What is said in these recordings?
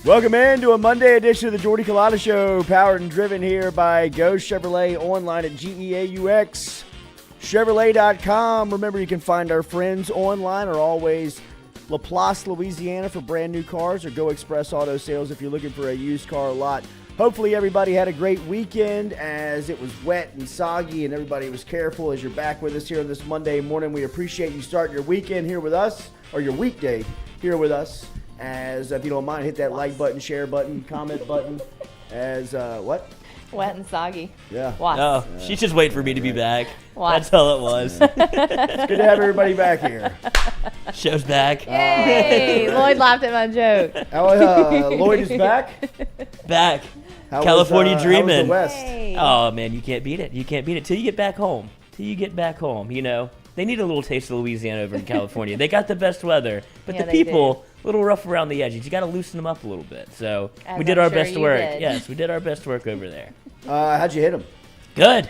Welcome in to a Monday edition of the Jordy Culotta Show, powered and driven here by Go Chevrolet, online at GEAUX.Chevrolet.com. Remember, you can find our friends online or always Laplace, Louisiana for brand new cars, or Go Express Auto Sales if you're looking for a used car lot. Hopefully everybody had a great weekend as it was wet and soggy and everybody was careful as you're back with us here on this Monday morning. We appreciate you starting your weekend here with us, or your weekday here with us. As if you don't mind, hit that like button, share button, comment button. As what? Wet and soggy. Yeah. No, she's just waiting for me to be back. Wasp. That's all it was. It's good to have everybody back here. Show's back. Yay! Lloyd laughed at my joke. Lloyd is back. Back. How California was, dreaming. How was the West? Hey. Oh man, you can't beat it. You can't beat it till you get back home. You know, they need a little taste of Louisiana over in California. They got the best weather, but Yeah, the they people a little rough around the edges. You got to loosen them up a little bit. So As we did I'm our sure best you work. did. Yes, we did our best work over there. How'd you hit him? Good.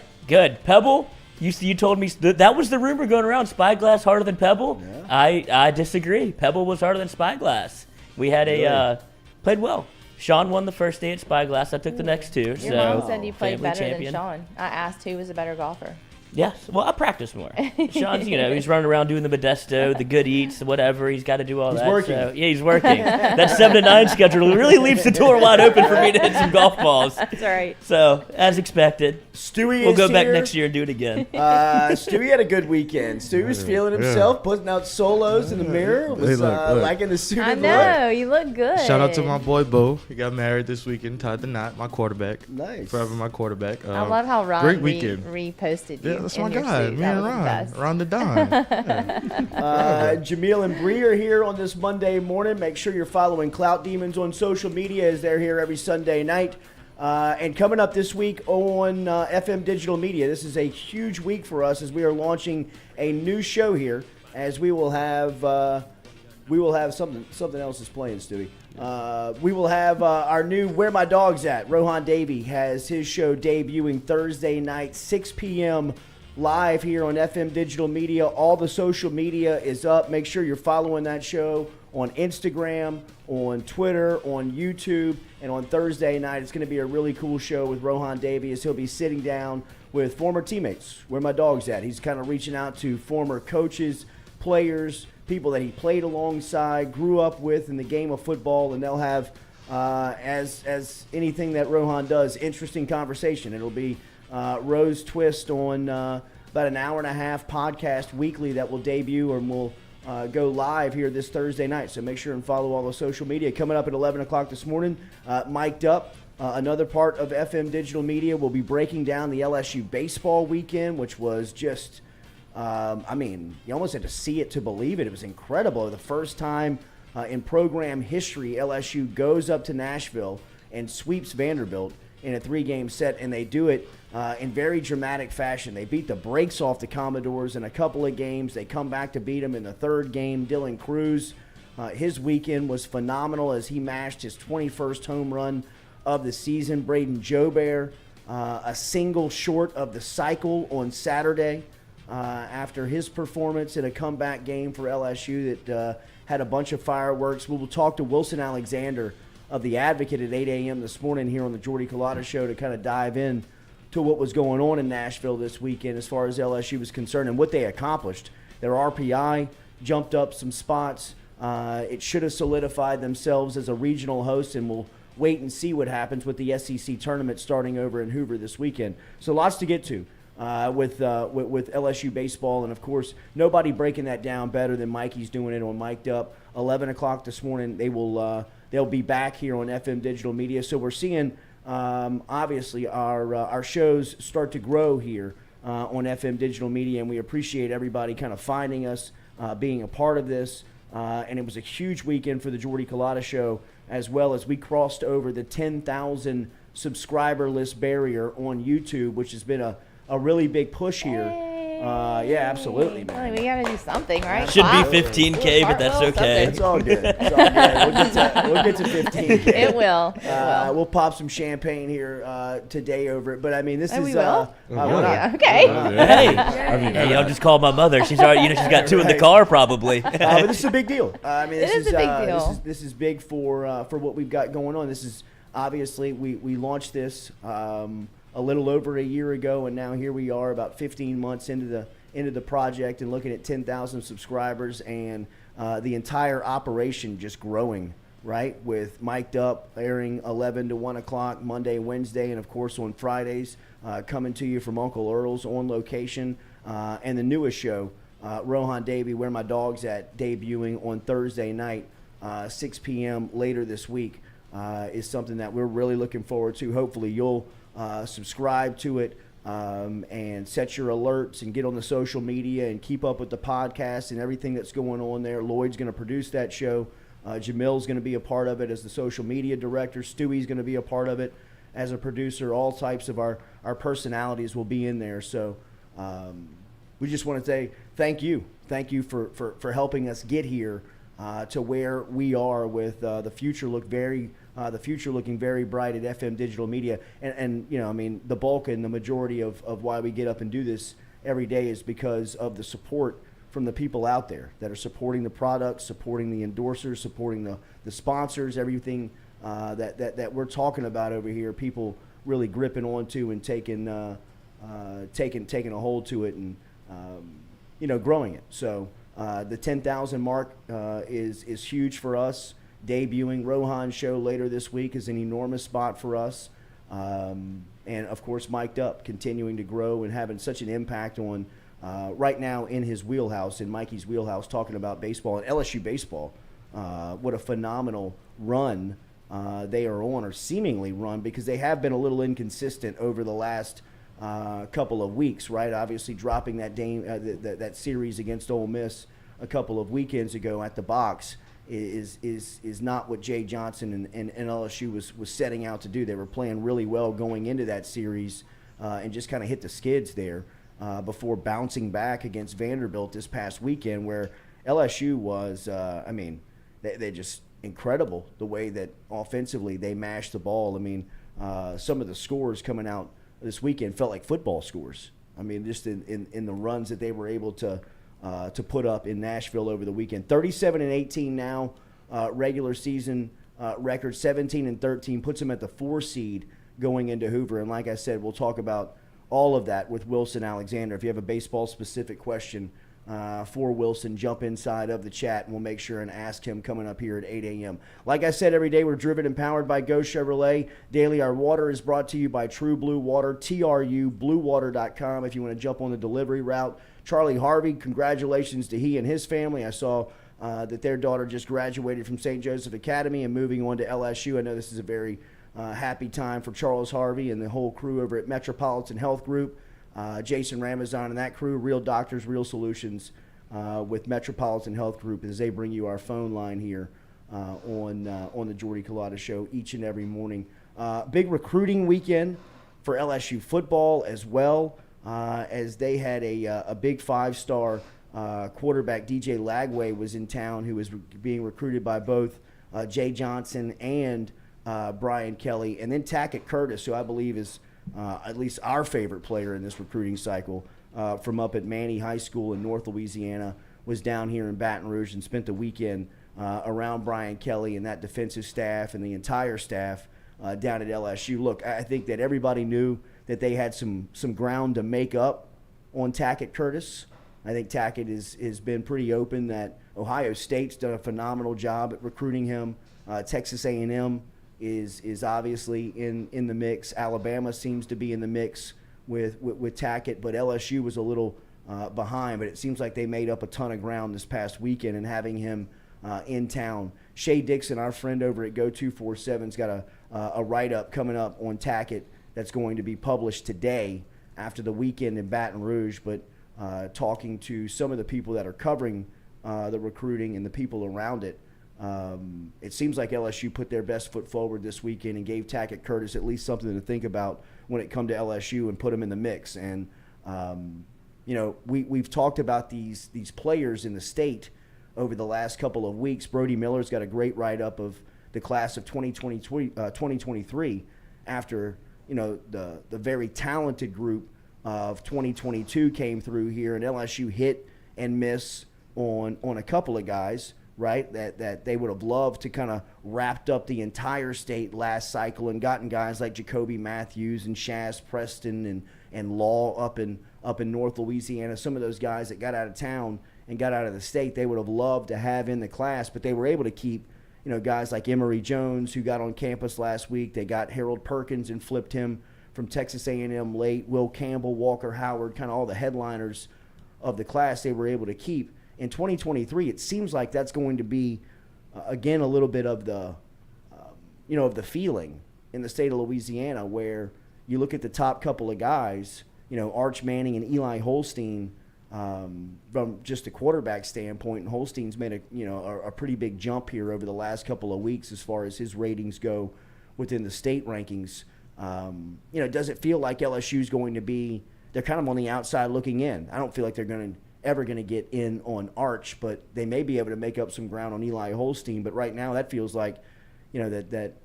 Pebble. You told me that was the rumor going around. Spyglass harder than Pebble. Yeah. I disagree. Pebble was harder than Spyglass. We had played well. Sean won the first day at Spyglass. I took the next two. Your mom said you played family better champion. than Sean. I asked who was a better golfer. Yes. Well, I practice more. Sean's, he's running around doing the Modesto, the good eats, whatever. He's got to do all that. He's working. So, yeah, he's working. That 7 to 9 schedule really leaves the door wide open for me to hit some golf balls. That's right. So, as expected, Stewie we'll go is back here. next year and do it again. Stewie had a good weekend. Stewie was feeling himself, putting out solos in the mirror. Was look. liking the suited I look. know. You look good. Shout out to my boy Bo. He got married this weekend. Tied the knot. My quarterback. Nice. Forever my quarterback. I love how Ron great weekend. reposted you. Yeah, that's in my your guy. suit. Me That and was the Ron. best. Ron the Don. Jameel and Bree are here on this Monday morning. Make sure you're following Clout Demons on social media as they're here every Sunday night. And coming up this week on FM Digital Media, this is a huge week for us as we are launching a new show here. As we will have something else is playing, Stewie. We will have our new Where My Dog's At. Rohan Davey has his show debuting Thursday night, 6 p.m. live here on FM Digital Media. All the social media is up. Make sure you're following that show on Instagram, on Twitter, on YouTube, and on Thursday night. It's going to be a really cool show with Rohan Davey as he'll be sitting down with former teammates. Where My Dog's At. He's kind of reaching out to former coaches, players, people that he played alongside, grew up with in the game of football, and they'll have, as anything that Rohan does, interesting conversation. It'll be Rose Twist on about an hour and a half podcast weekly that will debut and will go live here this Thursday night. So make sure and follow all the social media. Coming up at 11 o'clock this morning, Mic'd Up, another part of FM Digital Media, will be breaking down the LSU baseball weekend, which was just, you almost had to see it to believe it. It was incredible. The first time in program history, LSU goes up to Nashville and sweeps Vanderbilt in a 3-game set, and they do it in very dramatic fashion. They beat the brakes off the Commodores in a couple of games. They come back to beat them in the 3rd game. Dylan Cruz, his weekend was phenomenal as he mashed his 21st home run of the season. Braden Jobert, a single short of the cycle on Saturday after his performance in a comeback game for LSU that had a bunch of fireworks. We will talk to Wilson Alexander of The Advocate at 8 a.m. this morning here on the Jordy Culotta Show to kind of dive in to what was going on in Nashville this weekend as far as LSU was concerned and what they accomplished. Their RPI jumped up some spots. It should have solidified themselves as a regional host, and we'll wait and see what happens with the SEC tournament starting over in Hoover this weekend. So lots to get to with LSU baseball, and of course nobody breaking that down better than Mikey's doing it on Mic'd Up. 11 o'clock this morning, they'll be back here on FM Digital Media. So we're seeing obviously our shows start to grow here on FM Digital Media, and we appreciate everybody kind of finding us, being a part of this. And it was a huge weekend for the Jordy Culotta Show, as well as we crossed over the 10,000 subscriber list barrier on YouTube, which has been a really big push here Yeah, absolutely, man. Well, we gotta do something, right? Should be Clap. 15K, but that's Cartwheel, okay. It's all good. It's all good. We'll get to 15. It will. It will. We'll pop some champagne here today over it. But I mean, this Oh, is. we will? Why not? Yeah, okay. Hey, I'll just call my mother. She's already, she's got 2 in the car probably. But this is a big deal. I mean, this It is a big deal. This is big for what we've got going on. This is obviously we launched this a little over a year ago, and now here we are, about 15 months into the project, and looking at 10,000 subscribers, and the entire operation just growing. Right, with Mic'd Up airing 11 to 1 o'clock Monday, Wednesday, and of course on Fridays, coming to you from Uncle Earl's on location, and the newest show, Rohan Davey, Where My Dog's At, debuting on Thursday night, 6 p.m. later this week, is something that we're really looking forward to. Hopefully you'll subscribe to it and set your alerts and get on the social media and keep up with the podcast and everything that's going on there. Lloyd's going to produce that show. Jamil's going to be a part of it as the social media director. Stewie's going to be a part of it as a producer. All types of our personalities will be in there. So we just want to say thank you. Thank you for helping us get here to where we are with the future looking very bright at FM Digital Media. And you know, I mean, the bulk and the majority of why we get up and do this every day is because of the support from the people out there that are supporting the products, supporting the endorsers, supporting the sponsors, everything that we're talking about over here. People really gripping onto and taking a hold to it, and growing it. So the 10,000 mark is huge for us. Debuting Rohan's show later this week is an enormous spot for us, and of course Mic'd Up continuing to grow and having such an impact on. Right now in his wheelhouse, in Mikey's wheelhouse, talking about baseball and LSU baseball. What a phenomenal run they are on, or seemingly run, because they have been a little inconsistent over the last couple of weeks, right? Obviously dropping that that series against Ole Miss a couple of weekends ago at the box is not what Jay Johnson and LSU was setting out to do. They were playing really well going into that series and just kind of hit the skids there. Before bouncing back against Vanderbilt this past weekend, where LSU was, they're just incredible the way that offensively they mashed the ball. I mean, some of the scores coming out this weekend felt like football scores. I mean, just in the runs that they were able to put up in Nashville over the weekend. 37-18 now, regular season record. 17-13 puts them at the 4 seed going into Hoover. And like I said, we'll talk about all of that with Wilson Alexander. If you have a baseball-specific question for Wilson, jump inside of the chat, and we'll make sure and ask him coming up here at 8 a.m. Like I said, every day we're driven and powered by Go Chevrolet. Daily, our water is brought to you by True Blue Water, TRUBluewater.com. If you want to jump on the delivery route. Charlie Harvey, congratulations to he and his family. I saw that their daughter just graduated from St. Joseph Academy and moving on to LSU. I know this is a very happy time for Charles Harvey and the whole crew over at Metropolitan Health Group. Jason Ramazan and that crew, Real Doctors, Real Solutions with Metropolitan Health Group, as they bring you our phone line here on the Jordy Culotta Show each and every morning. Big recruiting weekend for LSU football as well, as they had a big 5-star quarterback. DJ Lagway was in town, who was being recruited by both Jay Johnson and Brian Kelly, and then Tackett Curtis, who I believe is at least our favorite player in this recruiting cycle, from up at Manny High School in North Louisiana, was down here in Baton Rouge and spent the weekend around Brian Kelly and that defensive staff and the entire staff down at LSU. Look, I think that everybody knew that they had some ground to make up on Tackett Curtis. I think Tackett has been pretty open that Ohio State's done a phenomenal job at recruiting him. Texas A&M is obviously in the mix. Alabama seems to be in the mix with Tackett, but LSU was a little behind. But it seems like they made up a ton of ground this past weekend and having him in town. Shay Dixon, our friend over at Go247's got a write-up coming up on Tackett that's going to be published today after the weekend in Baton Rouge. But talking to some of the people that are covering the recruiting and the people around it, it seems like LSU put their best foot forward this weekend and gave Tackett Curtis at least something to think about when it come to LSU and put him in the mix. And we've talked about these players in the state over the last couple of weeks. Brody Miller's got a great write-up of the class of 2023 after, the very talented group of 2022 came through here, and LSU hit and miss on a couple of guys, right, that they would have loved to kind of wrapped up the entire state last cycle and gotten guys like Jacoby Matthews and Shaz Preston and Law up in North Louisiana. Some of those guys that got out of town and got out of the state, they would have loved to have in the class, but they were able to keep, guys like Emory Jones, who got on campus last week. They got Harold Perkins and flipped him from Texas A&M late. Will Campbell, Walker Howard, kind of all the headliners of the class they were able to keep. In 2023, it seems like that's going to be, again, a little bit of the, of the feeling in the state of Louisiana, where you look at the top couple of guys, Arch Manning and Eli Holstein, from just a quarterback standpoint, and Holstein's made a pretty big jump here over the last couple of weeks as far as his ratings go within the state rankings. Does it feel like LSU's going to be, they're kind of on the outside looking in? I don't feel like they're ever going to get in on Arch, but they may be able to make up some ground on Eli Holstein. But right now that feels like, they're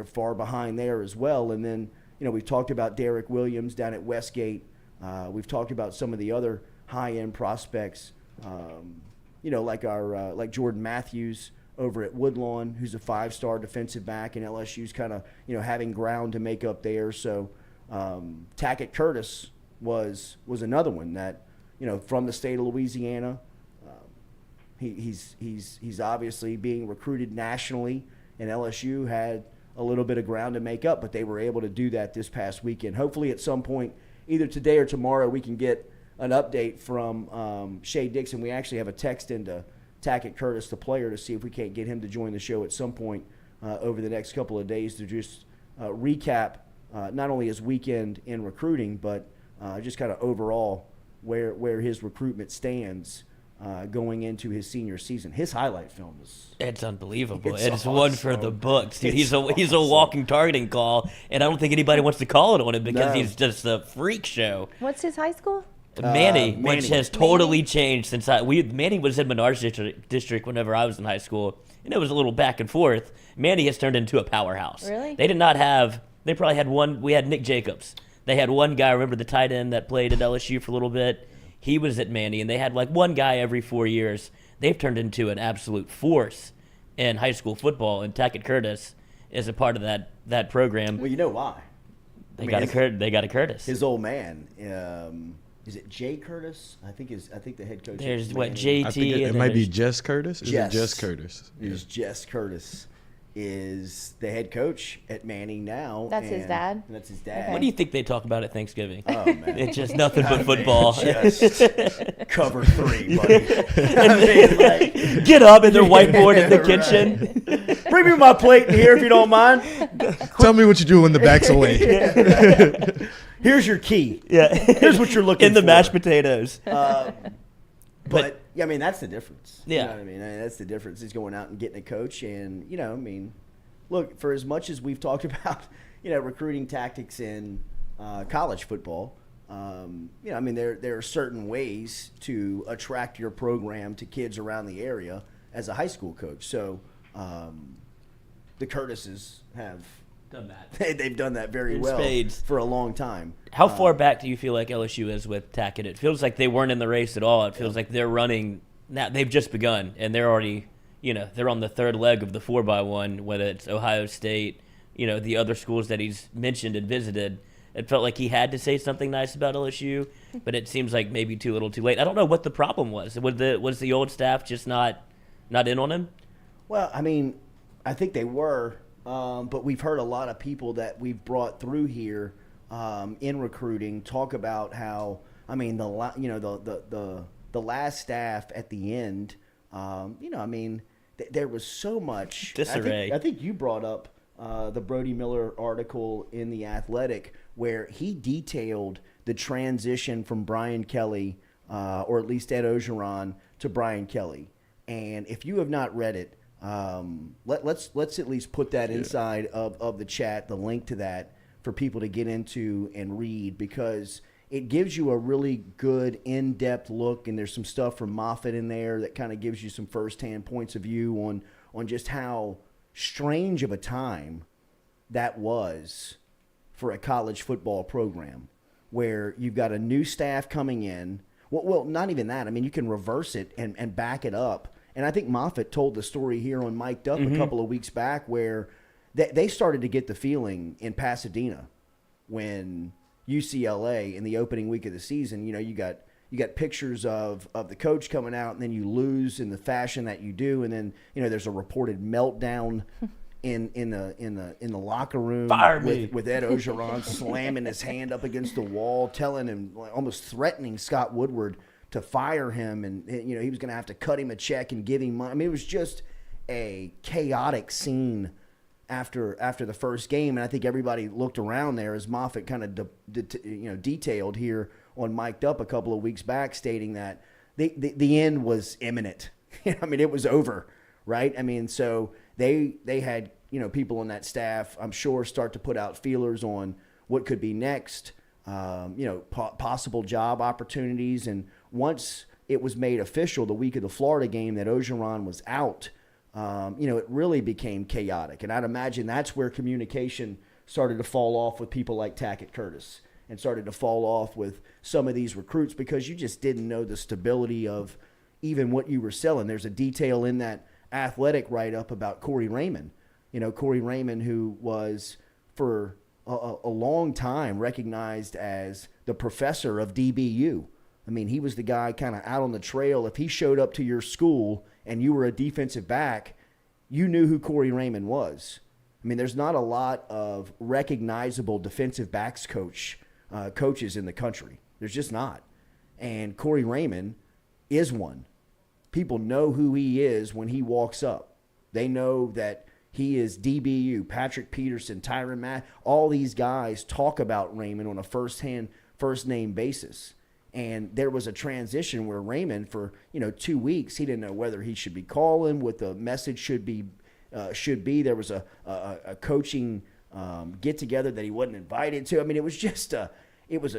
far behind there as well. And then, we've talked about Derek Williams down at Westgate. We've talked about some of the other high-end prospects, like Jordan Matthews over at Woodlawn, who's a 5-star defensive back, and LSU's kind of, having ground to make up there. So Tackett Curtis was another one that, from the state of Louisiana. He's obviously being recruited nationally, and LSU had a little bit of ground to make up, but they were able to do that this past weekend. Hopefully at some point, either today or tomorrow, we can get an update from Shea Dixon. We actually have a text into Tackett Curtis, the player, to see if we can't get him to join the show at some point over the next couple of days to just recap not only his weekend in recruiting, but just kind of overall where his recruitment stands going into his senior season. His highlight film it's unbelievable. It's awesome. One for the books, dude. He's a walking targeting call, and I don't think anybody wants to call it on him because he's just a freak show. What's his high school? Manny, which has totally changed since Manny was in Menards district whenever I was in high school, and it was a little back and forth. Manny has turned into a powerhouse. Really? They probably had one. We had Nick Jacobs. They had one guy, remember the tight end that played at LSU for a little bit? He was at Manny, and they had like one guy every 4 years. They've turned into an absolute force in high school football, and Tackett Curtis is a part of that program. Well, you know why? They got a Curtis. His old man, is it Jay Curtis? I think the head coach. There's what Manny. JT. I think it might be Jess Curtis. Is it Jess Curtis? Is Jess Curtis is the head coach at Manning now. That's his dad? And that's his dad. Okay. What do you think they talk about at Thanksgiving? Oh, man. It's just nothing but football. Just cover 3, buddy. Get up in their whiteboard in the kitchen. Bring me my plate in here if you don't mind. Tell me what you do when the back's away. Here's your key. Yeah. Here's what you're looking for. In the mashed potatoes. But yeah, I mean, that's the difference. Yeah. You know what I mean? That's the difference. Is going out and getting a coach. And, look, for as much as we've talked about, recruiting tactics in college football, there are certain ways to attract your program to kids around the area as a high school coach. So the Curtises have Done that. They've done that very In well spades. for a long time. How far back do you feel like LSU is with Tackett? It feels like they weren't in the race at all. It feels like they're running now. They've just begun, and they're already, they're on the third leg of the 4x1. Whether it's Ohio State, the other schools that he's mentioned and visited. It felt like he had to say something nice about LSU, but it seems like maybe too little, too late. I don't know what the problem was. Was the old staff just not in on him? Well, I mean, I think they were. But we've heard a lot of people that we've brought through here in recruiting talk about how, I mean, the last staff at the end, there was so much disarray. I think you brought up the Brody Miller article in The Athletic where he detailed the transition from Brian Kelly, or at least Ed Ogeron, to Brian Kelly. And if you have not read it, let's at least put that inside of the chat, the link to that for people to get into and read, because it gives you a really good in-depth look, and there's some stuff from Moffitt in there that kind of gives you some firsthand points of view on just how strange of a time that was for a college football program, where you've got a new staff coming in. Well, not even that. I mean, you can reverse it and back it up. And I think Moffitt told the story here on Mic'd Up a couple of weeks back, where they started to get the feeling in Pasadena when UCLA in the opening week of the season, you got pictures of the coach coming out, and then you lose in the fashion that you do, and then there's a reported meltdown in the locker room with Ed Orgeron slamming his hand up against the wall, telling him, almost threatening Scott Woodward to fire him, and he was going to have to cut him a check and give him money. I mean, it was just a chaotic scene after the first game, and I think everybody looked around there as Moffitt kind of detailed here on Mic'd Up a couple of weeks back, stating that the end was imminent. I mean, it was over, right? I mean, so they had people on that staff, I'm sure, start to put out feelers on what could be next, possible job opportunities, and once it was made official the week of the Florida game that Orgeron was out, it really became chaotic. And I'd imagine that's where communication started to fall off with people like Tackett Curtis, and started to fall off with some of these recruits, because you just didn't know the stability of even what you were selling. There's a detail in that Athletic write-up about Corey Raymond. Corey Raymond, who was for a long time recognized as the professor of DBU. I mean, he was the guy kind of out on the trail. If he showed up to your school and you were a defensive back, you knew who Corey Raymond was. I mean, there's not a lot of recognizable defensive backs coaches in the country. There's just not. And Corey Raymond is one. People know who he is when he walks up. They know that he is DBU, Patrick Peterson, Tyron Matt. All these guys talk about Raymond on a first-name basis. And there was a transition where Raymond, for 2 weeks, he didn't know whether he should be calling, what the message should be. There was a coaching get-together that he wasn't invited to. I mean, it was just a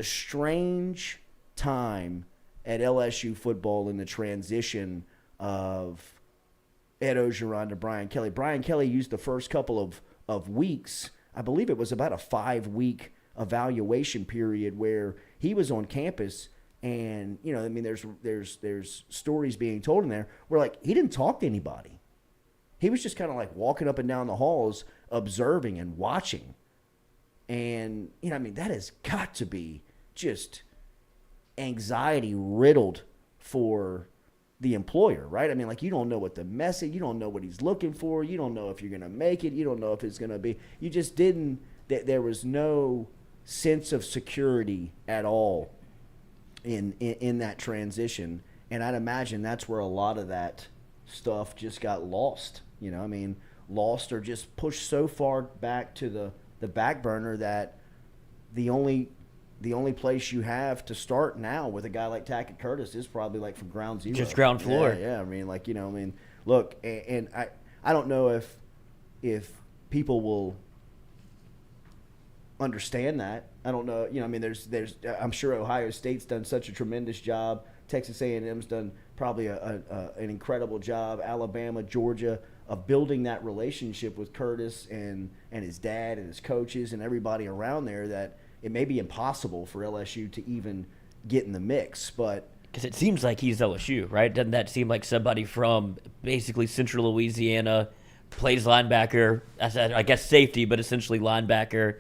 strange time at LSU football in the transition of Ed Orgeron to Brian Kelly. Brian Kelly used the first couple of weeks, I believe it was about a 5-week evaluation period, where he was on campus, and there's stories being told in there where he didn't talk to anybody. He was just kind of walking up and down the halls, observing and watching. And that has got to be just anxiety riddled for the employer, right? I mean, you don't know what the message, you don't know what he's looking for, you don't know if you're going to make it, you don't know if it's going to be, you just didn't, there was no sense of security at all in that transition. And I'd imagine that's where a lot of that stuff just got lost, lost or just pushed so far back to the back burner that the only place you have to start now with a guy like Tackett Curtis is probably from ground zero. Just ground floor. Yeah. I mean, look, and I don't know if people will understand that. I don't know. There's I'm sure Ohio State's done such a tremendous job. Texas A&M's done probably an incredible job. Alabama, Georgia, of building that relationship with Curtis and his dad and his coaches and everybody around there, that it may be impossible for LSU to even get in the mix. But because it seems like he's LSU, right? Doesn't that seem like somebody from basically central Louisiana, plays linebacker, I guess safety, but essentially linebacker,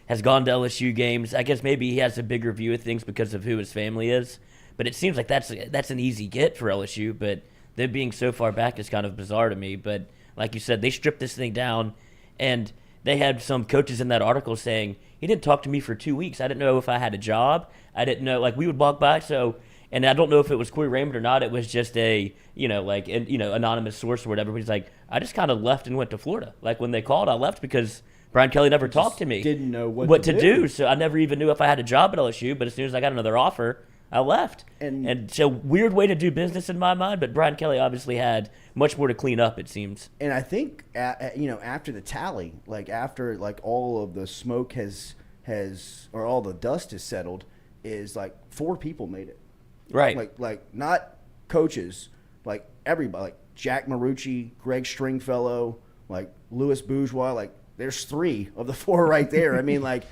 has gone to LSU games. I guess maybe he has a bigger view of things because of who his family is. But it seems like that's an easy get for LSU, but them being so far back is kind of bizarre to me. But like you said, they stripped this thing down, and they had some coaches in that article saying, he didn't talk to me for 2 weeks. I didn't know if I had a job. I didn't know, we would walk by. So, and I don't know if it was Corey Raymond or not. It was just a, anonymous source or whatever. But he's like, I just kind of left and went to Florida. When they called, I left because Brian Kelly never talked to me. Didn't know what to do. So I never even knew if I had a job at LSU. But as soon as I got another offer, I left. And so weird way to do business in my mind, but Brian Kelly obviously had much more to clean up, it seems. And I think, after the tally, after all of the smoke has or all the dust has settled, is like 4 people made it. Right. Like not coaches, like everybody, like Jack Marucci, Greg Stringfellow, like Louis Bourgeois, like there's 3 of the 4 right there. I mean, like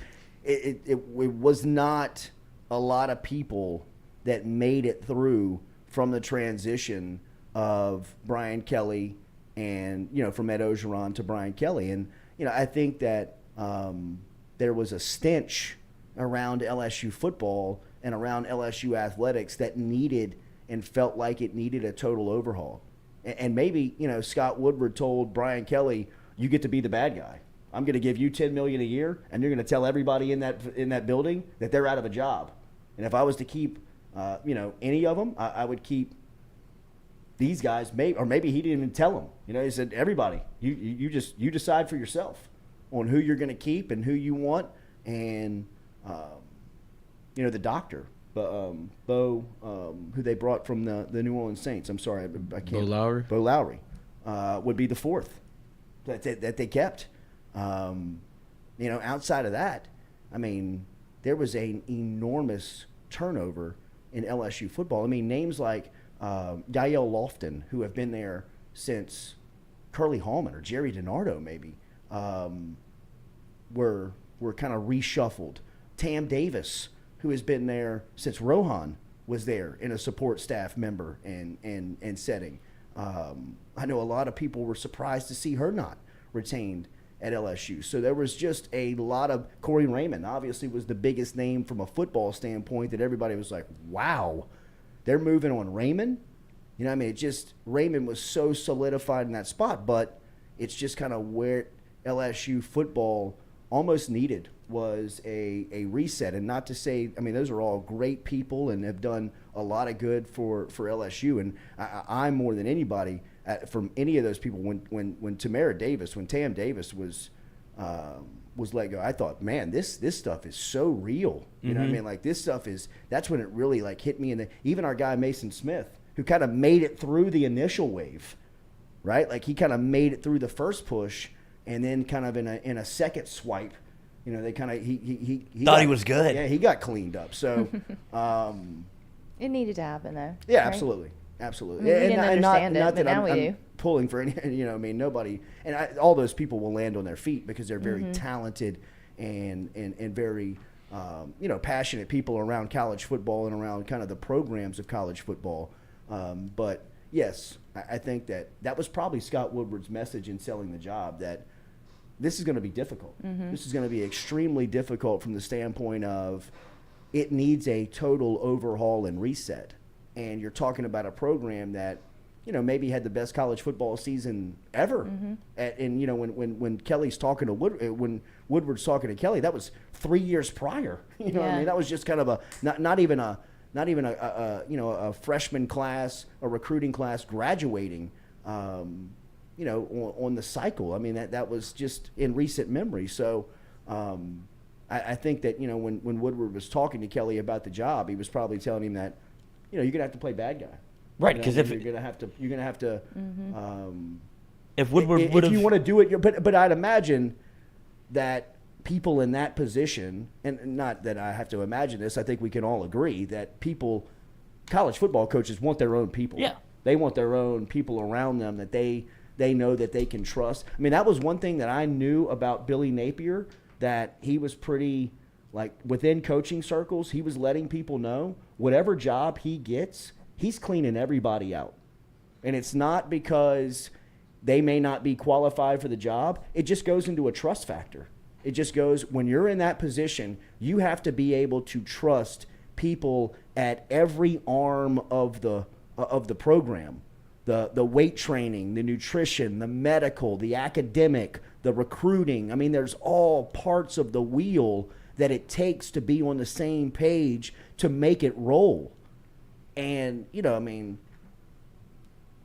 it was not a lot of people that made it through from the transition of Brian Kelly and, from Ed Ogeron to Brian Kelly. And, I think that there was a stench around LSU football and around LSU athletics that needed and felt like it needed a total overhaul. And maybe, Scott Woodward told Brian Kelly, you get to be the bad guy. I'm going to give you $10 million a year, and you're going to tell everybody in that building that they're out of a job. And if I was to keep, any of them, I would keep these guys. Maybe he didn't even tell them. He said, everybody, you decide for yourself on who you're going to keep and who you want. And the doctor, Bo, who they brought from the New Orleans Saints. I'm sorry, I can't. Bo Lowry would be the 4th that they kept. Outside of that, I mean, there was an enormous turnover in LSU football. I mean, names like Yael Lofton, who have been there since Curly Hallman or Jerry DiNardo, maybe, were kind of reshuffled. Tam Davis, who has been there since Rohan was there in a support staff member and setting. I know a lot of people were surprised to see her not retained at LSU. So there was just a lot of – Corey Raymond obviously was the biggest name from a football standpoint that everybody was like, wow, they're moving on Raymond? Raymond was so solidified in that spot, but it's just kind of where LSU football almost needed was a reset. And not to say – those are all great people and have done a lot of good for LSU. And I more than anybody – from any of those people, when Tam Davis was let go, I thought, man, this stuff is so real. You know what I mean? Like this stuff that's when it really like hit me. Even our guy Mason Smith, who kind of made it through the initial wave, right? Like he kind of made it through the first push, and then kind of in a second swipe, they kind of he thought he was good. Yeah, he got cleaned up. So it needed to happen though. Yeah, right? Absolutely. Absolutely. We didn't understand it, not but that now we do. Pulling for any, nobody, and all those people will land on their feet because they're very talented and very, passionate people around college football and around kind of the programs of college football. But yes, I think that was probably Scott Woodward's message in selling the job, that this is going to be difficult. This is going to be extremely difficult from the standpoint of it needs a total overhaul and reset. And you're talking about a program that, maybe had the best college football season ever. When Kelly's talking to when Woodward's talking to Kelly, that was 3 years prior. What I mean? That was just kind of a not even a freshman class, a recruiting class graduating, on the cycle. I mean, that was just in recent memory. So I think that, when Woodward was talking to Kelly about the job, he was probably telling him that, you're gonna have to play bad guy, right? Because you're gonna have to. If Woodward if you want to do it, but I'd imagine that people in that position, and not that I have to imagine this, I think we can all agree that college football coaches want their own people. Yeah, they want their own people around them that they know that they can trust. I mean, that was one thing that I knew about Billy Napier, that he was pretty. Like within coaching circles, he was letting people know whatever job he gets, he's cleaning everybody out. And it's not because they may not be qualified for the job. It just goes into a trust factor. It just goes, when you're in that position, you have to be able to trust people at every arm of the program. The weight training, the nutrition, the medical, the academic, the recruiting. I mean, there's all parts of the wheel that it takes to be on the same page to make it roll. And,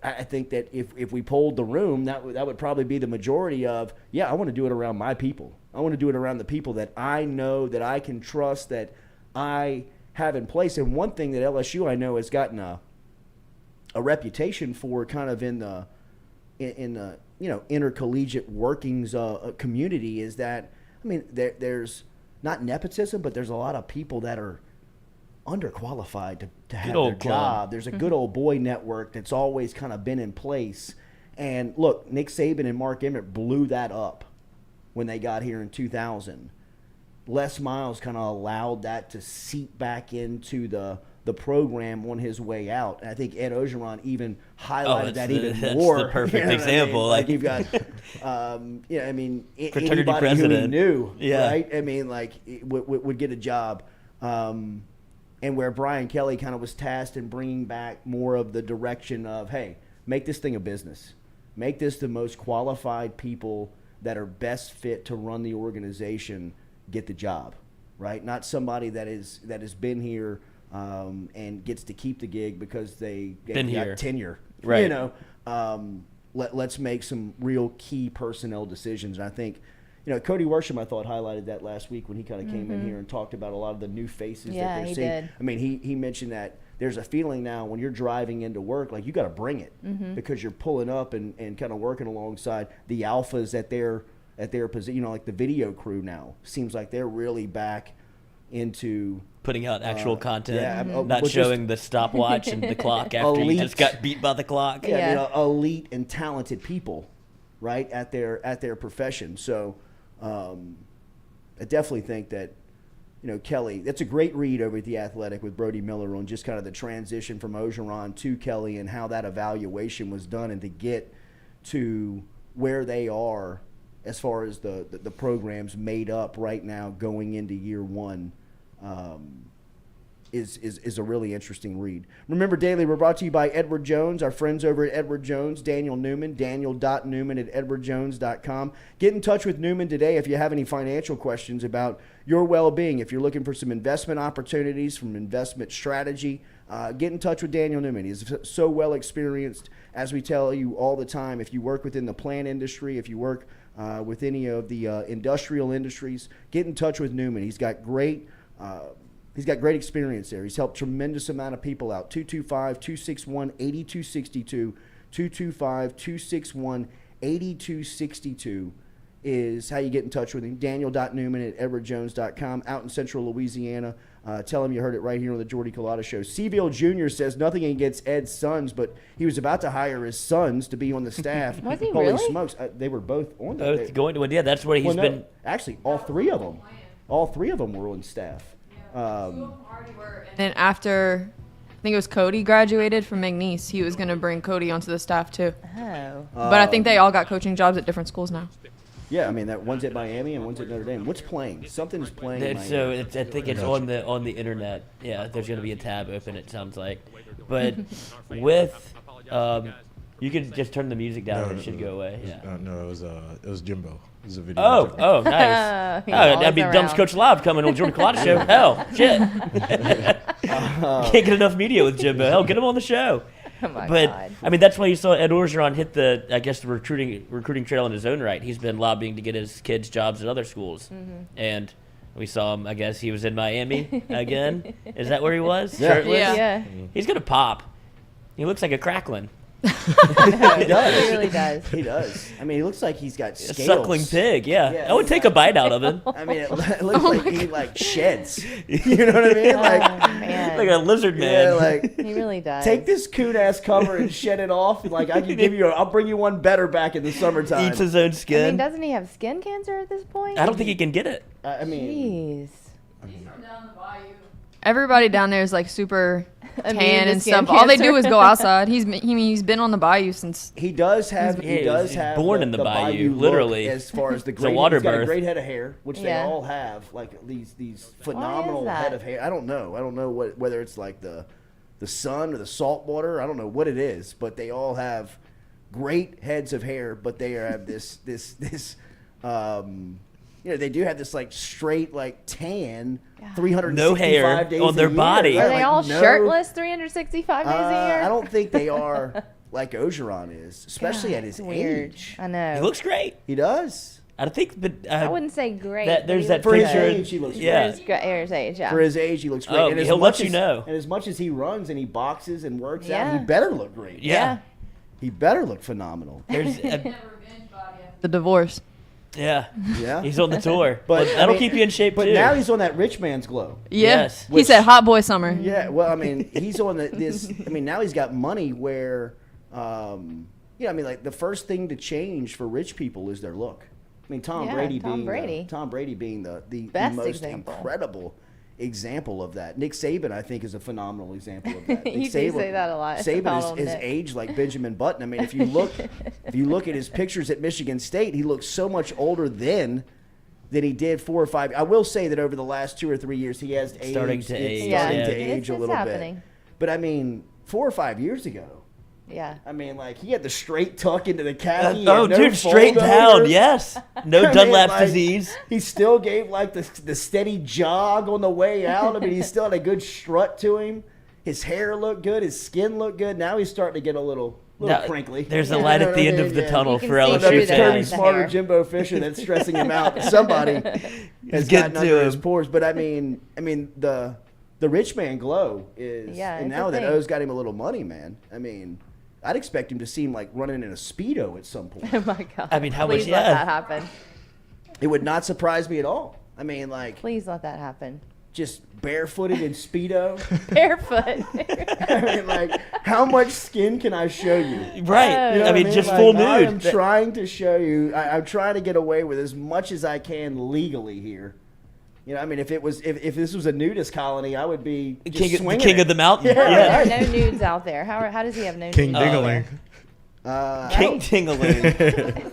I think that if we polled the room, that would probably be the majority of, I want to do it around my people. I want to do it around the people that I know, that I can trust, that I have in place. And one thing that LSU, I know, has gotten a reputation for kind of in the intercollegiate workings community is that, there's not nepotism, but there's a lot of people that are underqualified to have Good their old club. job. There's a good old boy network that's always kind of been in place. And look, Nick Saban and Mark Emmett blew that up when they got here in 2000. Les Miles kind of allowed that to seep back into the program on his way out. And I think Ed Ogeron even highlighted that even more. That's the perfect You know what I mean? example. Like you've got, I mean, Fraternity anybody who he president. knew, Yeah. right? I mean, like would get a job. And where Brian Kelly kind of was tasked in bringing back more of the direction of, hey, make this thing a business. Make this the most qualified people that are best fit to run the organization get the job, right? Not somebody that has been here and gets to keep the gig because they got tenure. Right. You know, let's make some real key personnel decisions. And I think, you know, Cody Worsham, I thought, highlighted that last week when he kind of came in here and talked about a lot of the new faces that they're seeing. Did. I mean, he mentioned that there's a feeling now when you're driving into work, like you got to bring it because you're pulling up and kind of working alongside the alphas at their position. You know, like the video crew now seems like they're really back into Putting out actual content, yeah, not showing the stopwatch and the clock after you just got beat by the clock. Yeah, you know, elite and talented people, right, at their profession. So I definitely think that, you know, Kelly, that's a great read over at The Athletic with Brody Miller on just kind of the transition from Ogeron to Kelly and how that evaluation was done and to get to where they are as far as the programs made up right now going into year one. Is a really interesting read. Remember, Daily, we're brought to you by Edward Jones, our friends over at Edward Jones, Daniel Newman, daniel.newman@edwardjones.com. Get in touch with Newman today if you have any financial questions about your well-being. If you're looking for some investment opportunities from investment strategy, get in touch with Daniel Newman. He's so well experienced, as we tell you all the time. If you work within the plant industry, if you work with any of the industrial industries, get in touch with Newman. He's got great experience there. He's helped tremendous amount of people out. 225-261-8262. 225-261-8262 is how you get in touch with him. Daniel.Newman@edwardjones.com. Out in central Louisiana. Tell him you heard it right here on the Jordy Culotta Show. Seville Jr. says nothing against Ed's sons, but he was about to hire his sons to be on the staff. Was he Holy really? smokes. They were both on Both that. going to, yeah, that's where he's been. Actually, all three of them were on staff. And then after, I think it was Cody graduated from McNeese, he was going to bring Cody onto the staff too. Oh. But I think they all got coaching jobs at different schools now. Yeah, I mean that one's at Miami and one's at Notre Dame. What's playing? Something is playing. In So Miami. I think it's on the internet. Yeah, there's going to be a tab open. It sounds like, but with you can just turn the music down and it should go away. Yeah. No, it was Jimbo. It was a video. Oh, nice. He's That'd be always Dumb's around. Coach Live coming on Jordy Culotta Show. Hell, shit. Can't get enough media with Jimbo. Hell, get him on the show. Oh my But God. I mean, that's why you saw Ed Orgeron hit the recruiting trail in his own right. He's been lobbying to get his kids jobs at other schools, and we saw him. I guess he was in Miami again. Is that where he was? Yeah. Shirtless? Yeah. He's gonna pop. He looks like a cracklin. He does. He really does. He does. I mean, he looks like he's got A scales. suckling pig. Yeah. Yeah. I would take a bite out of him. I mean, it looks like he sheds. You know what I mean? Like, Oh, man. Like a lizard man. yeah, like He really does. take this coon ass cover and shed it off. Like I can give you, I'll bring you one better back in the summertime. Eats his own I mean, skin. doesn't he have skin cancer at this point? I don't think he can get it. I mean, Jeez. Everybody down there is like super Immune tan to and skin stuff. All they cancer. do is go outside. He's been on the bayou since. he does have. Yeah, He does he's have. born in the bayou, look literally. As far as the It's a great, water he's got a birth. great head of hair, which they Yeah. all have. Like these phenomenal that? head of hair. I don't know. Whether it's like the sun or the salt water. I don't know what it is, but they all have great heads of hair. But they have this. You know, they do have this like straight like tan, 365 No hair days on their a year. body. Are Right, they like, all no- shirtless 365 days a year? I don't think they are like Ogeron is, especially God, at his it's weird. age. I know. He looks great. He does. I think, but I wouldn't say great. that but there's he that looks For his picture. good. age, he looks Yeah. For his age, yeah. For his age, he looks great. Oh, and as he'll much let you as- know. And as much as he runs and he boxes and works out, Yeah. he better look great. Yeah. He better look phenomenal. There's The divorce. Yeah. Yeah. He's on the tour. But, Well, that'll I mean, keep you in shape, But too. now he's on that rich man's glow. Yeah. Yes. He said hot boy summer. Yeah, well, I mean, he's on this. I mean, now he's got money where, I mean, like the first thing to change for rich people is their look. I mean, Tom Yeah, Brady being the Best most example. incredible example of that. Nick Saban, I think, is a phenomenal example of that. You Nick do say that a lot about Saban is Nick. aged like Benjamin Button. I mean, if you look at his pictures at Michigan State, he looks so much older then than he did 4 or 5. I will say that over the last 2 or 3 years, he has aged. Starting to age. Starting Yeah. to age It's a little happening. bit. But I mean, 4 or 5 years ago, Yeah. I mean, like he had the straight tuck into the khaki. He oh, had no dude, straight fold down. over. Yes. No I mean, Dunlap like, disease. He still gave like the steady jog on the way out. I mean, he still had a good strut to him. His hair looked good. His skin looked good. Now he's starting to get a little Now, crinkly. There's a You light know at what the I end mean? of the Yeah. tunnel You can for see I don't know LSU if it's Kirby fans. the Smart or hair. Jimbo Fisher that's stressing him out. Somebody has getting gotten to under his him. pores. But I mean, the rich man glow is, Yeah, and it's now a that thing. O's got him a little money, man. I mean, I'd expect him to seem like running in a Speedo at some point. Oh my God. I mean, how Please much- let yeah. that happen. It would not surprise me at all. I mean, like Please let that happen. just barefooted in Speedo. Barefoot. I mean, like, how much skin can I show you? Right. You know I what mean, just Like, full nude. I am trying to show you. I'm trying to get away with as much as I can legally here. You know, I mean, if this was a nudist colony, I would be just the king of the mountain. Yeah, Yeah. right. There are no nudes out there. How does he have no King nudes? Dingling. King Tingaling.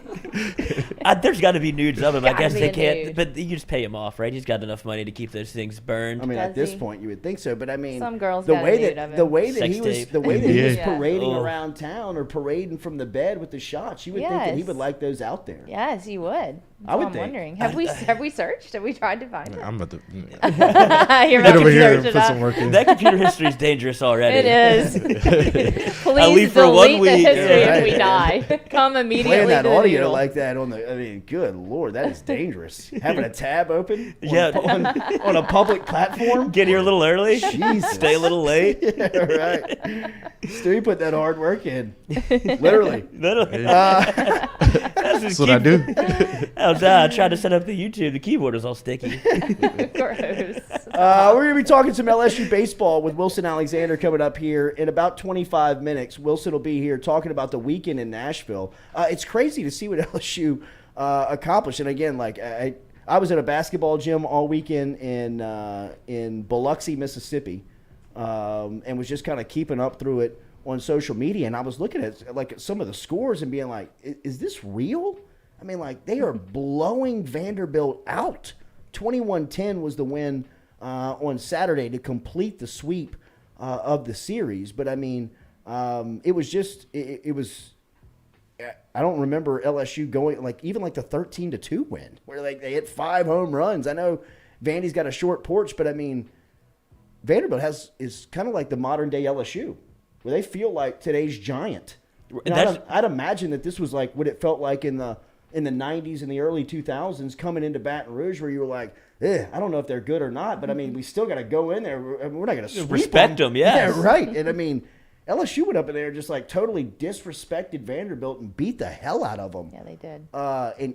There's got to be nudes of him. I Gotta guess be they a can't. nude. But you just pay him off, right? He's got enough money to keep those things burned. I mean, at Does this he? point, you would think so, but I mean, Some girls the got a way nude that of him. the way that Sex he was tape. the way that he was Yeah. parading Oh. around town or parading from the bed with the shots, you would think that he Yes. would like those out there. Yes, you would. I would I'm think. wondering. Have we searched? Have we tried to find it? I'm about to You're get about over to here search and it put up. some work in. That computer history is dangerous already. It is. Please leave for 1 delete the week. history Yeah, if we right. die. Come immediately Playing that to the audio needle. like that on the, I mean, good lord, that is dangerous. Having a tab open Yeah. on a public platform. Get here a little early. Jesus. Stay a little late. Yeah, right. Stewie put that hard work in. Literally. Literally. That's what I do. I was trying to set up the YouTube. The keyboard is all sticky. Gross. We're going to be talking some LSU baseball with Wilson Alexander coming up here in about 25 minutes. Wilson will be here talking about the weekend in Nashville. It's crazy to see what LSU accomplished. And again, like I was at a basketball gym all weekend in Biloxi, Mississippi, and was just kind of keeping up through it on social media. And I was looking at like some of the scores and being like, is this real? I mean, like they are blowing Vanderbilt out. 21-10 was the win on Saturday to complete the sweep of the series. But I mean, it was just it was. I don't remember LSU going like even like the 13-2 win where like they hit 5 home runs. I know Vandy's got a short porch, but I mean Vanderbilt is kind of like the modern day LSU where they feel like today's giant. You know, I'd imagine that this was like what it felt like in the 90s and the early 2000s coming into Baton Rouge where you were like, I don't know if they're good or not, but I mean, we still got to go in there. We're not going to sweep Respect them, yes. Yeah, right. And I mean, LSU went up in there and just like totally disrespected Vanderbilt and beat the hell out of them. Yeah, they did. And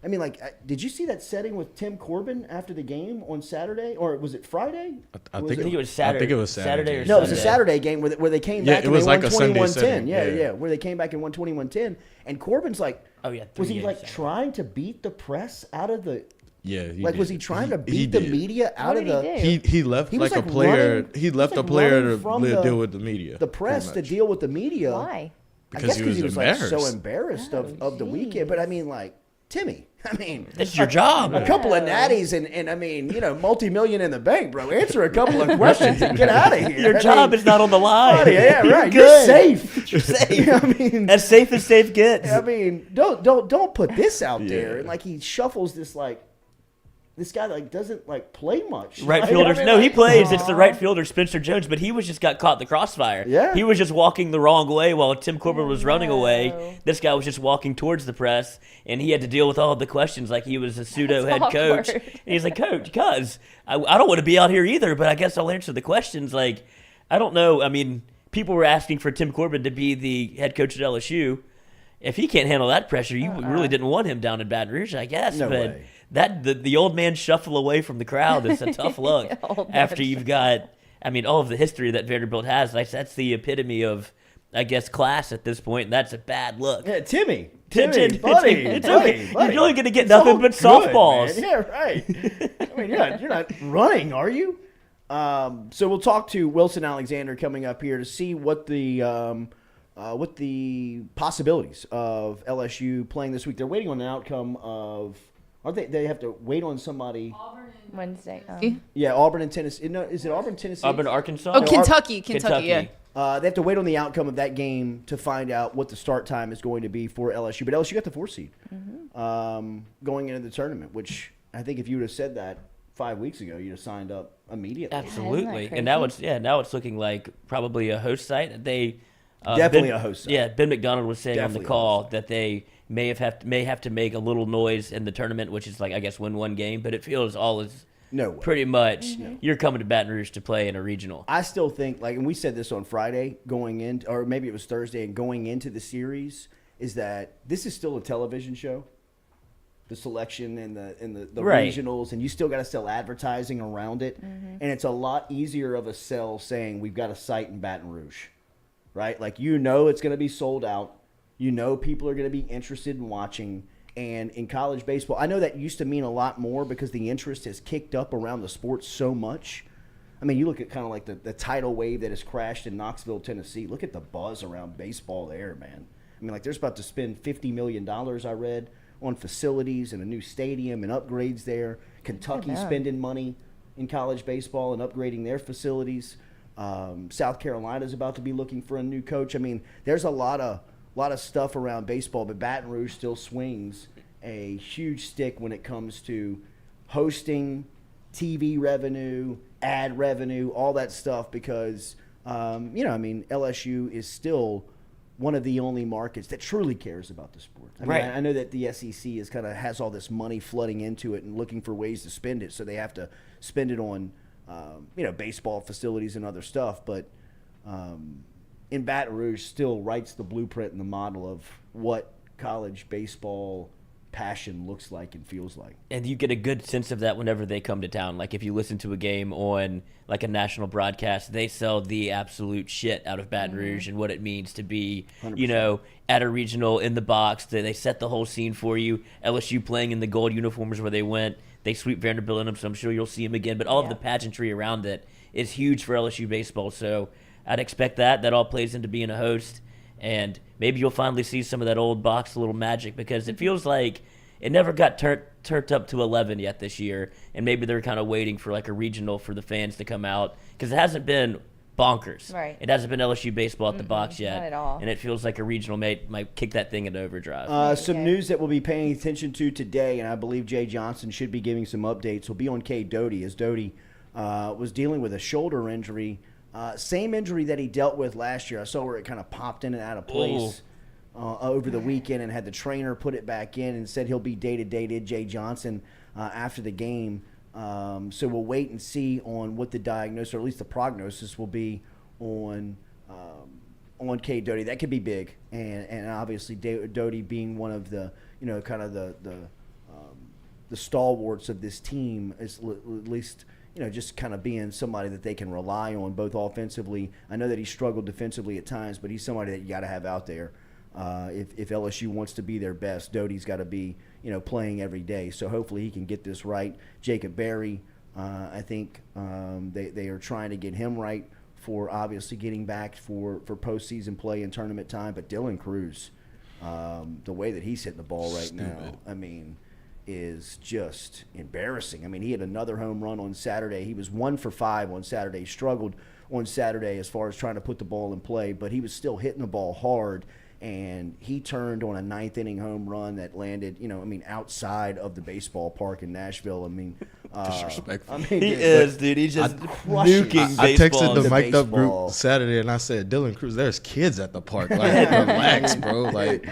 I mean, like, did you see that setting with Tim Corbin after the game on Saturday, or was it Friday? I Was think it was Saturday. I think it was Saturday. or No, it was a Sunday. Saturday game where they came Yeah, back it and was they like won a Sunday 21-10. setting. Yeah, Yeah. yeah, where they came back and won 21-10. And Corbin's like, Oh, yeah. was he 3 like games trying to beat the press out of the? Yeah. Like, was he trying to beat the did. media out What of did the? he do? He left He was, like a like, player. running- He left was, a like, player running to from the- deal with the media. The press pretty to much. deal with the media. Why? I Because guess he because he was was like so embarrassed. embarrassed of the weekend. But I mean, like Timmy, I mean, This is your job. a couple of natties and I mean, you know, multi-million in the bank, bro. Answer a couple of questions and get out of here. Your I job mean, is not on the line. buddy, yeah, right. You're You're good. safe. You're safe. I mean, As safe gets. I mean, don't put this out there. Yeah. And like he shuffles this guy like doesn't like play much. Right Like, fielders. I mean, No, he like, plays. It's the right fielder, Spencer Jones, but he just got caught in the crossfire. Yeah. He was just walking the wrong way while Tim Corbin was running no. away. This guy was just walking towards the press, and he had to deal with all of the questions like he was a pseudo That's head coach. awkward. And he's like, Coach, I don't want to be out here either, but I guess I'll answer the questions. Like, I don't know. I mean, people were asking for Tim Corbin to be the head coach at LSU. if he can't handle that pressure, you really didn't want him down in Baton Rouge, I guess. No but way. the old man shuffle away from the crowd is a tough look Old man after you've got, I mean, all of the history that Vanderbilt has. Like, that's the epitome of, I guess, class at this point, and that's a bad look. Yeah, Timmy, It's buddy, okay. buddy. You're only going to get It's nothing all but good, softballs. man. Yeah, right. I mean, you're not running, are you? So we'll talk to Wilson Alexander coming up here to see what the possibilities of LSU playing this week. They're waiting on an outcome of. Aren't they? They have to wait on somebody. Wednesday. Yeah, Auburn and Tennessee. No, is it Auburn, Tennessee? Auburn, Arkansas? Oh, Kentucky, yeah. They have to wait on the outcome of that game to find out what the start time is going to be for LSU. But LSU got the 4 seed going into the tournament, which I think if you would have said that 5 weeks ago, you'd have signed up immediately. Absolutely. Isn't that And now it's looking like probably a host site. They Definitely a host site. Yeah, Ben McDonald was saying Definitely on a the call host that they may have to make a little noise in the tournament, which is like, I guess, win one game, but it feels all is No way. pretty much you're coming to Baton Rouge to play in a regional. I still think, like, and we said this on Friday going in, or maybe it was Thursday, and going into the series, is that this is still a television show. The selection and the Right. regionals, and you still got to sell advertising around it. And it's a lot easier of a sell saying we've got a site in Baton Rouge, right? Like, it's going to be sold out. People are going to be interested in watching. And in college baseball, I know that used to mean a lot more because the interest has kicked up around the sport so much. I mean, you look at kind of like the tidal wave that has crashed in Knoxville, Tennessee. Look at the buzz around baseball there, man. I mean, like, there's about to spend $50 million, I read, on facilities and a new stadium and upgrades there. Kentucky spending money in college baseball and upgrading their facilities. South Carolina's about to be looking for a new coach. I mean, there's a lot of stuff around baseball, but Baton Rouge still swings a huge stick when it comes to hosting, TV revenue, ad revenue, all that stuff because, LSU is still one of the only markets that truly cares about the sport. I mean, Right. I know that the SEC is has all this money flooding into it and looking for ways to spend it, so they have to spend it on, baseball facilities and other stuff. But in Baton Rouge, still writes the blueprint and the model of what college baseball passion looks like and feels like. And you get a good sense of that whenever they come to town. Like, if you listen to a game on like a national broadcast, they sell the absolute shit out of Baton Rouge and what it means to be, 100%. At a regional in the box. They set the whole scene for you. LSU playing in the gold uniforms where they went. They sweep Vanderbilt in them, so I'm sure you'll see them again. But all of the pageantry around it is huge for LSU baseball. So I'd expect that all plays into being a host. And maybe you'll finally see some of that old box a little magic because it feels like it never got turned up to 11 yet this year. And maybe they're kind of waiting for like a regional for the fans to come out because it hasn't been bonkers. Right. It hasn't been LSU baseball at the box yet. not at all. And it feels like a regional might kick that thing into overdrive. Some news that we'll be paying attention to today, and I believe Jay Johnson should be giving some updates, will be on K. Doty, as Doty was dealing with a shoulder injury. Same injury that he dealt with last year. I saw where it kind of popped in and out of place over the weekend and had the trainer put it back in and said he'll be day-to-day, did Jay Johnson after the game. So we'll wait and see on what the diagnosis, or at least the prognosis, will be on K. Doty. That could be big. And obviously Doty being one of the, kind of the stalwarts of this team, is at least – just kind of being somebody that they can rely on both offensively. I know that he struggled defensively at times, but he's somebody that you got to have out there. If LSU wants to be their best, Doty's got to be, playing every day. So hopefully he can get this right. Jacob Berry, I think they are trying to get him right for obviously getting back for postseason play and tournament time. But Dylan Cruz, the way that he's hitting the ball right now, I mean, is just embarrassing. I mean, he had another home run on Saturday. He was 1 for 5 on Saturday. He struggled on Saturday as far as trying to put the ball in play, but he was still hitting the ball hard, and he turned on a 9th inning home run that landed, outside of the baseball park in Nashville. I mean, Disrespectful. He is, dude. He's just crushing nuking I baseball. texted the The mic'd up baseball. group Saturday and I said, Dylan Cruz, there's kids at the park. Like, relax, bro. Like,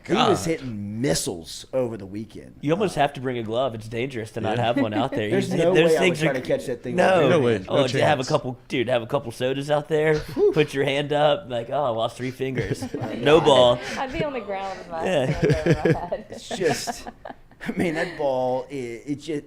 He was hitting missiles over the weekend. You almost have to bring a glove. It's dangerous to not have one out there. There's no way I would try to catch that thing. No, No way. Oh, No to have a chance. couple sodas out there. Put your hand up, like, oh, I lost 3 fingers. No ball. I'd be on the ground with my Yeah. hand over my head. It's just, I mean, that ball. It's just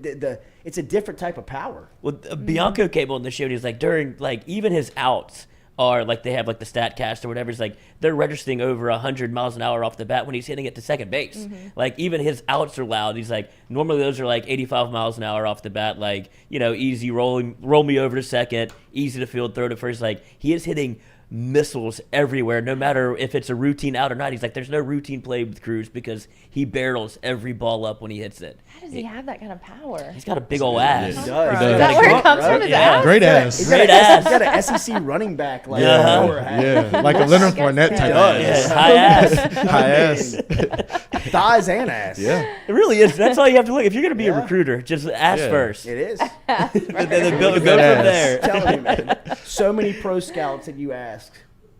it's a different type of power. Well, Bianco came on the show and he's like, during, like, even his outs are, like, they have, like, the StatCast or whatever. It's like, they're registering over 100 miles an hour off the bat when he's hitting it to second base. Like, even his outs are loud. He's like, normally those are, like, 85 miles an hour off the bat. Like, you know, easy, roll me over to second, easy to field, throw to first. Like, he is hitting missiles everywhere, no matter if it's a routine out or not. He's like, there's no routine play with Cruz because he barrels every ball up when he hits it. How does he have that kind of power? He's got a big old ass. He Is does. that where it comes from? His Yeah. ass? Great ass. He's Great got ass. He's got an SEC running back like Uh-huh. Noah had. Yeah, like a Leonard I guess Fournette so. type Yeah, ass. high ass. High ass. Thighs and ass. Yeah. It really is. That's all you have to look. If you're going to be Yeah. a recruiter, just ask Yeah. first. It is. Then go from That ass. there. I'm telling you, man. So many pro scouts that you ask.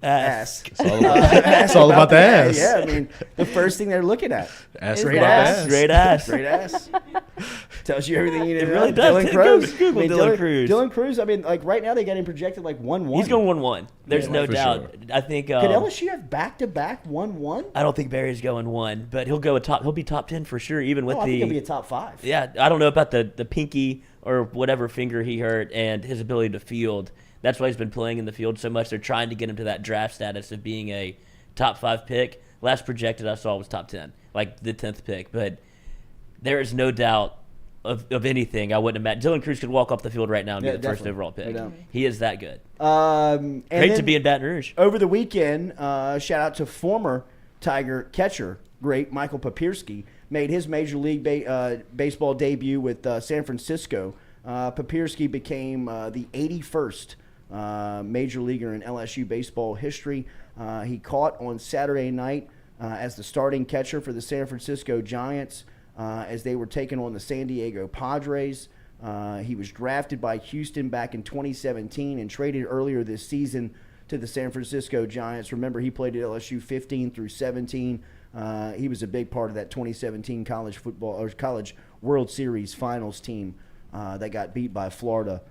Ask. It's all about the ass. Yeah, I mean, the first thing they're looking at. Ask Great about ass. the ass. Great ass. Great ass. Tells you everything you need to know. really does. Dylan Cruz. Google Dylan Cruz. Dylan Cruz, I mean, like right now they got him projected like 1-1. He's going 1-1. There's Yeah, no for doubt. sure. I think. Could LSU have back-to-back 1-1? I don't think Barry's going 1, but he'll go He'll be top 10 for sure, even with Oh, I think the. he'll be a top 5. Yeah, I don't know about the pinky or whatever finger he hurt and his ability to field. That's why he's been playing in the field so much. They're trying to get him to that draft status of being a top 5 pick. Last projected I saw was top 10, like the 10th pick. But there is no doubt of anything. I wouldn't imagine. Dylan Cruz could walk off the field right now and Yeah, be the first definitely. overall pick. No doubt. He is that good. And Great to then be in Baton Rouge. over the weekend, shout out to former Tiger catcher, great Michael Papierski, made his Major League Baseball debut with San Francisco. Papierski became the 81st major leaguer in LSU baseball history. He caught on Saturday night as the starting catcher for the San Francisco Giants as they were taking on the San Diego Padres. He was drafted by Houston back in 2017 and traded earlier this season to the San Francisco Giants. Remember, he played at LSU 15 through 17. He was a big part of that 2017 college World Series finals team that got beat by Florida.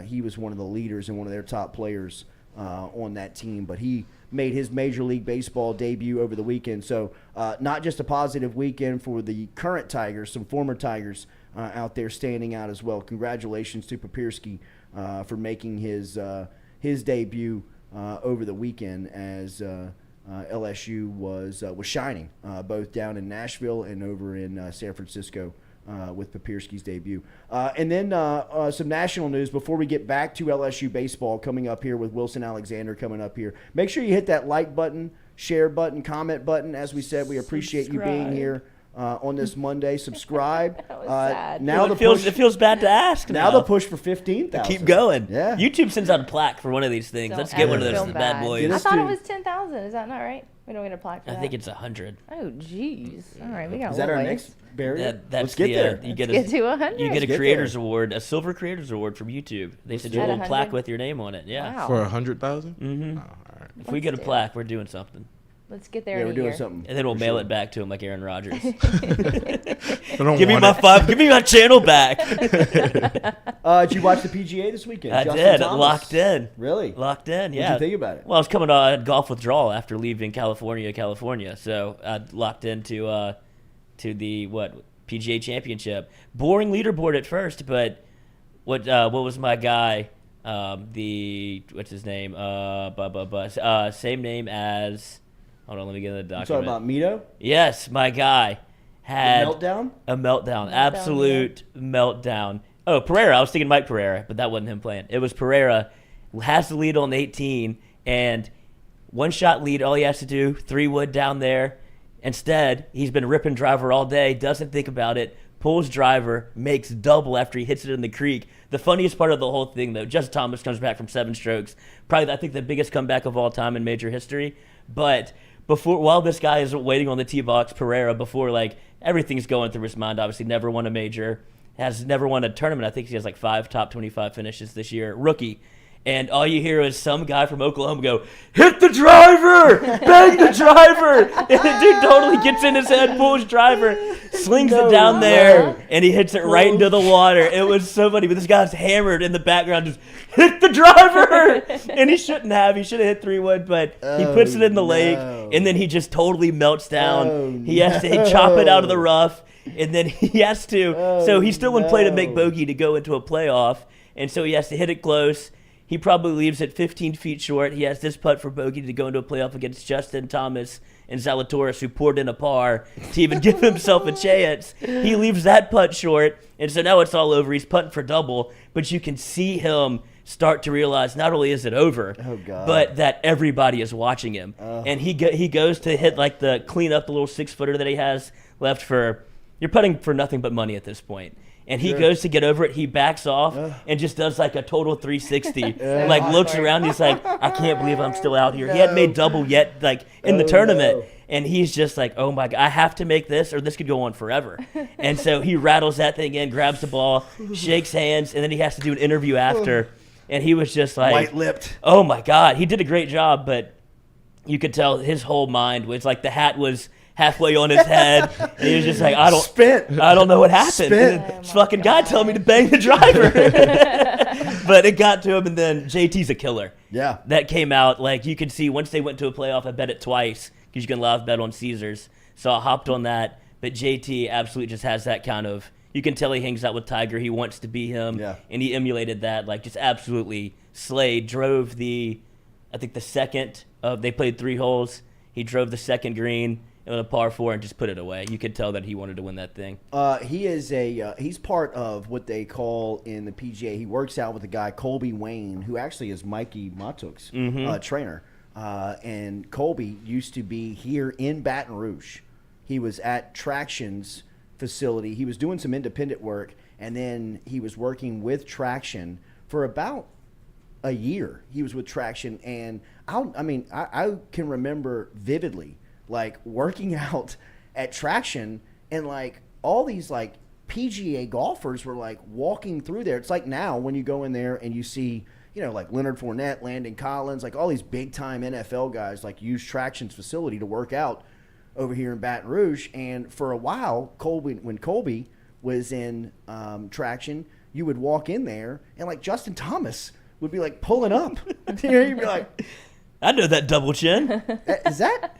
He was one of the leaders and one of their top players on that team, but he made his Major League Baseball debut over the weekend. So not just a positive weekend for the current Tigers, some former Tigers out there standing out as well. Congratulations to Papierski for making his debut over the weekend as LSU was shining both down in Nashville and over in San Francisco with Papierski's debut. And then some national news before we get back to LSU baseball coming up here with Wilson Alexander coming up here. Make sure you hit that like button, share button, comment button. As we said, we appreciate you being here on this Monday. Subscribe. That was sad. Now It the feels push. it feels bad to ask. Now the push for 15,000. Keep going. Yeah. YouTube sends out a plaque for one of these things. Don't Let's get one of ever those feel bad bad. boys. Get I us thought to- it was 10,000. Is that not right? We don't get a plaque for I that. think it's 100. Oh, jeez. All right, we got Is that a our ways. next barrier? That's Let's get the, there. You get Get a to 100. you get a get creators there. award, a silver creators award from YouTube. They said you At a little plaque 100? with your name on it. Yeah. Wow. For 100,000? Mm-hmm. Oh, all right. If we get a do it. plaque, we're doing something, Let's get there Yeah, in we're a doing year. something. and then we'll for mail sure. it back to him like Aaron Rodgers. I don't Give me want my it. 5. Give me my channel back. Did you watch the PGA this weekend? I Justin did. Thomas. Locked in. Really? Locked in. What'd Yeah. you think about it? Well, I was coming on. I had golf withdrawal after leaving California. So I locked into to the PGA Championship. Boring leaderboard at first, but what was my guy? What's his name? Same name as. Hold on, let me get in the You document. talking about Mito? Yes, my guy had Meltdown? a meltdown, absolute meltdown. Oh, Pereira. I was thinking Mike Pereira, but that wasn't him playing. It was Pereira. Has the lead on 18, and one shot lead. All he has to do, 3 wood down there. Instead, he's been ripping driver all day, doesn't think about it, pulls driver, makes double after he hits it in the creek. The funniest part of the whole thing, though, Justin Thomas comes back from 7 strokes. Probably, I think, the biggest comeback of all time in major history. But while this guy is waiting on the tee box, Pereira, everything's going through his mind, obviously never won a major, has never won a tournament. I think he has 5 top 25 finishes this year, rookie. And all you hear is some guy from Oklahoma go, hit the driver! Bang the driver! And the dude totally gets in his head, pulls driver, slings it down there, and he hits it right into the water. It was so funny. But this guy's hammered in the background, just hit the driver! And he shouldn't have. He should have hit 3-wood, but he puts it in the lake, and then he just totally melts down. He has to chop it out of the rough, and then he has to. So he's still in play to make bogey to go into a playoff, and so he has to hit it close. He probably leaves it 15 feet short. He has this putt for bogey to go into a playoff against Justin Thomas and Zalatoris, who poured in a par to even give himself a chance. He leaves that putt short, and so now it's all over. He's putting for double, but you can see him start to realize not only is it over, but that everybody is watching him. And he goes to hit like the clean up the little 6-footer that he has left for. You're putting for nothing but money at this point. And he goes to get over it. He backs off and just does like a total 360. Like looks around. He's like, I can't believe I'm still out here. He hadn't made double yet, like in the tournament. And he's just like, oh my God, I have to make this or this could go on forever. And so he rattles that thing in, grabs the ball, shakes hands, and then he has to do an interview after. And he was just like, white-lipped. Oh my God. He did a great job, but you could tell his whole mind was like the hat was halfway on his head, and he was just like, I don't know what happened. This fucking guy telling me to bang the driver. But it got to him, and then JT's a killer. Yeah. That came out, like, you could see once they went to a playoff, I bet it twice, because you can live bet on Caesars. So I hopped on that, but JT absolutely just has that kind of, you can tell he hangs out with Tiger. He wants to be him, and he emulated that, like, just absolutely slayed. Drove the second of, they played 3 holes. He drove the second green on a par 4 and just put it away. You could tell that he wanted to win that thing. He's part of what they call in the PGA. He works out with a guy, Colby Wayne, who actually is Mikey Matuk's trainer. And Colby used to be here in Baton Rouge. He was at Traction's facility. He was doing some independent work, and then he was working with Traction for about a year. He was with Traction, and I can remember vividly like working out at Traction, and like all these like PGA golfers were like walking through there. It's like now when you go in there and you see, you know, like Leonard Fournette, Landon Collins, like all these big time NFL guys like use Traction's facility to work out over here in Baton Rouge. And for a while, when Colby was in Traction, you would walk in there and like Justin Thomas would be like pulling up. You know, you'd be like, I know that double chin. Is that?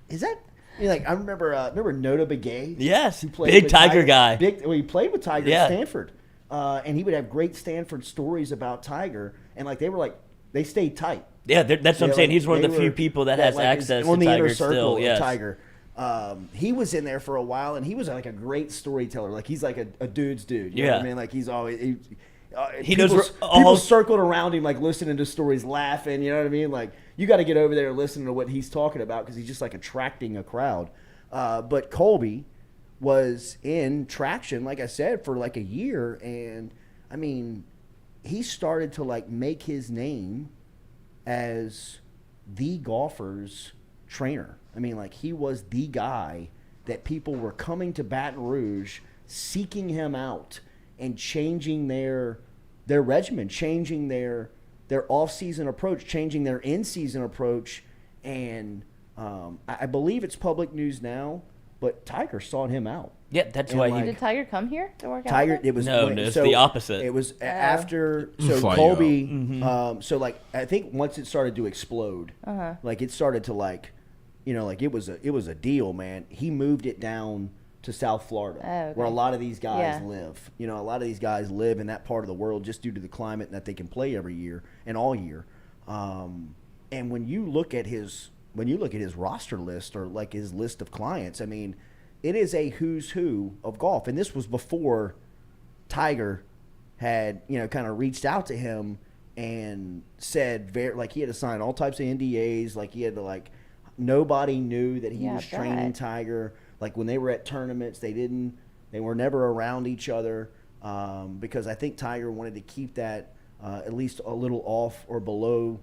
You know, like I remember Nota Begay. Yes, who played big with Tiger guy. He played with Tiger at Stanford, and he would have great Stanford stories about Tiger, and like they stayed tight. Yeah, that's what I'm saying. Like, he's one of the few people that has like access on to the Tiger inner circle still. of Tiger. He was in there for a while, and he was like a great storyteller. Like he's like a dude's dude. You know what I mean? Like he's always people circled around him, like listening to stories, laughing. You know what I mean? Like you got to get over there and listen to what he's talking about because he's just like attracting a crowd. But Colby was in Traction, like I said, for like a year, and I mean, he started to like make his name as the golfer's trainer. I mean, like he was the guy that people were coming to Baton Rouge, seeking him out, and changing their regimen, changing their off-season approach, changing their in-season approach. And I believe it's public news now, but Tiger sought him out. Yeah, that's why he. Did Tiger come here to work out? Tiger, it was it's the opposite. It was after Colby. So like I think once it started to explode, like it started to like, you know, like it was a deal, man. He moved it down to South Florida, where a lot of these guys live. You know, a lot of these guys live in that part of the world just due to the climate and that they can play every year and all year. And when you look at his roster list or like his list of clients, I mean, it is a who's who of golf. And this was before Tiger had, you know, kind of reached out to him and said like he had to sign all types of NDAs, like he had to like nobody knew that he was training Tiger. Like when they were at tournaments, they were never around each other because I think Tiger wanted to keep that at least a little off or below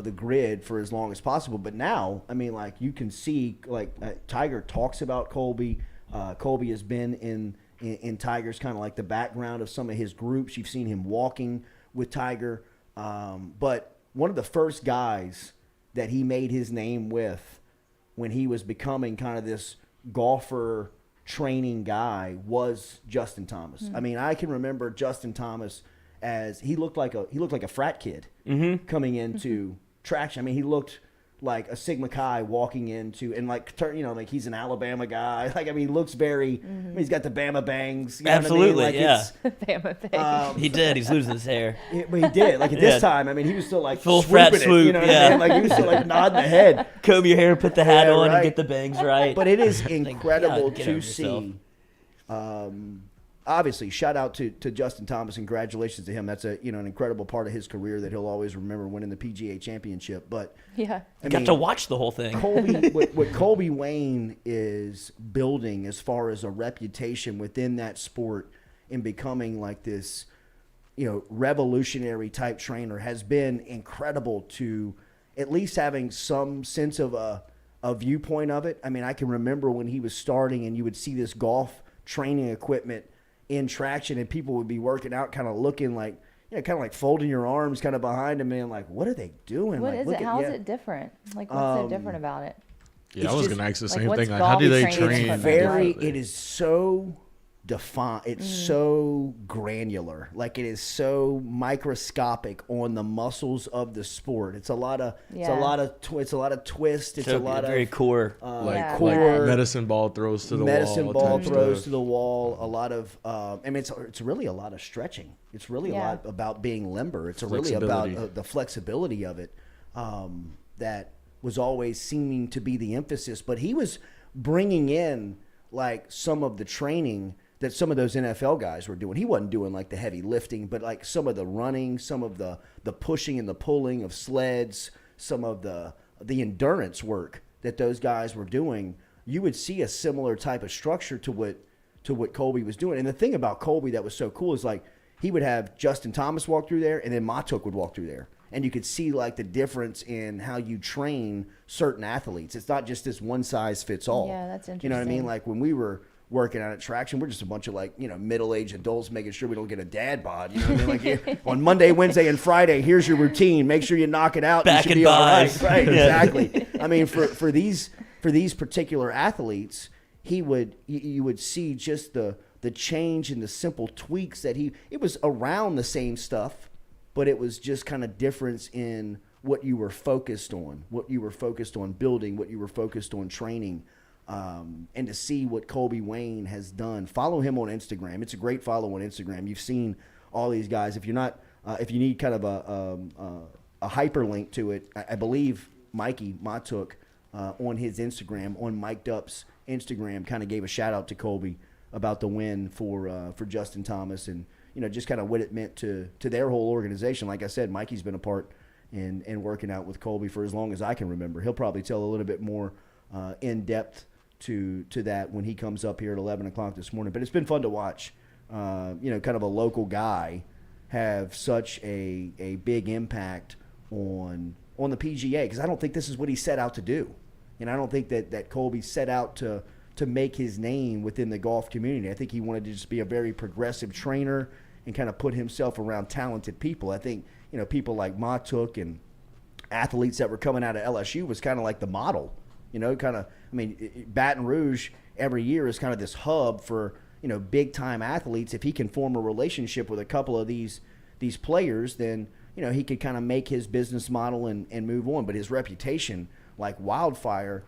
the grid for as long as possible. But now, I mean, like you can see, like Tiger talks about Colby. Colby has been in Tiger's kind of like the background of some of his groups. You've seen him walking with Tiger. But one of the first guys that he made his name with when he was becoming kind of this golfer training guy was Justin Thomas. I mean, I can remember Justin Thomas as he looked like a frat kid coming into traction. I mean, he looked like a Sigma Chi walking into and like he's an Alabama guy. Like, I mean, he looks very. I mean, he's got the Bama bangs. You know Absolutely, what I mean? Like, Bama thing. He did. He's losing his hair. But he did. Like at this time, I mean, he was still like Full frat swooping it, swoop, you know what yeah. I mean? Like he was still like nodding the head. Comb your hair, put the hat Yeah, on, right. and get the bangs right. But it is God, incredible get to over yourself. see. Obviously, shout out to Justin Thomas. Congratulations to him. That's an incredible part of his career that he'll always remember, winning the PGA Championship. But Yeah. I Got mean, to watch the whole thing. what Colby Wayne is building as far as a reputation within that sport and becoming like this, revolutionary type trainer has been incredible to at least having some sense of a viewpoint of it. I mean, I can remember when he was starting and you would see this golf training equipment in traction and people would be working out kind of looking like, kind of like folding your arms kind of behind them and like, what are they doing? What like, is look it? at- How is yeah. it different? Like, what's so different about it? Yeah, It's I was just- gonna ask the like, same what's thing. Like, how do golf they training train? equipment Very, like? it is so defined. It's so granular. Like it is so microscopic on the muscles of the sport. It's a lot of, it's a Yeah. lot of, it's a lot of twist. It's So a lot very of core. Yeah, core medicine ball throws to the medicine wall. ball type throws stuff. to the wall. A lot of, I mean, it's really a lot of stretching. It's really a Yeah. lot about being limber. It's really about Flexibility. the flexibility of it that was always seeming to be the emphasis. But he was bringing in like some of the training that some of those NFL guys were doing. He wasn't doing like the heavy lifting, but like some of the running, some of the pushing and the pulling of sleds, some of the endurance work that those guys were doing. You would see a similar type of structure to what Colby was doing. And the thing about Colby that was so cool is like he would have Justin Thomas walk through there and then Matuk would walk through there. And you could see like the difference in how you train certain athletes. It's not just this one size fits all. Yeah, that's You know what I mean? interesting. Like when we were working out at Traction, we're just a bunch of like, middle-aged adults making sure we don't get a dad bod. You know what I mean? Like on Monday, Wednesday, and Friday, here's your routine. Make sure you knock it out. Back you should and be all right. buys. Right, Yeah. exactly. I mean, for these particular athletes, you would see just the change and the simple tweaks that it was around the same stuff, but it was just kind of difference in what you were focused on, building, what you were focused on training. And to see what Colby Wayne has done. Follow him on Instagram. It's a great follow on Instagram. You've seen all these guys. If you're not, if you need kind of a hyperlink to it, I believe Mikey Matuk on his Instagram, on Mic'd Up's Instagram, kind of gave a shout out to Colby about the win for Justin Thomas and just kind of what it meant to their whole organization. Like I said, Mikey's been a part in working out with Colby for as long as I can remember. He'll probably tell a little bit more in depth to that when he comes up here at 11 o'clock this morning. But it's been fun to watch, kind of a local guy have such a big impact on the PGA, because I don't think this is what he set out to do. And I don't think that Colby set out to make his name within the golf community. I think he wanted to just be a very progressive trainer and kind of put himself around talented people. I think, people like Matuk and athletes that were coming out of LSU was kind of like the model. Baton Rouge every year is kind of this hub for, big time athletes. If he can form a relationship with a couple of these players, then, he could kind of make his business model and move on. But his reputation, like wildfire,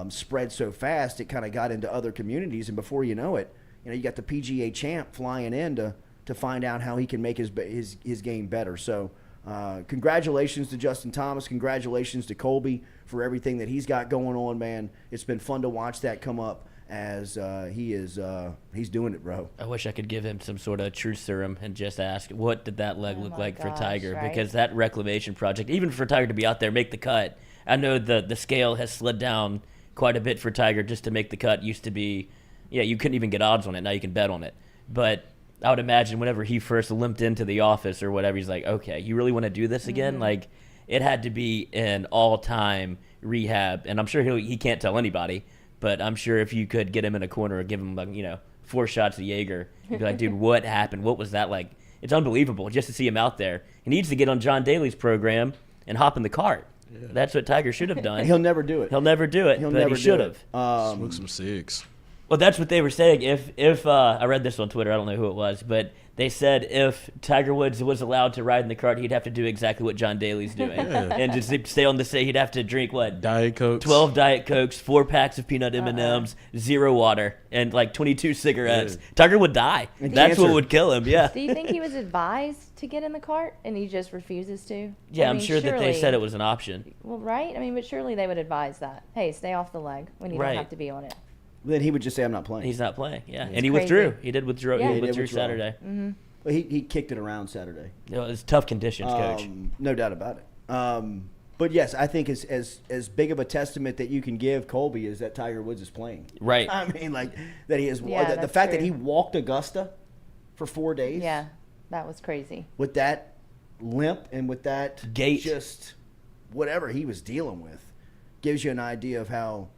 spread so fast, it kind of got into other communities. And before you know it, you got the PGA champ flying in to find out how he can make his game better. So, congratulations to Justin Thomas. Congratulations to Colby for everything that he's got going on, man. It's been fun to watch that come up as he's doing it, bro. I wish I could give him some sort of truth serum and just ask, what did that leg look my like for gosh, Tiger? right? Because that reclamation project, even for Tiger to be out there, make the cut, I know the scale has slid down quite a bit for Tiger just to make the cut. Used to be, you couldn't even get odds on it. Now you can bet on it. But I would imagine whenever he first limped into the office or whatever, he's like, okay, you really want to do this again? Mm-hmm. Like, it had to be an all-time rehab. And I'm sure he can't tell anybody, but I'm sure if you could get him in a corner or give him, 4 shots of Jaeger, you'd be like, dude, what happened? What was that like? It's unbelievable just to see him out there. He needs to get on John Daly's program and hop in the cart. Yeah. That's what Tiger should have done. He'll never do it. He'll never do it, but he should have. Smoke some cigs. Well, that's what they were saying. If I read this on Twitter, I don't know who it was, but they said if Tiger Woods was allowed to ride in the cart, he'd have to do exactly what John Daly's doing, and just stay on the say. He'd have to drink what Diet Coke, 12 Diet Cokes, 4 packs of peanut M&Ms, 0 water, and like 22 cigarettes. Yeah. Tiger would die. And that's cancer. What would kill him. Yeah. Do you think he was advised to get in the cart and he just refuses to? Yeah, I'm sure that they said it was an option. Well, right? I mean, but surely they would advise that. Hey, stay off the leg when you don't have to be on it. Then he would just say, "I'm not playing." He's not playing. Yeah, and he crazy. withdrew. He did withdraw. Yeah. He withdrew Saturday. Mm-hmm. But he kicked it around Saturday. It was tough conditions, coach. No doubt about it. But yes, I think as big of a testament that you can give Colby is that Tiger Woods is playing. Right. I mean, like that he is. Yeah, the that's fact true. that he walked Augusta for 4 days. Yeah, that was crazy. With that limp and with that gait, just whatever he was dealing with, gives you an idea of how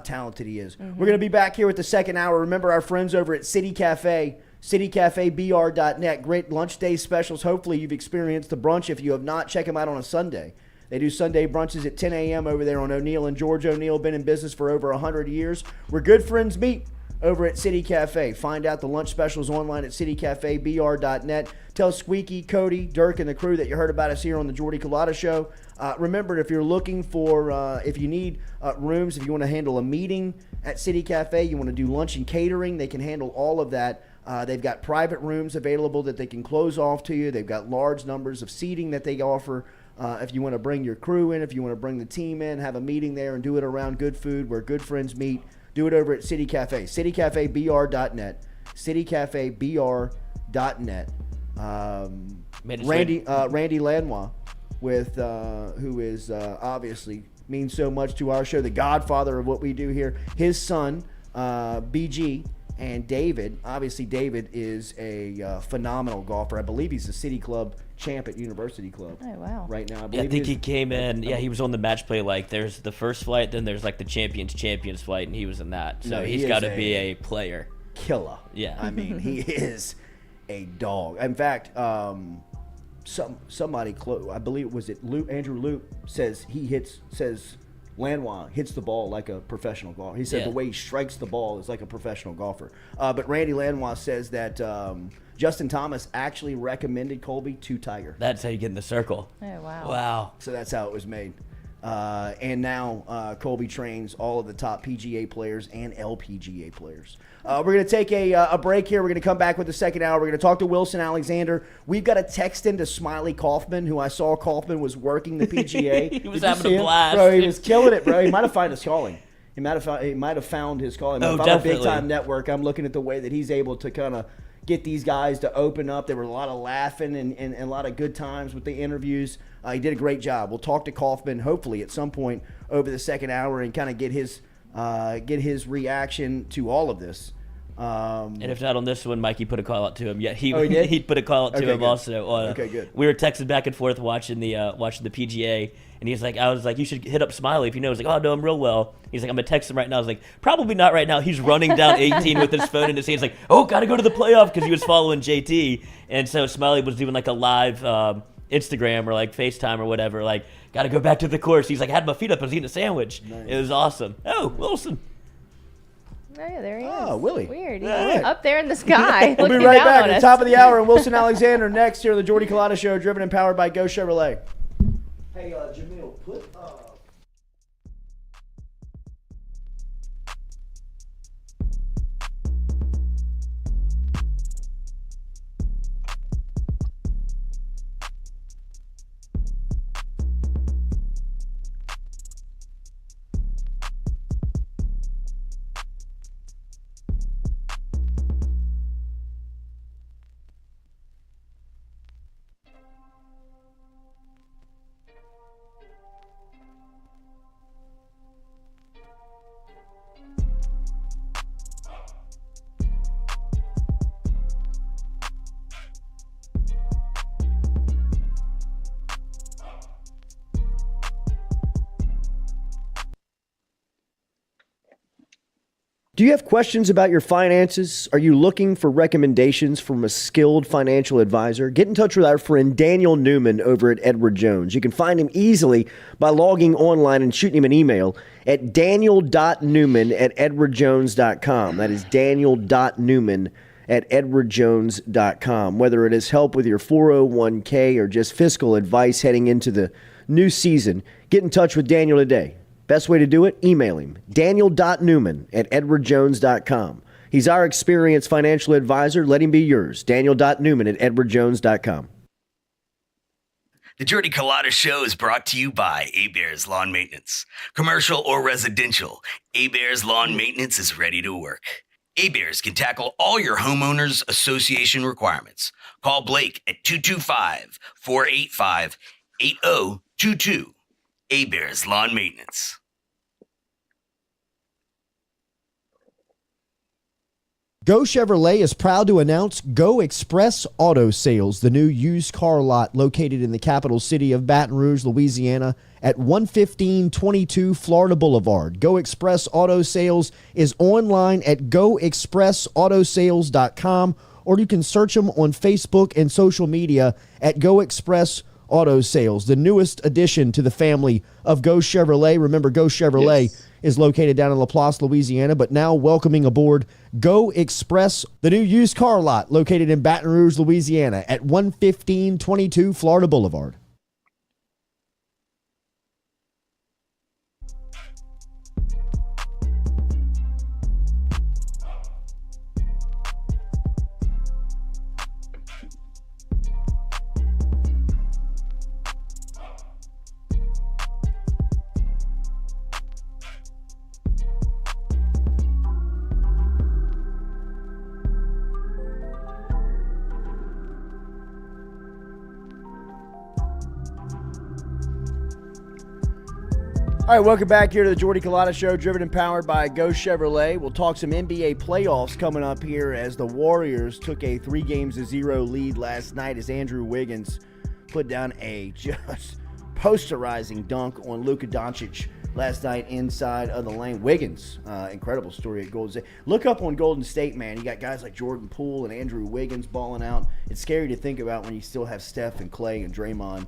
talented he is. Mm-hmm. We're going to be back here with the second hour. Remember our friends over at City Cafe, citycafebr.net. Great lunch day specials. Hopefully you've experienced the brunch. If you have not, check them out on a Sunday. They do Sunday brunches at 10 a.m. over there on O'Neill and George O'Neill. Been in business for over 100 years. Where good friends meet over at City Cafe. Find out the lunch specials online at citycafebr.net. Tell Squeaky, Cody, Dirk, and the crew that you heard about us here on the Jordy Culotta Show. Remember, if you're looking for, if you need rooms, if you want to handle a meeting at City Cafe, you want to do lunch and catering, they can handle all of that. They've got private rooms available that they can close off to you. They've got large numbers of seating that they offer. If you want to bring your crew in, if you want to bring the team in, have a meeting there and do it around good food where good friends meet, do it over at City Cafe. citycafebr.net. citycafebr.net. Randy Lanois, with who is obviously means so much to our show, the godfather of what we do here. His son, BG, and David. Obviously, David is a phenomenal golfer. I believe he's the City Club champ at University Club. Oh, wow. Right now, I think he came in. Yeah, he was on the match play. Like, there's the first flight, then there's like the champions flight, and he was in that. So he's got to be a player. Killer. Yeah. I mean, he is a dog. In fact, somebody close, I believe Andrew Loop says Lanois hits the ball like a professional golfer. He said the way he strikes the ball is like a professional golfer. But Randy Lanois says that Justin Thomas actually recommended Colby to Tiger. That's how you get in the circle. Oh, wow. Wow. So that's how it was made. And now Colby trains all of the top PGA players and LPGA players. We're going to take a break here. We're going to come back with the second hour. We're going to talk to Wilson Alexander. We've got a text into Smiley Kaufman, who I saw Kaufman was working the PGA. He was having a blast. Bro, he was killing it, bro. He might have found his calling. He might have found his calling. Oh, if I'm definitely. a big-time network, I'm looking at the way that he's able to kind of get these guys to open up. There were a lot of laughing and a lot of good times with the interviews. He did a great job. We'll talk to Kaufman hopefully at some point over the second hour and kind of get his reaction to all of this. And if not on this one, Mikey put a call out to him. Yeah, he did? he put a call out to him good. also. Okay, good. We were texting back and forth watching the PGA, and he's like, I was like, you should hit up Smiley if you know. He's like, oh, no, I'm real well. He's like, I'm gonna text him right now. I was like, probably not right now. He's running down 18 with his phone in his hand. He's like, oh, gotta go to the playoff because he was following JT, and so Smiley was doing like a live Instagram or like FaceTime or whatever. Like, gotta go back to the course. He's like, I had my feet up. I was eating a sandwich. Nice. It was awesome. Oh, Wilson. Oh, yeah, there he is. Oh, Willie. Weird. He's Yeah. up there in the sky. We'll be looking right down back on at the us. top of the hour. And Wilson Alexander next here on the Jordy Culotta Show, driven and powered by Go Chevrolet. Hey, Jamil, put Do you have questions about your finances? Are you looking for recommendations from a skilled financial advisor? Get in touch with our friend Daniel Newman over at Edward Jones. You can find him easily by logging online and shooting him an email at daniel.newman@edwardjones.com. That is daniel.newman@edwardjones.com. Whether it is help with your 401k or just fiscal advice heading into the new season, get in touch with Daniel today. Best way to do it? Email him, daniel.newman@edwardjones.com. He's our experienced financial advisor. Let him be yours, daniel.newman@edwardjones.com. The Jordy Culotta Show is brought to you by A-Bears Lawn Maintenance. Commercial or residential, A-Bears Lawn Maintenance is ready to work. A-Bears can tackle all your homeowners association requirements. Call Blake at 225-485-8022. A-Bears Lawn Maintenance. Go Chevrolet is proud to announce Go Express Auto Sales, the new used car lot located in the capital city of Baton Rouge, Louisiana at 11522 Florida Boulevard. Go Express Auto Sales is online at goexpressautosales.com, or you can search them on Facebook and social media at Go Express Auto Sales, the newest addition to the family of Go Chevrolet. Remember, Go Chevrolet is located down in Laplace, Louisiana, but now welcoming aboard Go Express, the new used car lot located in Baton Rouge, Louisiana at 11522 Florida Boulevard. All right, welcome back here to the Jordy Culotta Show, driven and powered by Go Chevrolet. We'll talk some NBA playoffs coming up here as the Warriors took a 3-0 lead last night as Andrew Wiggins put down a just posterizing dunk on Luka Doncic last night inside of the lane. Wiggins, incredible story at Golden State. Look up on Golden State, man. You got guys like Jordan Poole and Andrew Wiggins balling out. It's scary to think about when you still have Steph and Clay and Draymond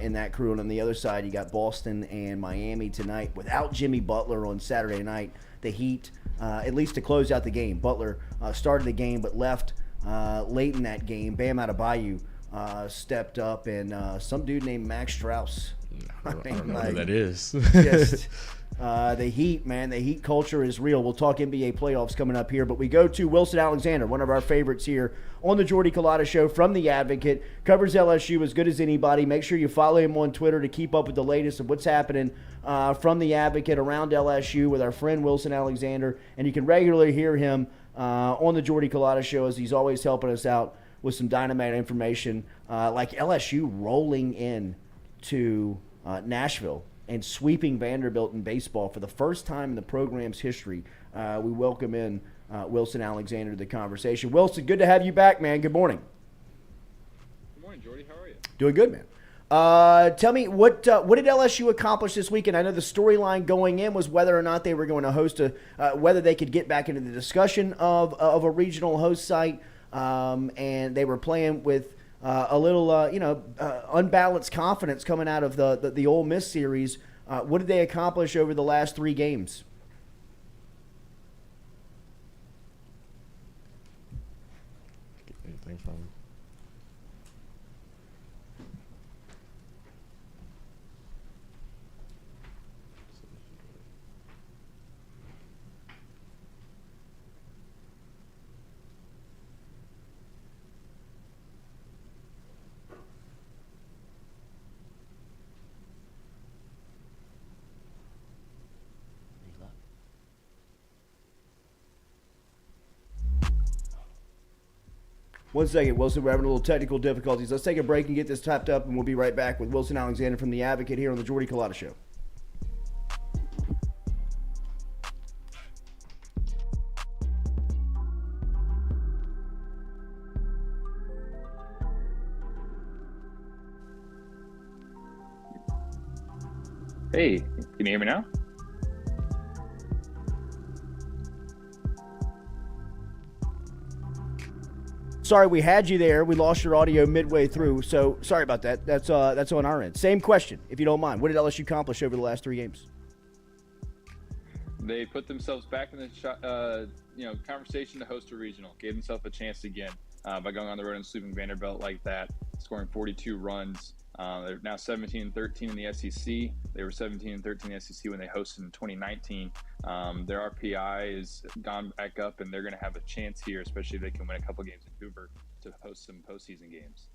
in that crew. And on the other side, you got Boston and Miami tonight without Jimmy Butler on Saturday night. The Heat, at least to close out the game. Butler started the game but left late in that game. Bam Adebayo stepped up, and some dude named Max Strauss. I don't know who that is. Just, the Heat, man. The Heat culture is real. We'll talk NBA playoffs coming up here, but we go to Wilson Alexander, one of our favorites here on the Jordy Culotta Show from The Advocate. Covers LSU as good as anybody. Make sure you follow him on Twitter to keep up with the latest of what's happening from The Advocate around LSU with our friend Wilson Alexander. And you can regularly hear him on the Jordy Culotta Show, as he's always helping us out with some dynamite information, like LSU rolling in to Nashville and sweeping Vanderbilt in baseball for the first time in the program's history. We welcome in Wilson Alexander to the conversation. Wilson, good to have you back, man. Good morning. Good morning, Jordy. How are you? Doing good, man. Tell me, what did LSU accomplish this weekend? I know the storyline going in was whether or not they were going to host whether they could get back into the discussion of a regional host site, and they were playing with a little, unbalanced confidence coming out of the Ole Miss series. What did they accomplish over the last 3 games? Anything from One second, Wilson. We're having a little technical difficulties. Let's take a break and get this tapped up, and we'll be right back with Wilson Alexander from The Advocate here on the Jordy Culotta Show. Hey, can you hear me now? Sorry, we had you there. We lost your audio midway through, so sorry about that. That's on our end. Same question, if you don't mind. What did LSU accomplish over the last 3 games? They put themselves back in the conversation to host a regional. Gave themselves a chance again by going on the road and sweeping Vanderbilt like that, scoring 42 runs. They're now 17-13 in the SEC. They were 17-13 in the SEC when they hosted in 2019. Their RPI has gone back up, and they're going to have a chance here, especially if they can win a couple games in Hoover to host some postseason games.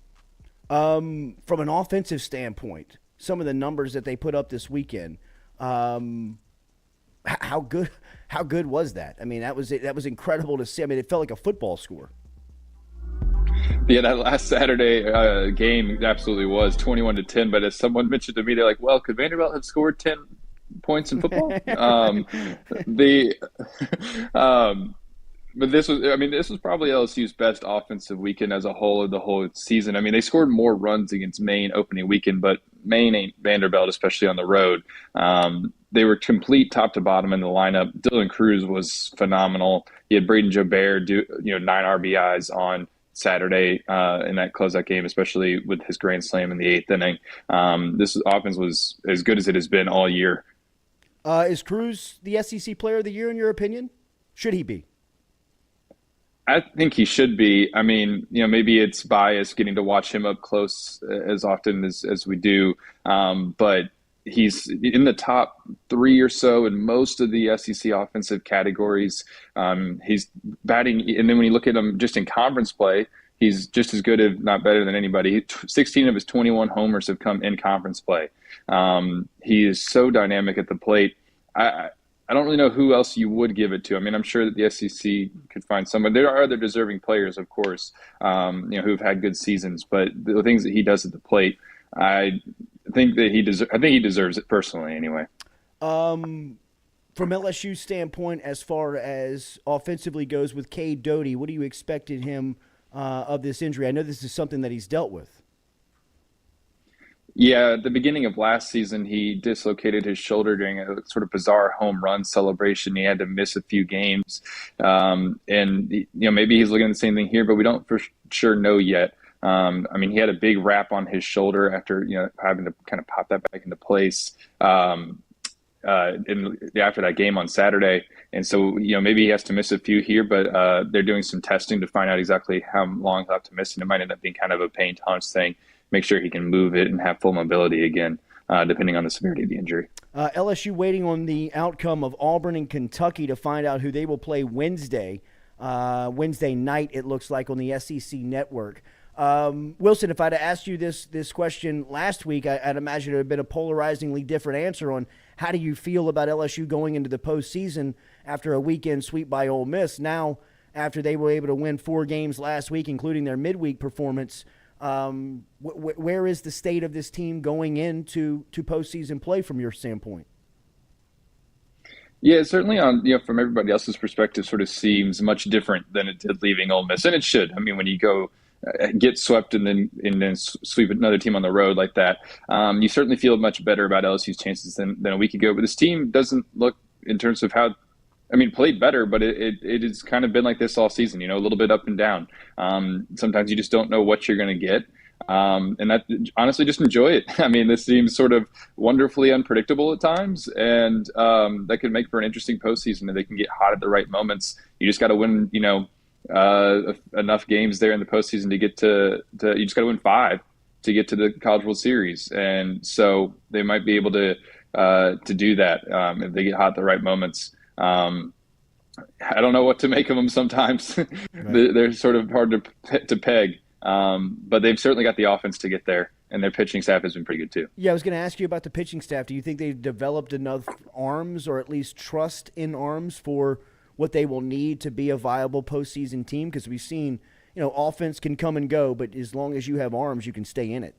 From an offensive standpoint, some of the numbers that they put up this weekend, how good was that? I mean, that was incredible to see. I mean, it felt like a football score. Yeah, that last Saturday game absolutely was 21-10. But as someone mentioned to me, they're like, "Well, could Vanderbilt have scored 10 points in football?" But this was probably LSU's best offensive weekend as a whole of the whole season. I mean, they scored more runs against Maine opening weekend, but Maine ain't Vanderbilt, especially on the road. They were complete top to bottom in the lineup. Dylan Cruz was phenomenal. He had Braden Jobert do 9 RBIs on Saturday in that closeout game, especially with his grand slam in the 8th inning. This offense was as good as it has been all year. Is Cruz the SEC Player of the Year in your opinion? Should he be? I think he should be. I mean, maybe it's bias getting to watch him up close as often as we do, but he's in the top 3 or so in most of the SEC offensive categories. He's batting, and then when you look at him just in conference play, he's just as good, if not better than anybody. 16 of his 21 homers have come in conference play. He is so dynamic at the plate. I don't really know who else you would give it to. I mean, I'm sure that the SEC could find someone. There are other deserving players, of course, who've had good seasons. But the things that he does at the plate, I think he deserves it personally, anyway. From LSU's standpoint, as far as offensively goes with Cade Doughty, what do you expect in him of this injury? I know this is something that he's dealt with. Yeah, at the beginning of last season, he dislocated his shoulder during a sort of bizarre home run celebration. He had to miss a few games. And maybe he's looking at the same thing here, but we don't for sure know yet. I mean, he had a big wrap on his shoulder after, having to kind of pop that back into place after that game on Saturday. And so, maybe he has to miss a few here, but they're doing some testing to find out exactly how long he'll have to miss. And it might end up being kind of a pain tolerance thing. Make sure he can move it and have full mobility again, depending on the severity of the injury. LSU waiting on the outcome of Auburn and Kentucky to find out who they will play Wednesday night, it looks like, on the SEC network. Wilson, if I'd asked you this question last week, I'd imagine it would have been a polarizingly different answer on how do you feel about LSU going into the postseason after a weekend sweep by Ole Miss. Now, after they were able to win 4 games last week, including their midweek performance, where is the state of this team going into postseason play from your standpoint? Yeah, certainly from everybody else's perspective, sort of seems much different than it did leaving Ole Miss, and it should. I mean, when you go get swept and then sweep another team on the road like that, you certainly feel much better about LSU's chances than a week ago. But this team doesn't look, in terms of how. I mean, played better, but it has kind of been like this all season, a little bit up and down. Sometimes you just don't know what you're going to get. And that, honestly, just enjoy it. I mean, this seems sort of wonderfully unpredictable at times, and that could make for an interesting postseason if they can get hot at the right moments. You just got to win, enough games there in the postseason to get to you just got to win 5 to get to the College World Series. And so they might be able to do that if they get hot at the right moments. I don't know what to make of them sometimes. Right. They're sort of hard to peg, but they've certainly got the offense to get there, and their pitching staff has been pretty good too. Yeah, I was going to ask you about the pitching staff. Do you think they've developed enough arms, or at least trust in arms, for what they will need to be a viable postseason team? Because we've seen, offense can come and go, but as long as you have arms, you can stay in it.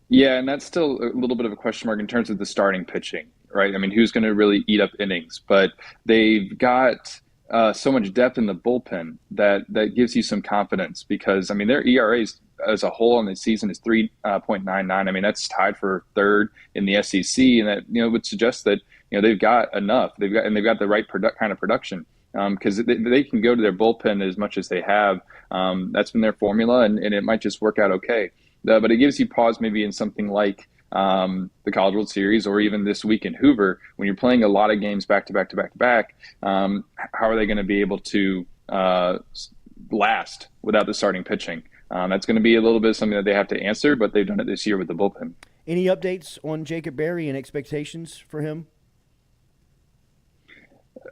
Yeah, and that's still a little bit of a question mark in terms of the starting pitching, right? I mean, who's going to really eat up innings? But they've got so much depth in the bullpen that gives you some confidence, because, I mean, their ERAs as a whole on the season is 3.99. I mean, that's tied for 3rd in the SEC, and that would suggest that they've got enough. They've got the right kind of production. because they can go to their bullpen as much as they have. That's been their formula, and it might just work out okay. But it gives you pause maybe in something like the College World Series, or even this week in Hoover, when you're playing a lot of games back to back to back to back. How are they going to be able to last without the starting pitching? That's going to be a little bit of something that they have to answer, but they've done it this year with the bullpen. Any updates on Jacob Berry and expectations for him?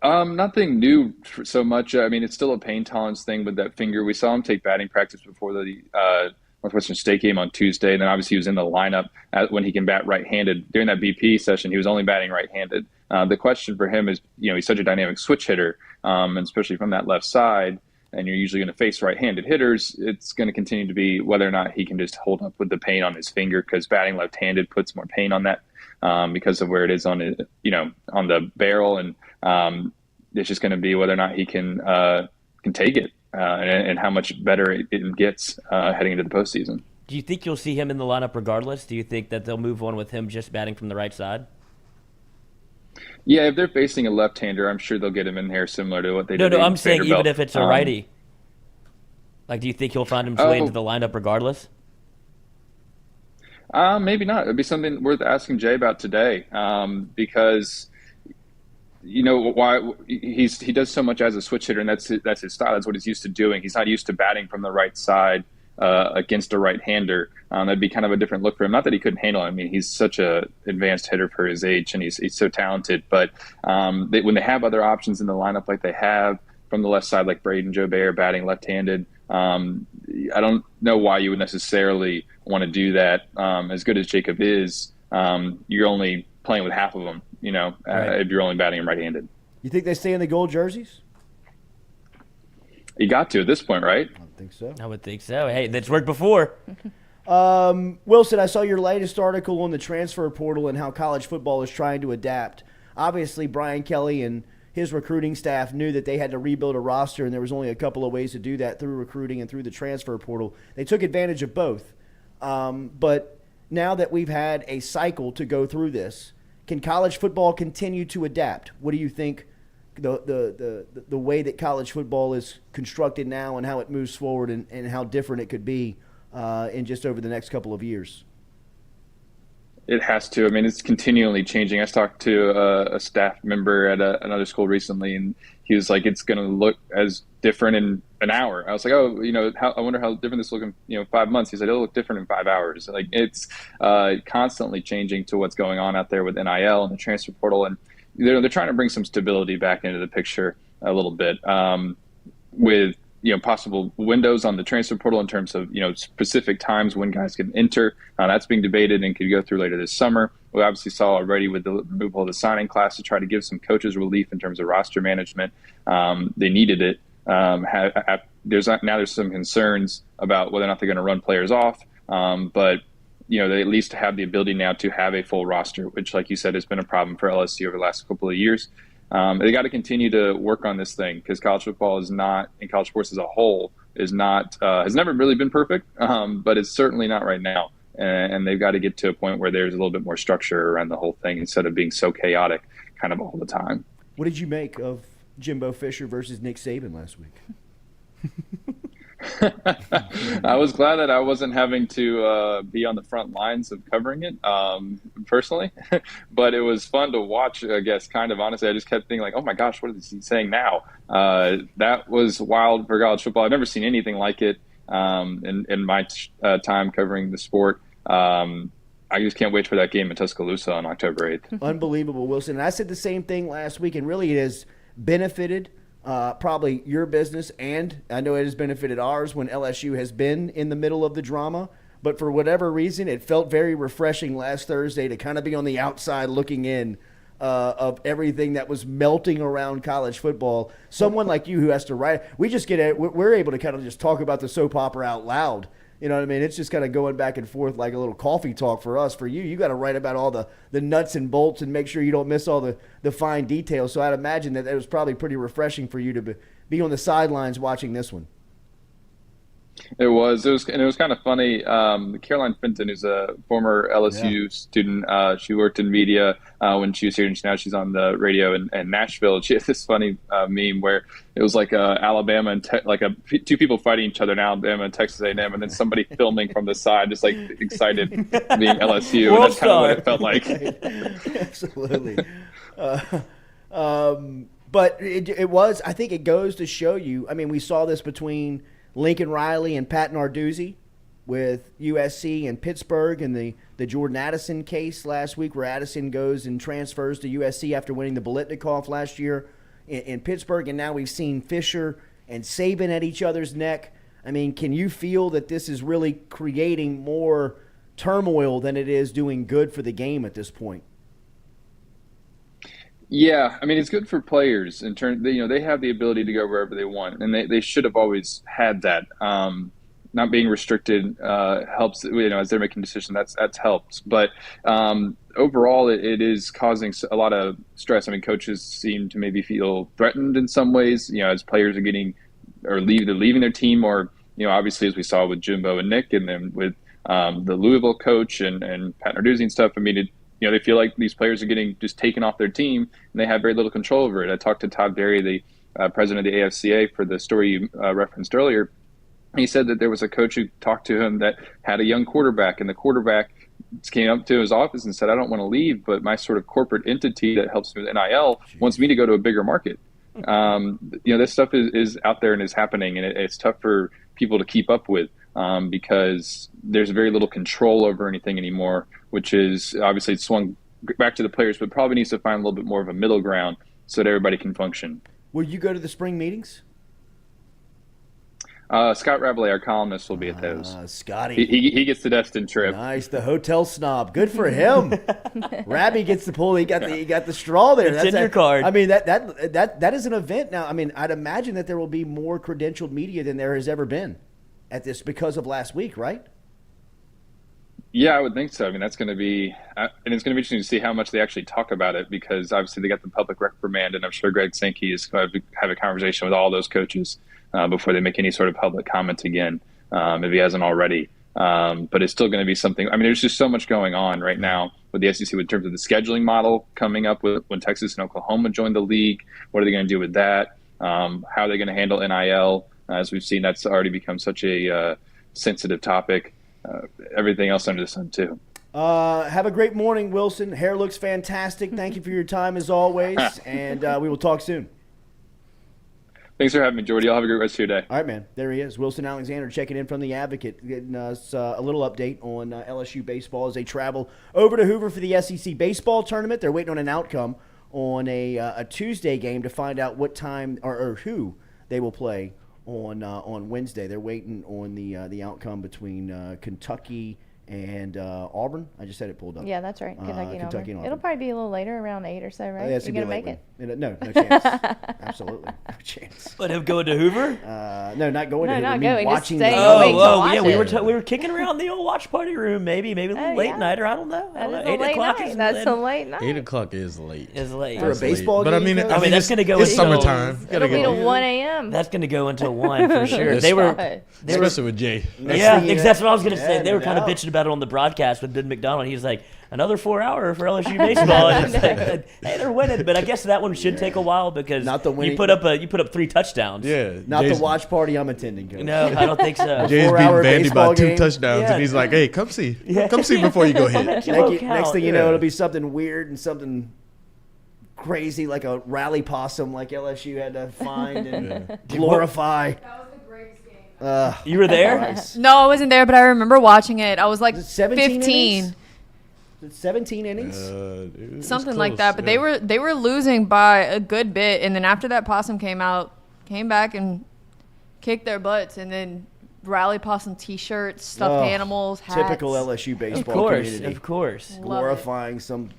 Nothing new so much. I mean, it's still a pain tolerance thing with that finger. We saw him take batting practice before the Northwestern State game on Tuesday, and then obviously he was in the lineup when he can bat right-handed. During that BP session, he was only batting right-handed. The question for him is, he's such a dynamic switch hitter, and especially from that left side, and you're usually going to face right-handed hitters. It's going to continue to be whether or not he can just hold up with the pain on his finger, because batting left-handed puts more pain on that because of where it is on it, on the barrel, and it's just going to be whether or not he can take it. And how much better it gets heading into the postseason. Do you think you'll see him in the lineup regardless? Do you think that they'll move on with him just batting from the right side? Yeah, if they're facing a left-hander, I'm sure they'll get him in there similar to what they did. No, I'm saying Vanderbilt. even if it's a righty. Do you think he'll find his way into the lineup regardless? Maybe not. It'd be something worth asking Jay about today, because why he does so much as a switch hitter, and that's his style. That's what he's used to doing. He's not used to batting from the right side against a right-hander. That'd be kind of a different look for him. Not that he couldn't handle it. I mean, he's such a advanced hitter for his age, and he's so talented. But when they have other options in the lineup like they have from the left side, like Braden Jobert batting left-handed, I don't know why you would necessarily want to do that. As good as Jacob is, you're only playing with half of them, right. If you're only batting him right-handed. You think they stay in the gold jerseys? You got to at this point, right? I think so. I would think so. Hey, that's worked before. Wilson, I saw your latest article on the transfer portal and how college football is trying to adapt. Obviously, Brian Kelly and his recruiting staff knew that they had to rebuild a roster, and there was only a couple of ways to do that, through recruiting and through the transfer portal. They took advantage of both. But now that we've had a cycle to go through this, can college football continue to adapt? What do you think the way that college football is constructed now and how it moves forward, and how different it could be in just over the next couple of years? It has to. I mean, it's continually changing. I talked to a staff member at another school recently, and he was like, it's going to look as different in an hour. I was like, I wonder how different this will look in 5 months. He said, it'll look different in 5 hours. Like, it's constantly changing to what's going on out there with NIL and the transfer portal. And they're trying to bring some stability back into the picture a little bit with possible windows on the transfer portal in terms of specific times when guys can enter. That's being debated and could go through later this summer. We obviously saw already with the removal of the signing class to try to give some coaches relief in terms of roster management. They needed it. There's some concerns about whether or not they're going to run players off, but they at least have the ability now to have a full roster, which, like you said, has been a problem for LSU over the last couple of years. They got to continue to work on this thing, because college football is not, and college sports as a whole is not, has never really been perfect, but it's certainly not right now. And they've got to get to a point where there's a little bit more structure around the whole thing instead of being so chaotic kind of all the time. What did you make of Jimbo Fisher versus Nick Saban last week? I was glad that I wasn't having to be on the front lines of covering it personally, but it was fun to watch, I guess, kind of honestly. I just kept thinking like, oh my gosh, what is he saying now? That was wild for college football. I've never seen anything like it in my time covering the sport. I just can't wait for that game in Tuscaloosa on October 8th. Unbelievable, Wilson. And I said the same thing last week, and really it has benefited probably your business, and I know it has benefited ours when LSU has been in the middle of the drama. But for whatever reason, it felt very refreshing last Thursday to kind of be on the outside looking in of everything that was melting around college football. Someone like you who has to write, we're able to kind of just talk about the soap opera out loud. You know what I mean? It's just kind of going back and forth like a little coffee talk for us. For you got to write about all the nuts and bolts and make sure you don't miss all the fine details. So I'd imagine that it was probably pretty refreshing for you to be on the sidelines watching this one. It was kind of funny. Caroline Fenton, who's a former LSU student, she worked in media when she was here, and now she's on the radio in Nashville. She had this funny meme where it was like Alabama and two people fighting each other in Alabama and Texas A&M, and then somebody filming from the side, just like excited being LSU, and that's kind of what it felt like. Absolutely. But it was. I think it goes to show you. I mean, we saw this between Lincoln Riley and Pat Narduzzi with USC and Pittsburgh, and the Jordan Addison case last week, where Addison goes and transfers to USC after winning the Biletnikoff last year in Pittsburgh, and now we've seen Fisher and Saban at each other's neck. I mean, can you feel that this is really creating more turmoil than it is doing good for the game at this point? Yeah, I mean, it's good for players in terms. They have the ability to go wherever they want, and they should have always had that. Not being restricted helps. As they're making decisions, that's helped. But overall, it is causing a lot of stress. I mean, coaches seem to maybe feel threatened in some ways. As players are leaving their team, or obviously as we saw with Jimbo and Nick, and then with the Louisville coach and Pat Narduzzi and stuff. I mean, they feel like these players are getting just taken off their team, and they have very little control over it. I talked to Todd Berry, the president of the AFCA, for the story you referenced earlier. He said that there was a coach who talked to him that had a young quarterback, and the quarterback came up to his office and said, "I don't want to leave, but my sort of corporate entity that helps me with NIL wants me to go to a bigger market." This stuff is out there and is happening, and it's tough for people to keep up with because there's very little control over anything anymore, which is obviously swung back to the players, but probably needs to find a little bit more of a middle ground so that everybody can function. Will you go to the spring meetings? Scott Ravelay, our columnist, will be at those. Scotty. He gets the destined trip. Nice, the hotel snob. Good for him. Rabby gets the pull. He got the straw there. It's in your card. I mean, that is an event now. I mean, I'd imagine that there will be more credentialed media than there has ever been at this because of last week, right? Yeah, I would think so. I mean, that's going to be, and it's going to be interesting to see how much they actually talk about it, because obviously they got the public reprimand, and I'm sure Greg Sankey is going to have a conversation with all those coaches before they make any sort of public comment again, if he hasn't already. But it's still going to be something. I mean, there's just so much going on right now with the SEC in terms of the scheduling model coming up with when Texas and Oklahoma join the league. What are they going to do with that? How are they going to handle NIL? As we've seen, that's already become such a sensitive topic. Everything else under the sun, too. Have a great morning, Wilson. Hair looks fantastic. Thank you for your time, as always, and we will talk soon. Thanks for having me, Jordy. I'll have a great rest of your day. All right, man. There he is. Wilson Alexander checking in from The Advocate, getting us a little update on LSU baseball as they travel over to Hoover for the SEC baseball tournament. They're waiting on an outcome on a Tuesday game to find out what time or who they will play on Wednesday. They're waiting on the outcome between Kentucky and Auburn. I just had it pulled up. Yeah, that's right. Kentucky and Auburn. Auburn. It'll probably be a little later, around 8 or so, right? Yeah, You're going to make it? No chance. Absolutely no chance. But him going to Hoover? No, not going to Hoover. not Me going, just watching staying the awake to watch yeah, it. we were kicking around the old watch party room, maybe a little late yeah. night, or I don't know. That is a 8 late o'clock night. is That's a late night. 8 o'clock is late. Is late. For a baseball But game, I mean, that's gonna go It's until- summertime. It'll be till 1 a.m. That's going to go until 1 for sure. Especially with Jay. Yeah, thing you that's what I was going to say. They no were kind of doubt. bitching about it on the broadcast with Ben McDonald. He was like, another 4 hour for LSU baseball. And it's like, hey, they're winning. But I guess that one should take a while because Not the winning- you put up 3 touchdowns. Yeah. Not Jay's- the watch party I'm attending, Coach. No, I don't think so. Jay's beating 4-hour Vandy baseball by 2 game. touchdowns, Yeah. and he's like, "Hey, come see. Come see before you go hit." Next thing you know, it'll be something weird and something crazy, like a rally possum, like LSU had to find and glorify. That was the greatest game. You were there? Nice. No, I wasn't there, but I remember watching it. I was like Is it 17 15. innings? 17 innings. It was Something like close, that, but yeah. they were losing by a good bit, and then after that possum came back and kicked their butts, and then rally possum T-shirts, stuffed animals, hats. Typical LSU Of baseball course, community. of course. Love it. Glorifying some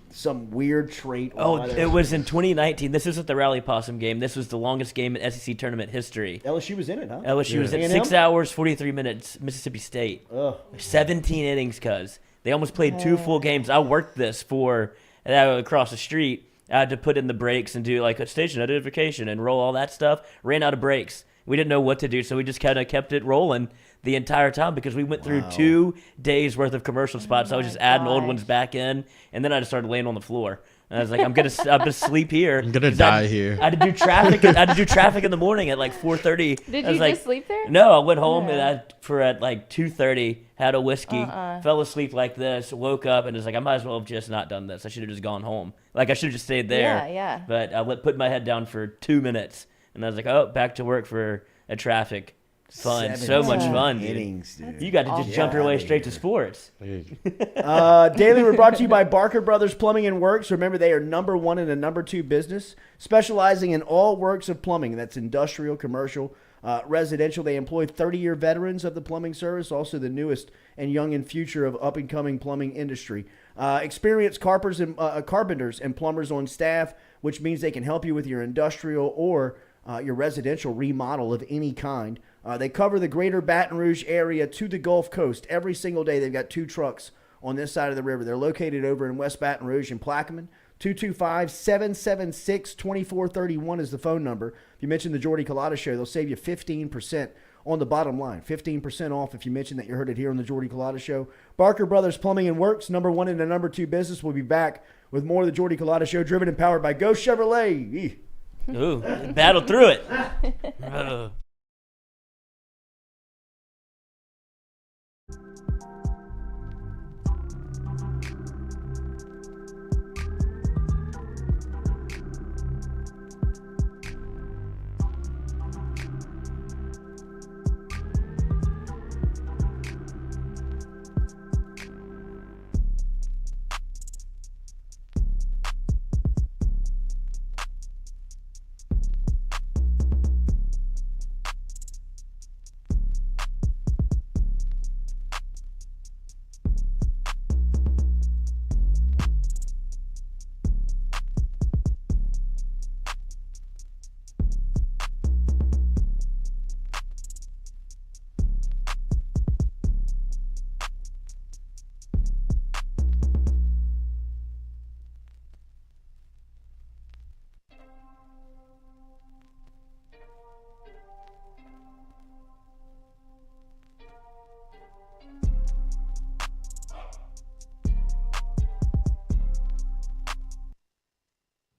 weird trait. Oh, on it was in 2019. This isn't the Rally Possum game. This was the longest game in SEC tournament history. LSU was in it, huh? LSU was at A&M? 6 hours, 43 minutes, Mississippi State. Ugh. 17 innings, cuz. They almost played 2 full games. I worked this for across the street. I had to put in the breaks and do like a station identification and roll all that stuff. Ran out of breaks. We didn't know what to do, so we just kind of kept it rolling the entire time because we went through 2 days worth of commercial spots. I was just adding old ones back in, and then I just started laying on the floor. And I was like, I'm gonna sleep here. I'm gonna die here. I had to do traffic. I had to do traffic in the morning at like 4:30. Did you just sleep there? No, I went home and at like 2:30 had a whiskey, fell asleep like this, woke up and was like, I might as well have just not done this. I should have just gone home. Like I should have just stayed there. Yeah. But I put my head down for 2 minutes and I was like, oh, back to work for a traffic. Fun, so much fun, innings, dude. You got to just jump your way straight to sports. Daily, we're brought to you by Barker Brothers Plumbing and Works. Remember, they are #1 and a #2 business, specializing in all works of plumbing. That's industrial, commercial, residential. They employ 30-year veterans of the plumbing service, also the newest and young and future of up-and-coming plumbing industry. Experienced carpenters and plumbers on staff, which means they can help you with your industrial or your residential remodel of any kind. They cover the greater Baton Rouge area to the Gulf Coast. Every single day, they've got 2 trucks on this side of the river. They're located over in West Baton Rouge and Plaquemine. 225-776-2431 is the phone number. If you mention the Jordy Culotta Show, they'll save you 15% on the bottom line. 15% off if you mention that you heard it here on the Jordy Culotta Show. Barker Brothers Plumbing and Works, #1 and a #2 business. We'll be back with more of the Jordy Culotta Show, driven and powered by Go Chevrolet. Ooh, battled through it.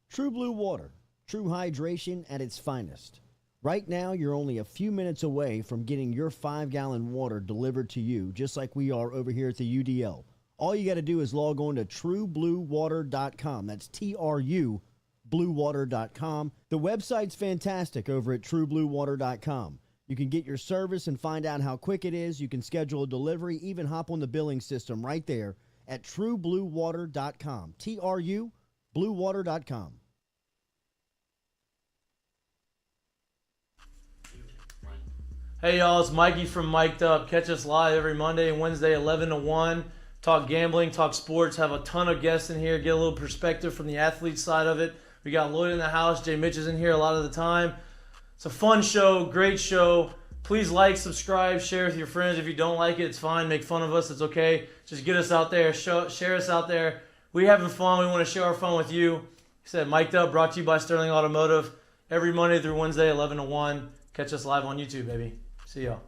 True Blue Water, true hydration at its finest. Right now, you're only a few minutes away from getting your 5-gallon water delivered to you, just like we are over here at the UDL. All you got to do is log on to truebluewater.com. That's TRU, bluewater.com. The website's fantastic over at truebluewater.com. You can get your service and find out how quick it is. You can schedule a delivery, even hop on the billing system right there at truebluewater.com. TRU, bluewater.com. Hey y'all, it's Mikey from Mic'd Up. Catch us live every Monday and Wednesday, 11 to 1. Talk gambling, talk sports, have a ton of guests in here, get a little perspective from the athlete side of it. We got Lloyd in the house, Jay Mitch is in here a lot of the time. It's a fun show, great show. Please like, subscribe, share with your friends. If you don't like it, it's fine. Make fun of us, it's okay. Just get us out there, share us out there. We're having fun, we want to share our fun with you. Like I said, Mic'd Up, brought to you by Sterling Automotive. Every Monday through Wednesday, 11 to 1. Catch us live on YouTube, baby. See y'all.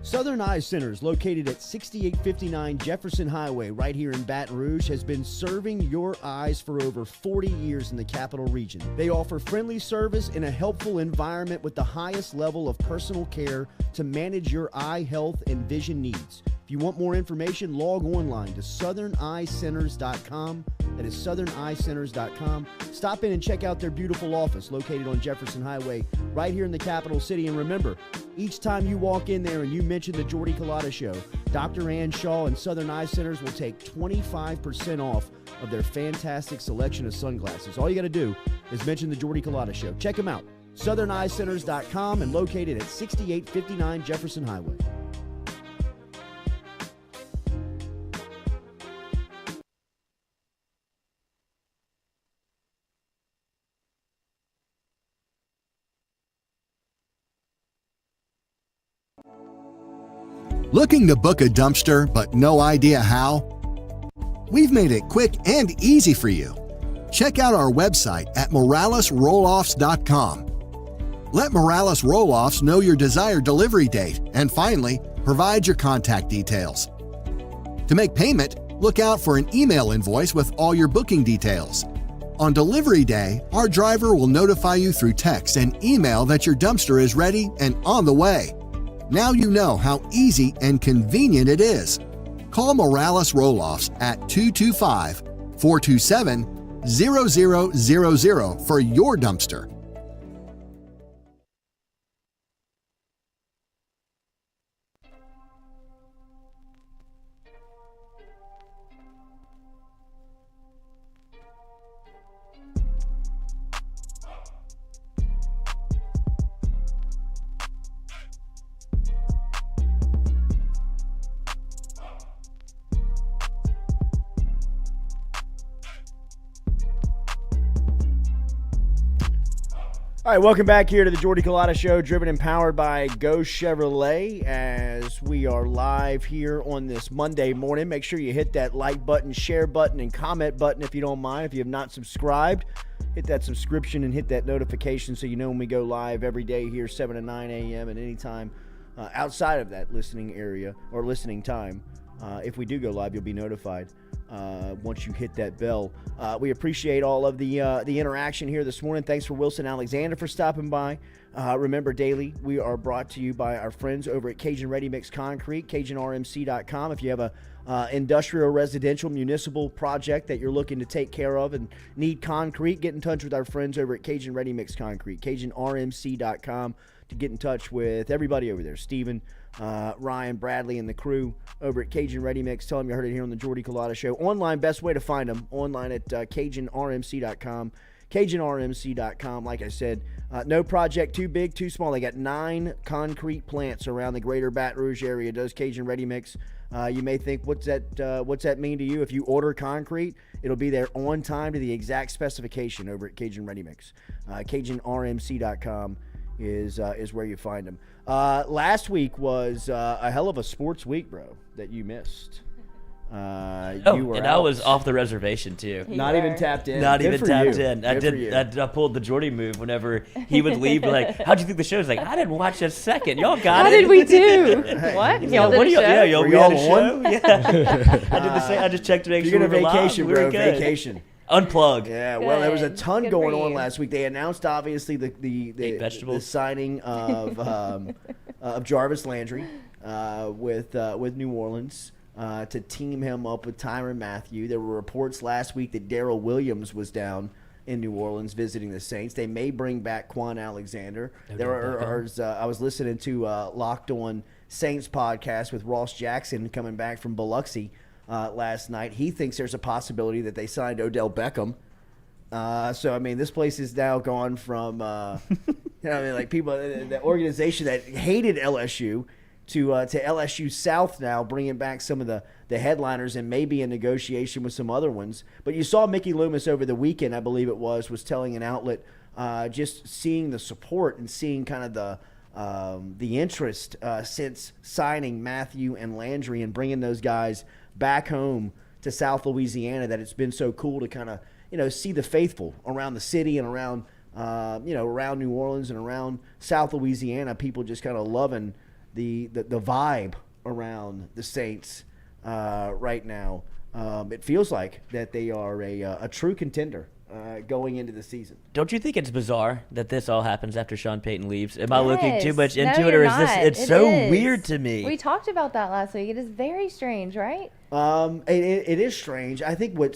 Southern Eye Centers, located at 6859 Jefferson Highway right here in Baton Rouge, has been serving your eyes for over 40 years in the capital region. They offer friendly service in a helpful environment with the highest level of personal care to manage your eye health and vision needs. If you want more information, log online to southerneyecenters.com. That is southerneyecenters.com. Stop in and check out their beautiful office located on Jefferson Highway right here in the capital city. And remember, each time you walk in there and you mention the Jordy Culotta Show, Dr. Ann Shaw and Southern Eye Centers will take 25% off of their fantastic selection of sunglasses. All you got to do is mention the Jordy Culotta Show. Check them out. southerneyecenters.com and located at 6859 Jefferson Highway. Looking to book a dumpster but no idea how? We've made it quick and easy for you. Check out our website at moralesrolloffs.com. Let Morales Roll-Offs know your desired delivery date, and finally, provide your contact details. To make payment, look out for an email invoice with all your booking details. On delivery day, our driver will notify you through text and email that your dumpster is ready and on the way. Now you know how easy and convenient it is. Call Morales Roll-Offs at 225-427-0000 for your dumpster. All right, welcome back here to the Jordy Culotta Show, driven and powered by Go Chevrolet, as we are live here on this Monday morning. Make sure you hit that like button, share button, and comment button if you don't mind. If you have not subscribed, hit that subscription and hit that notification so you know when we go live every day here, 7 to 9 a.m. and anytime outside of that listening area or listening time. If we do go live, you'll be notified once you hit that bell. We appreciate all of the interaction here this morning. Thanks for Wilson Alexander for stopping by. Remember, daily, we are brought to you by our friends over at Cajun Ready Mix Concrete, CajunRMC.com. If you have a industrial, residential, municipal project that you're looking to take care of and need concrete, get in touch with our friends over at Cajun Ready Mix Concrete, CajunRMC.com, to get in touch with everybody over there. Steven, Ryan, Bradley, and the crew over at Cajun Ready Mix. Tell them you heard it here on the Jordy Culotta Show. Online, best way to find them, online at CajunRMC.com. CajunRMC.com, like I said, no project too big, too small. They got 9 concrete plants around the greater Baton Rouge area. Does Cajun Ready Mix. You may think, what's that mean to you? If you order concrete, it'll be there on time to the exact specification over at Cajun Ready Mix. CajunRMC.com is where you find them. Last week was a hell of a sports week, bro, that you missed. You were and out. I was off the reservation too. Not even tapped in. Not Good even for tapped you. in. Good for I pulled the Jordy move whenever he would leave. Like, how'd you think the show was? Like, I didn't watch a second. Y'all got How it. did we do? What? Y'all did a show? Yeah, y'all, Were we had a y'all show. on? Yeah. I did the same. I just checked to make You're sure going we on were vacation, live. We were bro. good. Vacation. Unplug. Yeah, well, there was a Good. ton Good going for on you. last week. They announced, obviously, the signing of Jarvis Landry with New Orleans to team him up with Tyrann Mathieu. There were reports last week that Darrell Williams was down in New Orleans visiting the Saints. They may bring back Quan Alexander. I was listening to Locked On Saints podcast with Ross Jackson coming back from Biloxi last night. He thinks there's a possibility that they signed Odell Beckham. So, I mean, this place is now gone from, people, the organization that hated LSU to LSU South now, bringing back some of the headliners and maybe in negotiation with some other ones. But you saw Mickey Loomis over the weekend, I believe it was telling an outlet, just seeing the support and seeing kind of the interest since signing Mathieu and Landry and bringing those guys back home to South Louisiana, that it's been so cool to kind of, see the faithful around the city and around, around New Orleans and around South Louisiana, people just kind of loving the vibe around the Saints right now. It feels like that they are a true contender going into the season. Don't you think it's bizarre that this all happens after Sean Payton leaves? Am I looking too Yes. much into No, it, or you're is this? not. It's It so is. weird to me. We talked about that last week. It is very strange, right? It is strange. I think when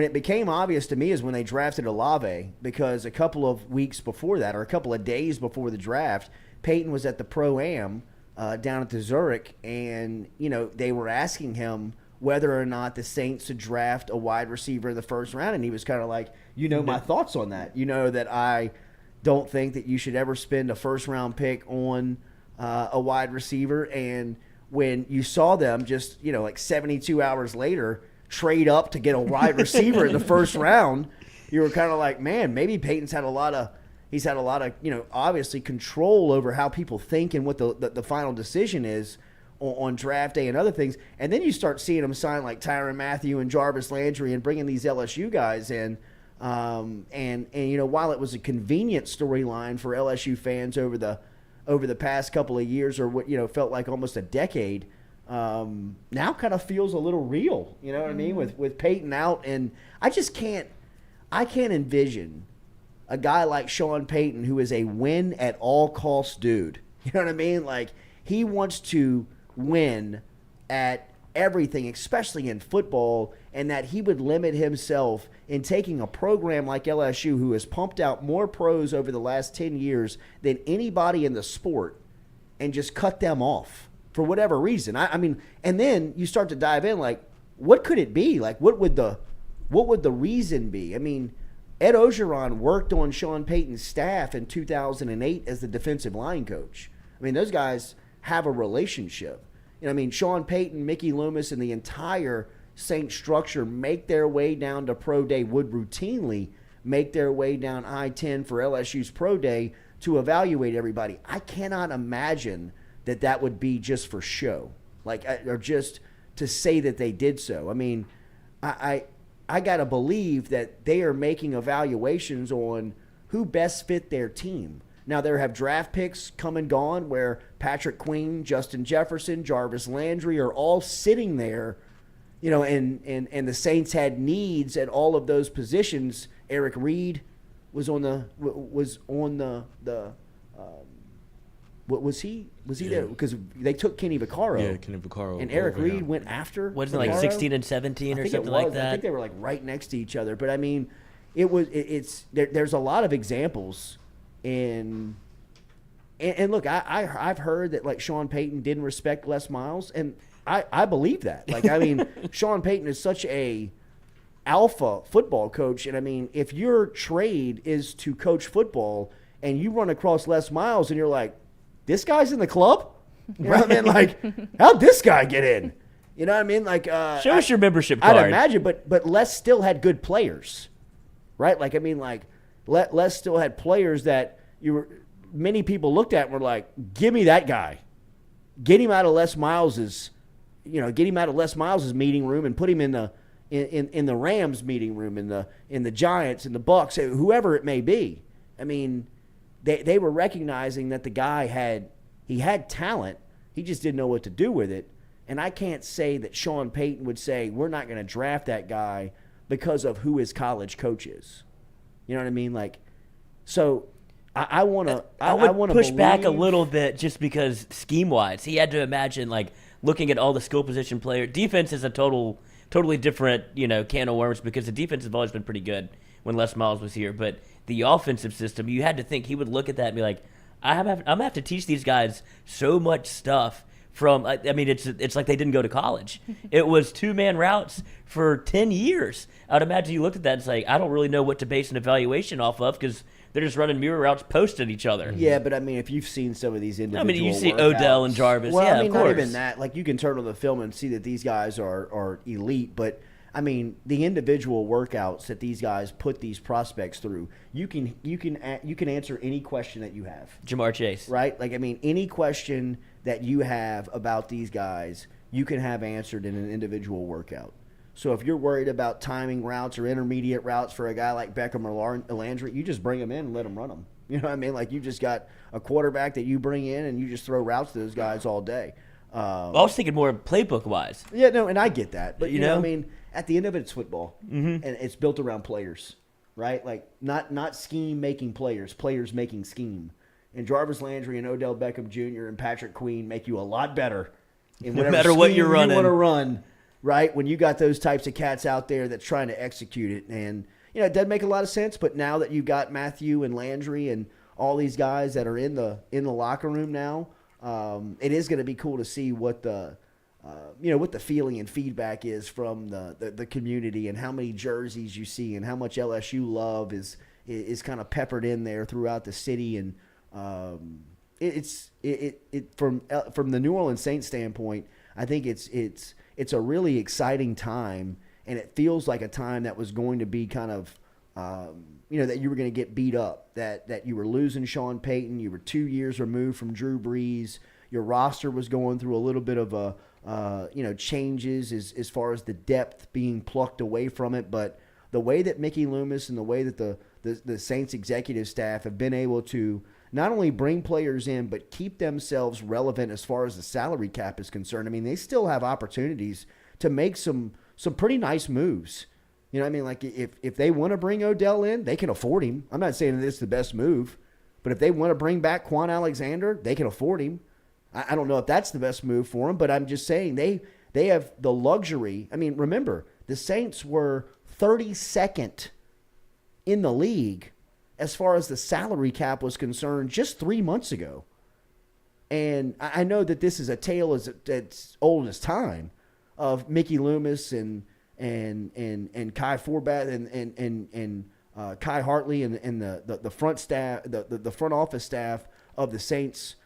it became obvious to me is when they drafted Olave, because a couple of weeks before that, or a couple of days before the draft, Peyton was at the Pro-Am down at the Zurich, and they were asking him whether or not the Saints should draft a wide receiver in the first round, and he was kind of like, my thoughts on that. That I don't think that you should ever spend a first-round pick on a wide receiver. And when you saw them just, 72 hours later trade up to get a wide receiver in the first round, you were kind of like, man, maybe Peyton's had a lot of, obviously control over how people think and what the final decision is on draft day and other things. And then you start seeing them sign like Tyrann Mathieu and Jarvis Landry and bringing these LSU guys in. And while it was a convenient storyline for LSU fans over the past couple of years, or what felt like almost a decade, now kind of feels a little real. You know what I mean? With Peyton out, and I can't envision a guy like Sean Payton, who is a win at all costs dude. You know what I mean? Like, he wants to win at everything, especially in football, and that he would limit himself in taking a program like LSU, who has pumped out more pros over the last 10 years than anybody in the sport, and just cut them off for whatever reason. I mean, and then you start to dive in, like, what could it be? Like, what would the reason be? I mean, Ed Ogeron worked on Sean Payton's staff in 2008 as the defensive line coach. I mean, those guys have a relationship. I mean, Sean Payton, Mickey Loomis, and the entire Saints structure make their way down to Pro Day, would routinely make their way down I-10 for LSU's Pro Day to evaluate everybody. I cannot imagine that would be just for show, or just to say that they did so. I mean, I got to believe that they are making evaluations on who best fit their team. Now, there have draft picks come and gone where Patrick Queen, Justin Jefferson, Jarvis Landry are all sitting there, and the Saints had needs at all of those positions. Eric Reed was on the was he there? Because they took Kenny Vaccaro. Yeah, Kenny Vaccaro. And Eric Reed went after Wasn't it like Vaccaro? 16 and 17 or something like that? I think they were like right next to each other. But I mean, there's a lot of examples. And look, I've heard that like Sean Payton didn't respect Les Miles, and I believe that. Like, I mean, Sean Payton is such a alpha football coach, and I mean, if your trade is to coach football and you run across Les Miles and you're like, this guy's in the club? You know what I mean? Like, how'd this guy get in? You know what I mean? Like, show us your membership card. I'd imagine, but Les still had good players, right? Like, I mean, like, Les still had players that many people looked at and were like, give me that guy. Get him out of Les Miles's, meeting room and put him in the Rams meeting room, in the Giants, in the Bucks, whoever it may be. I mean, they were recognizing that the guy had talent. He just didn't know what to do with it. And I can't say that Sean Payton would say, we're not going to draft that guy because of who his college coach is. You know what I mean? Like, so I want to push back a little bit just because scheme-wise, he had to imagine, like, looking at all the skill position player. Defense is a totally different, can of worms, because the defense has always been pretty good when Les Miles was here. But the offensive system, you had to think he would look at that and be like, I'm going to have to teach these guys so much stuff from, I mean, it's like they didn't go to college. It was two-man routes for 10 years. I'd imagine you looked at that and say, I don't really know what to base an evaluation off of because they're just running mirror routes posted each other. Yeah, but I mean, if you've seen some of these individual you see workouts, Odell and Jarvis. Well, yeah, I mean, of course. not even that. Like, you can turn on the film and see that these guys are elite, but I mean, the individual workouts that these guys put these prospects through, you can answer any question that you have. Jamar Chase. Right? Like, I mean, any question that you have about these guys, you can have answered in an individual workout. So if you're worried about timing routes or intermediate routes for a guy like Beckham or Landry, you just bring them in and let them run them. You know what I mean? Like, you just got a quarterback that you bring in and you just throw routes to those guys all day. I was thinking more playbook-wise. Yeah, no, and I get that. But, you know what I mean? At the end of it, it's football. Mm-hmm. And it's built around players, right? Like, not scheme-making players making scheme. And Jarvis Landry and Odell Beckham Jr. and Patrick Queen make you a lot better in whatever no matter what scheme you're running. You want to run, right? When you got those types of cats out there that's trying to execute it. And, it doesn't make a lot of sense, but now that you've got Mathieu and Landry and all these guys that are in the locker room now, it is going to be cool to see what the feeling and feedback is from the community, and how many jerseys you see and how much LSU love is kind of peppered in there throughout the city. And from the New Orleans Saints standpoint, I think it's a really exciting time, and it feels like a time that was going to be kind of that you were going to get beat up, that you were losing Sean Payton, you were 2 years removed from Drew Brees. your roster was going through a little bit of a changes as far as the depth being plucked away from it. But the way that Mickey Loomis and the way that the Saints executive staff have been able to not only bring players in, but keep themselves relevant as far as the salary cap is concerned. I mean, they still have opportunities to make some pretty nice moves. You know what I mean? Like, if they want to bring Odell in, they can afford him. I'm not saying that it's the best move, but if they want to bring back Quan Alexander, they can afford him. I don't know if that's the best move for them, but I'm just saying they have the luxury. I mean, remember, the Saints were 32nd in the league as far as the salary cap was concerned just 3 months ago. And I know that this is a tale as old as time of Mickey Loomis and Kai Forbath and Kai Hartley and the front staff, the front office staff of the Saints,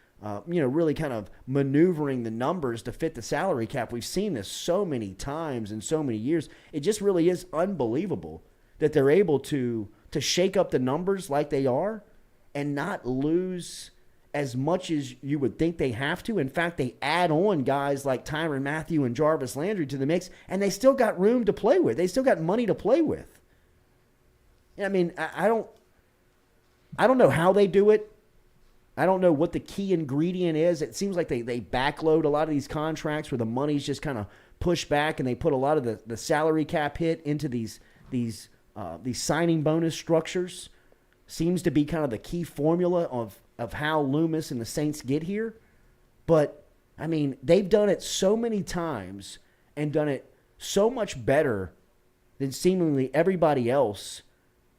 really kind of maneuvering the numbers to fit the salary cap. We've seen this so many times in so many years. It just really is unbelievable that they're able to shake up the numbers like they are and not lose as much as you would think they have to. In fact, they add on guys like Tyrann Mathieu and Jarvis Landry to the mix, and they still got room to play with. They still got money to play with. I mean, I don't know how they do it. I don't know what the key ingredient is. It seems like they backload a lot of these contracts where the money's just kind of pushed back, and they put a lot of the salary cap hit into these signing bonus structures. Seems to be kind of the key formula of how Loomis and the Saints get here. But, I mean, they've done it so many times and done it so much better than seemingly everybody else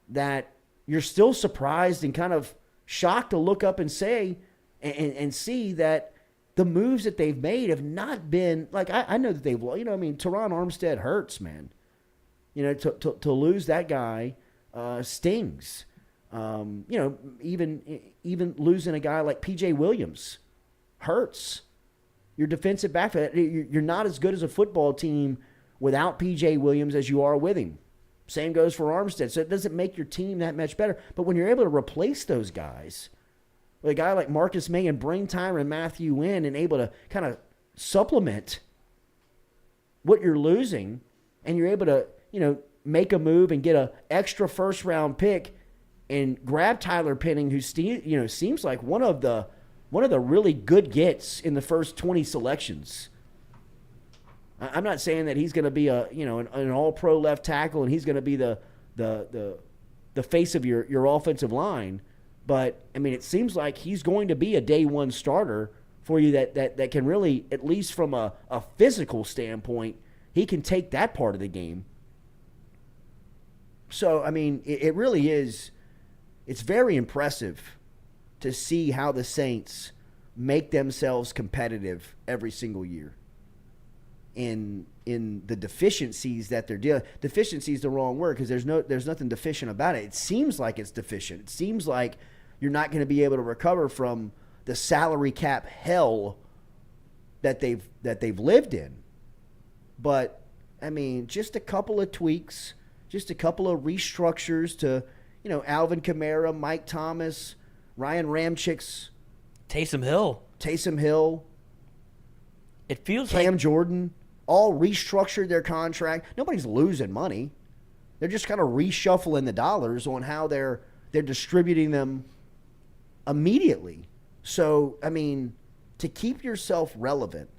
that you're still surprised and kind of shocked to look up and say and see that the moves that they've made have not been like I know that they've Teron Armstead hurts, man. To lose that guy stings. Even losing a guy like PJ Williams hurts. Your defensive back, you're not as good as a football team without PJ Williams as you are with him. Same goes for Armstead. So it doesn't make your team that much better. But when you're able to replace those guys with a guy like Marcus May and bring Tyrann Mathieu in and able to kind of supplement what you're losing, and you're able to, make a move and get an extra first-round pick and grab Tyler Penning, who seems like one of the really good gets in the first 20 selections. I'm not saying that he's going to be an all-pro left tackle and he's going to be the face of your offensive line, but I mean it seems like he's going to be a day one starter for you that can really, at least from a physical standpoint, he can take that part of the game. So I mean it really is. It's very impressive to see how the Saints make themselves competitive every single year. In the deficiencies that they're dealing. Deficiency is the wrong word because there's nothing deficient about it. It seems like it's deficient. It seems like you're not going to be able to recover from the salary cap hell that they've lived in. But I mean, just a couple of tweaks, just a couple of restructures to, Alvin Kamara, Mike Thomas, Ryan Ramchick's, Taysom Hill. It feels Cam Jordan. All restructured their contract. Nobody's losing money. They're just kind of reshuffling the dollars on how they're distributing them immediately. So, I mean, to keep yourself relevant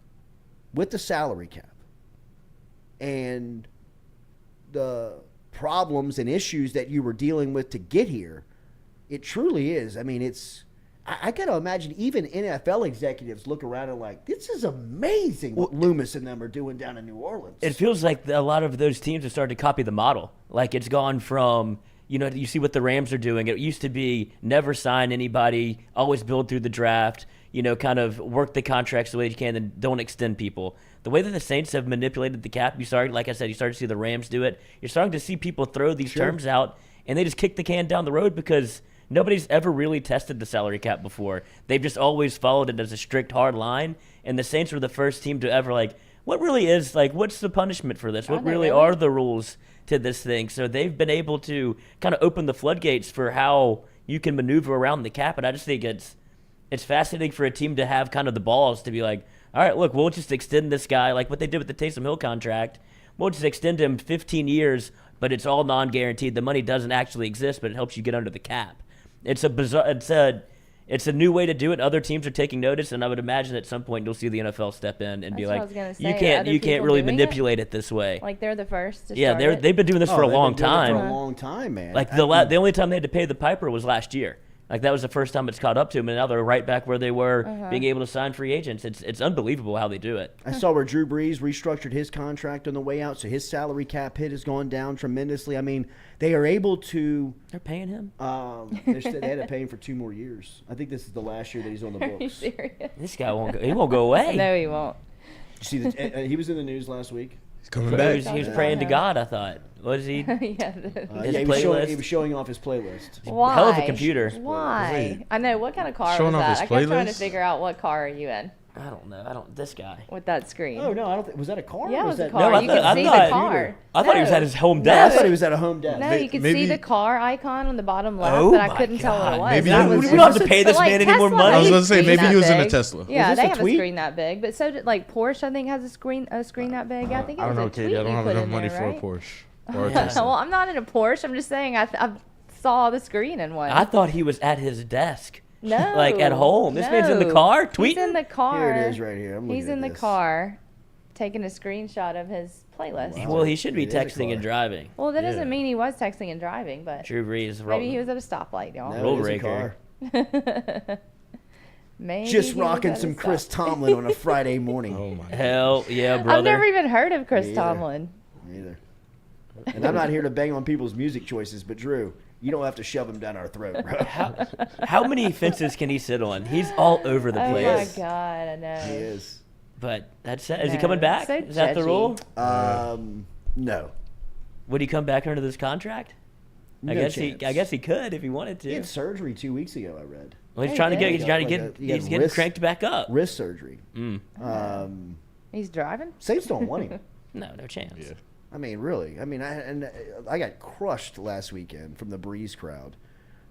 with the salary cap and the problems and issues that you were dealing with to get here, it truly is. I mean, I got to imagine even NFL executives look around and like, this is amazing what Loomis and them are doing down in New Orleans. It feels like a lot of those teams have started to copy the model. Like it's gone from, you see what the Rams are doing. It used to be never sign anybody, always build through the draft, kind of work the contracts the way you can and don't extend people. The way that the Saints have manipulated the cap, you started to see the Rams do it. You're starting to see people throw these terms out, and they just kick the can down the road because nobody's ever really tested the salary cap before. They've just always followed it as a strict, hard line. And the Saints were the first team to ever, what really is, what's the punishment for this? What really are the rules to this thing? So they've been able to kind of open the floodgates for how you can maneuver around the cap. And I just think it's it's fascinating for a team to have kind of the balls to be like, all right, look, we'll just extend this guy like what they did with the Taysom Hill contract. We'll just extend him 15 years, but it's all non-guaranteed. The money doesn't actually exist, but it helps you get under the cap. It's a bizarre. It's a new way to do it. Other teams are taking notice, and I would imagine at some point you'll see the NFL step in and be like, you can't really manipulate it this way. Like they're the first to Yeah, start they've been doing this for a long time. For a long time, man. Like the only time they had to pay the piper was last year. Like that was the first time it's caught up to them, and now they're right back where they were, being able to sign free agents. It's unbelievable how they do it. I saw where Drew Brees restructured his contract on the way out, so his salary cap hit has gone down tremendously. I mean, they are able to. They're paying him. They had to pay him for 2 more years. I think this is the last year that he's on the books. Are you serious? This guy won't go. He won't go away. No, he won't. You see, he was in the news last week. He's coming back. He was praying to God, I thought. What is he? Yeah. He was showing off his playlist. Why? Hell of a computer. Why? I know. What kind of car Showing was off that? his I kept trying to playlist? figure out what car are you in I don't know. This guy. with that screen. Oh no, I don't think was that a car? Yeah, or it was was a that, car. No, You could see the car. I thought he was No. at his home I desk. thought he was at a home desk. No, you could Maybe- see the car icon on the bottom left, Oh but I my couldn't tell what it God. was. Maybe That he was we don't have to pay this But, man any more Tesla money. I was has gonna say, a screen maybe he that was in a big. Tesla. Yeah, Was this they a have tweet? a screen that big, but so did Porsche. I think has a screen that big. I think it I was don't know, a Katie. tweet I don't you have put enough in money there, for a right? Porsche or a Tesla. Well, I'm not in a Porsche. I'm just saying I saw the screen in one. I thought he was at his desk. No, Like at home. This man's in the car tweeting. He's in the car. Here it is right here. I'm looking He's at in the this. car, taking a screenshot of his playlist. Well, he should be It is a texting and car. driving. Well, that Yeah. doesn't mean he was texting and driving, but Drew Brees. maybe he was at a stoplight, y'all. No, Roll it is a raker. car. Maybe Just he was rocking at a some stop- Chris Tomlin on a Friday morning. Oh my. Hell yeah, brother. I've never even heard of Chris Me either. Tomlin. Neither. And I'm not here to bang on people's music choices, but Drew, you don't have to shove them down our throat, bro. How many fences can he sit on? He's all over the Oh place. my God, I know. He is. But that's it. Is he No, coming back? so Is that the judgy. rule? No. Would he come back under this contract? I No guess chance. I guess he could if he wanted to. He had surgery 2 weeks ago, I read. Well, he's Hey, trying to man. get. He's trying to He get. got He's getting wrist- cranked back up. Wrist surgery. He's driving? Saints don't want him. No chance. Yeah. I mean, really. I mean, I got crushed last weekend from the Breeze crowd.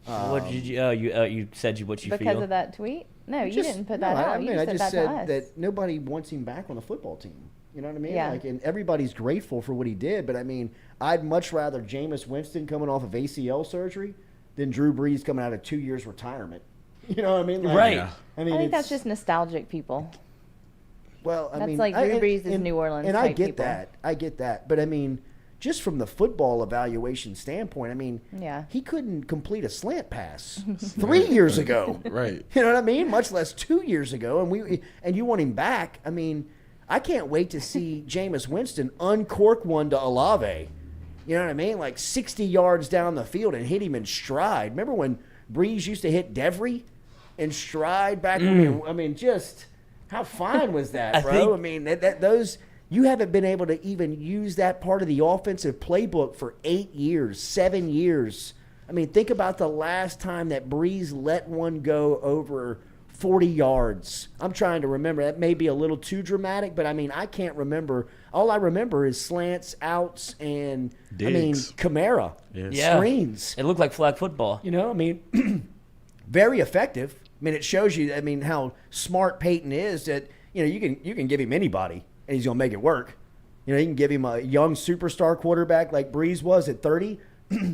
What did you? You said what you Because feel. of that tweet? No, you Just- didn't put no, that out. I mean, you I just just said said that to us. that nobody wants him back on the football team. You know what I mean? Yeah. Like, and everybody's grateful for what he did, but I mean, I'd much rather Jameis Winston coming off of ACL surgery than Drew Brees coming out of 2 years retirement. You know what I mean? Like, Right. Yeah. I mean, I think it's- that's just nostalgic people. well. I that's mean, like Drew Brees is New Orleans and I type get people. that. I get that, but I mean, just from the football evaluation standpoint, I mean, Yeah. he couldn't complete a slant pass 3 years ago. Right. You know what I mean? Much less 2 years ago, and you want him back. I mean, I can't wait to see Jameis Winston uncork one to Olave. You know what I mean? Like 60 yards down the field and hit him in stride. Remember when Breeze used to hit Devry in stride back when I mean, just how fine was that, I bro? think- I mean, those you haven't been able to even use that part of the offensive playbook for 8 years, 7 years. I mean, think about the last time that Breeze let one go over 40 yards. I'm trying to remember. That may be a little too dramatic, but I mean, I can't remember. All I remember is slants, outs, and I mean, Digs. Kamara, Yeah. screens. It looked like flag football. You know, I mean, very effective. I mean, it shows you, I mean, how smart Peyton is that, you know, you can give him anybody and he's going to make it work. You know, you can give him a young superstar quarterback like Breeze was at 30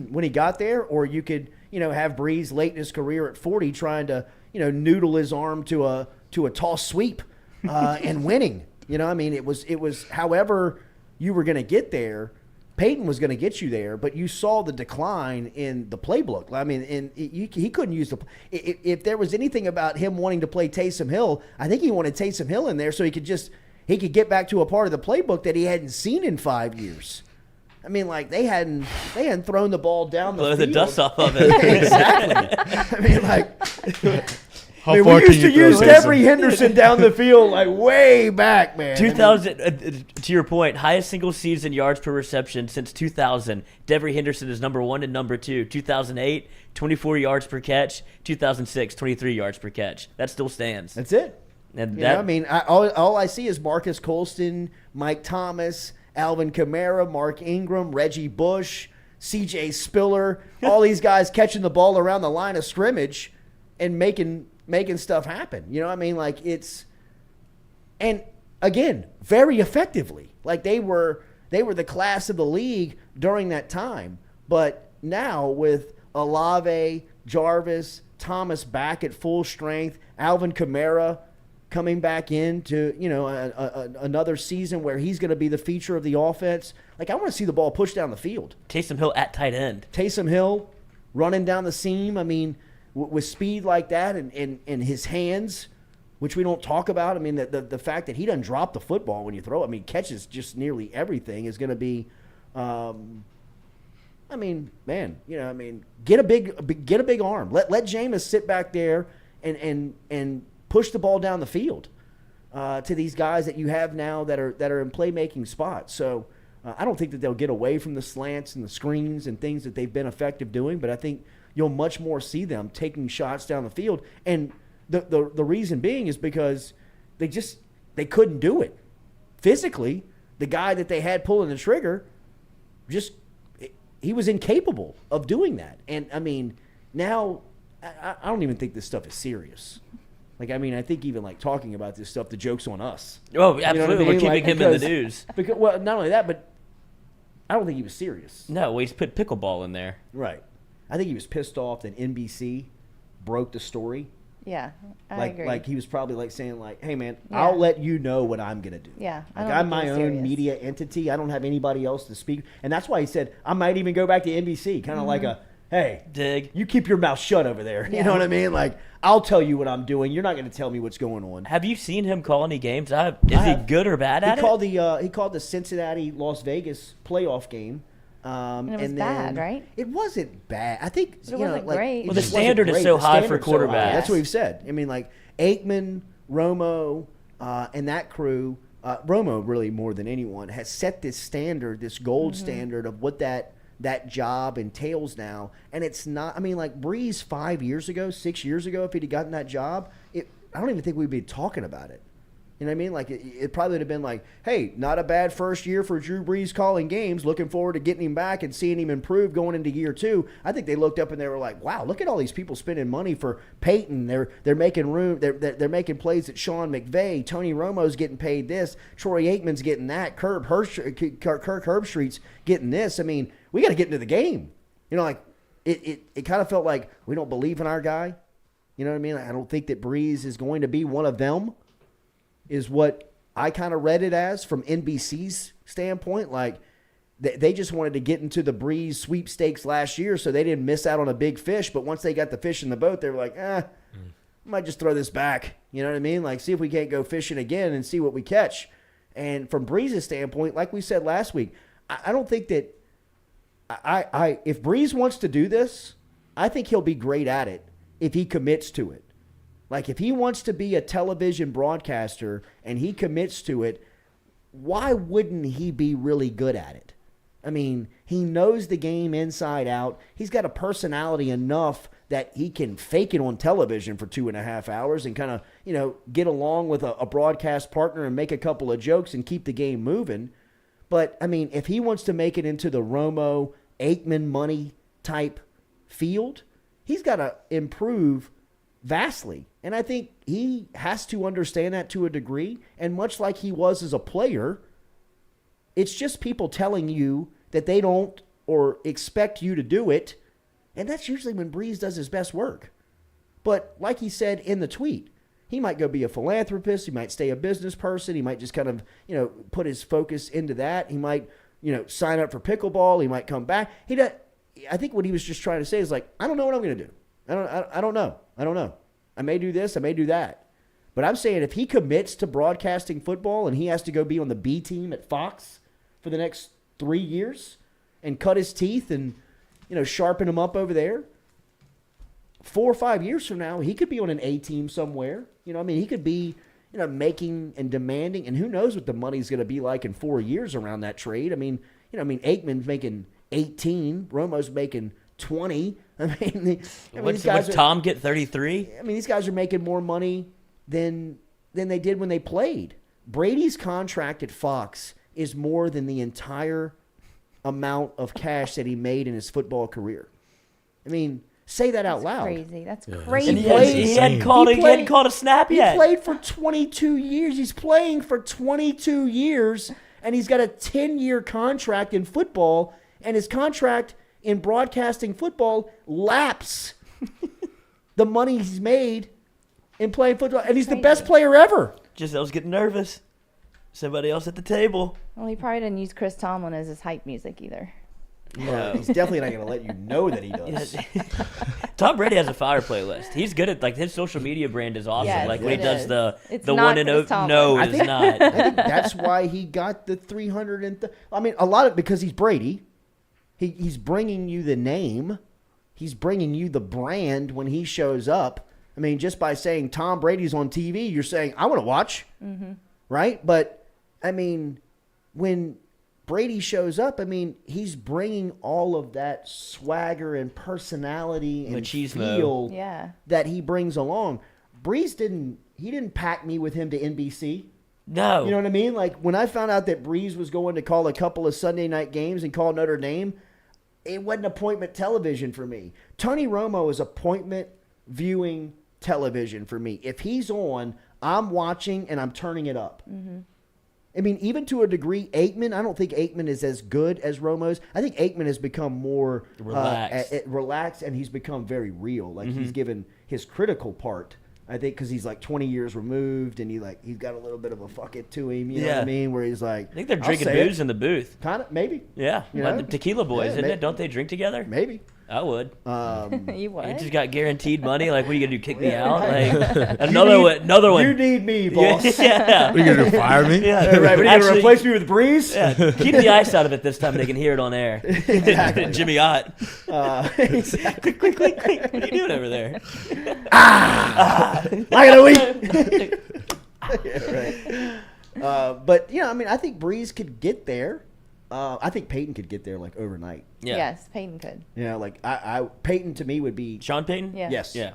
when he got there, or you could, you know, have Breeze late in his career at 40 trying to, you know, noodle his arm to a toss sweep and winning. You know, I mean, it was however you were going to get there. Peyton was going to get you there, but you saw the decline in the playbook. I mean, he couldn't use the. If there was anything about him wanting to play Taysom Hill, I think he wanted Taysom Hill in there so he could get back to a part of the playbook that he hadn't seen in 5 years. I mean, like they hadn't thrown the ball down the Blow field. the dust off of it. Exactly. I mean, like. How I mean, far we can used to you throw use Taysom? Devery Henderson down the field like way back, man. 2000, to your point, highest single season yards per reception since 2000. Devery Henderson is number 1 and number 2. 2008, 24 yards per catch. 2006, 23 yards per catch. That still stands. That's it. And You know, I mean, all I see is Marcus Colston, Mike Thomas, Alvin Kamara, Mark Ingram, Reggie Bush, C.J. Spiller, all these guys catching the ball around the line of scrimmage and making making stuff happen. You know what I mean? Like and again, very effectively. Like they were the class of the league during that time. But now with Olave, Jarvis, Thomas back at full strength, Alvin Kamara coming back into, another season where he's going to be the feature of the offense. Like, I want to see the ball pushed down the field. Taysom Hill at tight end. Taysom Hill running down the seam. I mean, with speed like that and his hands, which we don't talk about. I mean, the fact that he doesn't drop the football when you throw it. I mean, catches just nearly everything is going to be get a big arm. Let Jameis sit back there and push the ball down the field to these guys that you have now that are in playmaking spots. So I don't think that they'll get away from the slants and the screens and things that they've been effective doing, but I think you'll much more see them taking shots down the field. And the reason being is because they couldn't do it. Physically, the guy that they had pulling the trigger he was incapable of doing that. And, I mean, now I don't even think this stuff is serious. Like, I mean, I think even, like, talking about this stuff, the joke's on us. Oh, absolutely. You know what I mean? We're keeping like, him in the news. Because, well, not only that, but I don't think he was serious. No, he's put pickleball in there. Right. I think he was pissed off that NBC broke the story. Yeah, I agree. Like he was probably like saying like, "Hey man, Yeah. I'll let you know what I'm gonna do." Yeah, like I'm my own media entity. I don't have anybody else to speak, and that's why he said I might even go back to NBC, kind of like a, "Hey, dig, you keep your mouth shut over there." Yeah. You know what I mean? Like I'll tell you what I'm doing. You're not gonna tell me what's going on. Have you seen him call any games? Is he good or bad at it? He called the Cincinnati Las Vegas playoff game. And it was bad, right? It wasn't bad. I think it wasn't great. Well, the standard is so high for quarterbacks. That's what we've said. I mean, like Aikman, Romo, and that crew. Romo really more than anyone has set this standard, this gold standard of what that job entails now. And it's not. I mean, like Breeze 5 years ago, 6 years ago, if he'd have gotten that job, I don't even think we'd be talking about it. You know what I mean? Like, it probably would have been like, hey, not a bad first year for Drew Brees calling games. Looking forward to getting him back and seeing him improve going into year 2. I think they looked up and they were like, wow, look at all these people spending money for Peyton. They're making room. They're making plays at Sean McVay. Tony Romo's getting paid this. Troy Aikman's getting that. Kirk Herbstreit's getting this. I mean, we got to get into the game. You know, like, it kind of felt like we don't believe in our guy. You know what I mean? I don't think that Brees is going to be one of them. Is what I kind of read it as from NBC's standpoint. Like, they just wanted to get into the Breeze sweepstakes last year so they didn't miss out on a big fish. But once they got the fish in the boat, they were like, I might just throw this back. You know what I mean? Like, see if we can't go fishing again and see what we catch. And from Breeze's standpoint, like we said last week, I don't think that if Breeze wants to do this, I think he'll be great at it if he commits to it. Like, if he wants to be a television broadcaster and he commits to it, why wouldn't he be really good at it? I mean, he knows the game inside out. He's got a personality enough that he can fake it on television for 2.5 hours and kind of, get along with a broadcast partner and make a couple of jokes and keep the game moving. But, I mean, if he wants to make it into the Romo, Aikman money type field, he's got to improve vastly. And I think he has to understand that to a degree. And much like he was as a player, it's just people telling you that they don't or expect you to do it. And that's usually when Breeze does his best work. But like he said in the tweet, he might go be a philanthropist. He might stay a business person. He might just kind of, put his focus into that. He might, sign up for pickleball. He might come back. I think what he was just trying to say is like, I don't know what I'm going to do. I don't know. I may do this. I may do that. But I'm saying if he commits to broadcasting football and he has to go be on the B team at Fox for the next 3 years and cut his teeth and, sharpen him up over there, 4 or 5 years from now, he could be on an A team somewhere. He could be, making and demanding. And who knows what the money's going to be like in 4 years around that trade. Aikman's making 18. Romo's making 20. What's Tom get 33? These guys are making more money than they did when they played. Brady's contract at Fox is more than the entire amount of cash that he made in his football career. say that out loud. Crazy. That's And crazy. he hadn't called a snap He yet. played for 22 years. He's playing for 22 years, and he's got a 10-year contract in football, and his contract in broadcasting football laps the money he's made in playing football, and he's the best player ever. Gisele's getting nervous. Somebody else at the table. Well, he probably didn't use Chris Tomlin as his hype music either. No, he's definitely not going to let you know that he does. Tom Brady has a fire playlist. He's good at his social media brand is awesome. Yes, Like when he it does is. the It's the not one and Chris Tomlin. no, I it's think- not. I think that's why he got the 300 I mean, a lot of because he's Brady. He's bringing you the name. He's bringing you the brand when he shows up. I mean, just by saying Tom Brady's on TV, you're saying, I want to watch. Mm-hmm. Right? But, I mean, when Brady shows up, I mean, he's bringing all of that swagger and personality and Machismo. feel Yeah. that he brings along. Breeze didn't pack me with him to NBC. No. You know what I mean? Like, when I found out that Breeze was going to call a couple of Sunday night games and call Notre Dame, it wasn't appointment television for me. Tony Romo is appointment viewing television for me. If he's on, I'm watching and I'm turning it up. Mm-hmm. I mean, even to a degree, Aikman, I don't think Aikman is as good as Romo's. I think Aikman has become more relaxed, and he's become very real. Like, he's given his critical part, I think, because he's like 20 years removed, and he's got a little bit of a fuck it to him, you know what I mean? Where he's like, I think they're I'll drinking say booze it. in the booth. Kind of, maybe. Yeah. You Like know? the Tequila Boys, Yeah, isn't it? Don't they drink together? Maybe. I would. You what? You just got guaranteed money. Like, what are you gonna do? Kick me out? right. Like another one. You need me, boss. Yeah. Are you going to fire me? Yeah. Right, but you Actually, gonna replace me with Breeze? yeah, keep the ice out of it this time. They can hear it on air. Exactly. Jimmy Ott. Exactly. Click, click, click. What are you doing over there? Not gonna wait. Yeah, right. But I mean, I think Breeze could get there. I think Peyton could get there like overnight. Yeah. Yes, Peyton could. Like Peyton to me would be Sean Payton? Yeah. yes. Yeah.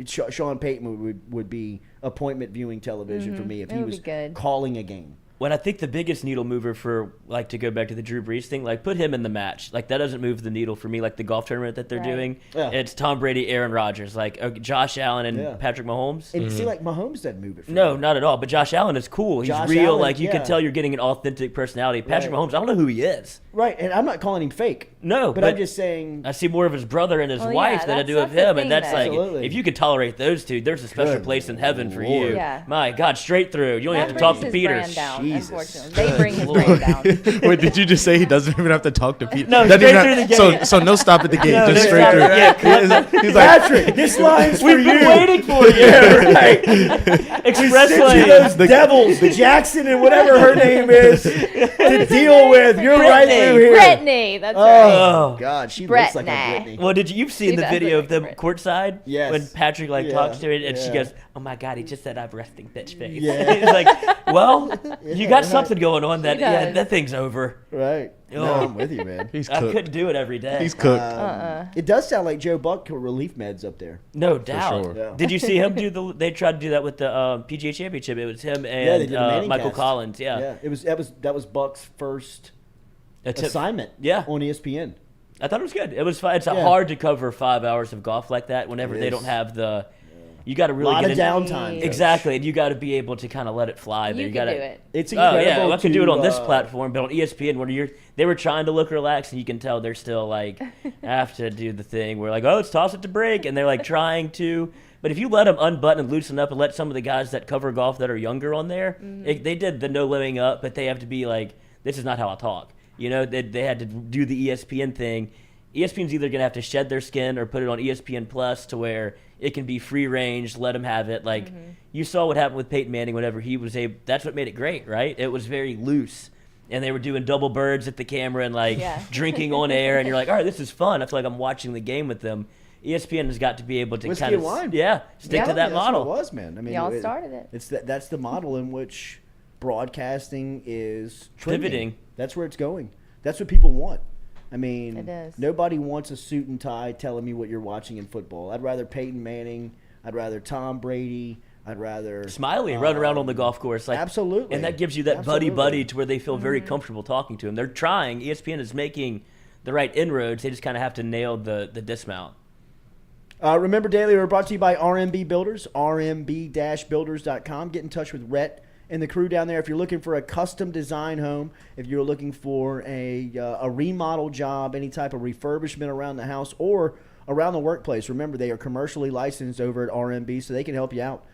Sean Payton would be appointment viewing television for me if It he would was be good. calling a game. When I think the biggest needle mover for, like, to go back to the Drew Brees thing, like, put him in the match. Like, that doesn't move the needle for me, like the golf tournament that they're Right. doing. Yeah. It's Tom Brady, Aaron Rodgers, like Josh Allen and Yeah. Patrick Mahomes. And see, like Mahomes doesn't move it. For No, me. not at all. But Josh Allen is cool. He's Josh real. Allen, Like, you yeah. can tell you're getting an authentic personality. Patrick Right. Mahomes, I don't know who he is. Right, and I'm not calling him fake. No, but I'm just saying. I see more of his brother and his Well, wife yeah, than I do that's of the him, thing, and that's though. like, Absolutely. if you could tolerate those two, there's a special Good place in heaven for Lord. you. Yeah. My God, straight through. You only That have to talk brings to his Peter. brand down, Jesus. unfortunately. They bring his brand down. Wait, did you just say he doesn't even have to talk to Pete? No, Doesn't straight even through have- the gate. So no stop at the gate, No, just no straight stop. through. Yeah, He's like, Patrick, this line's for We've been you. waiting for you. Yeah, right. Express Sent you lane. those devils, Jackson and whatever her name is, to deal with. You're right Brittany. through here. Brittany, that's right. Oh. God, she looks like a Brittany. Brittany. Well, you've seen She the does video look of them like courtside? Yes. When Patrick Yeah, talks to her and she yeah. goes, "Oh my God, he just said I'm resting bitch face." Yeah. It's like, well, you got right. something going on that He does. that thing's over. Right. No, Oh. I'm with you, man. he's I cooked. couldn't do it every day. He's cooked. It does sound like Joe Buck with relief meds up there. No doubt. sure. Yeah. Did you see him do they tried to do that with the PGA Championship? It was him they and did a Manning Michael cast. Collins. Yeah, it was that was Buck's first assignment. Yeah. on ESPN. I thought it was good. It was fun. It's Yeah. hard to cover 5 hours of golf like that whenever It they is. don't have the. You got to A really lot get of in- downtime. Coach. Exactly, and you got to be able to kind of let it fly. There. You gotta, can do it. It's Oh incredible. yeah, well, I can do it on this to, platform, but on ESPN, when they were trying to look relaxed, and you can tell they're still like have to do the thing where like, oh, let's toss it to break, and they're like trying to. But if you let them unbutton and loosen up, and let some of the guys that cover golf that are younger on there, they did the no limbing up, but they have to be like, this is not how I talk. You know, they had to do the ESPN thing. ESPN's either going to have to shed their skin or put it on ESPN Plus to where it can be free range, let them have it. Like, you saw what happened with Peyton Manning whenever he was that's what made it great, right? It was very loose. And they were doing double birds at the camera and, like, Yeah. drinking on air. And you're like, all right, this is fun. I feel like I'm watching the game with them. ESPN has got to be able to Whiskey kind of and wine. stick to that That's model. what it was, man. I mean, Y'all started it. It's that's the model in which broadcasting is trending. Pivoting. That's where it's going. That's what people want. I mean, It is. nobody wants a suit and tie telling me what you're watching in football. I'd rather Peyton Manning. I'd rather Tom Brady. I'd rather Smiley running around on the golf course. Like, Absolutely. And that gives you that Absolutely. buddy to where they feel very comfortable talking to him. They're trying. ESPN is making the right inroads. They just kind of have to nail the dismount. Remember, Daily, we're brought to you by RMB Builders, rmb-builders.com. Get in touch with Rhett and the crew down there. If you're looking for a custom design home, if you're looking for a remodel job, any type of refurbishment around the house or around the workplace, remember they are commercially licensed over at RMB, so they can help you out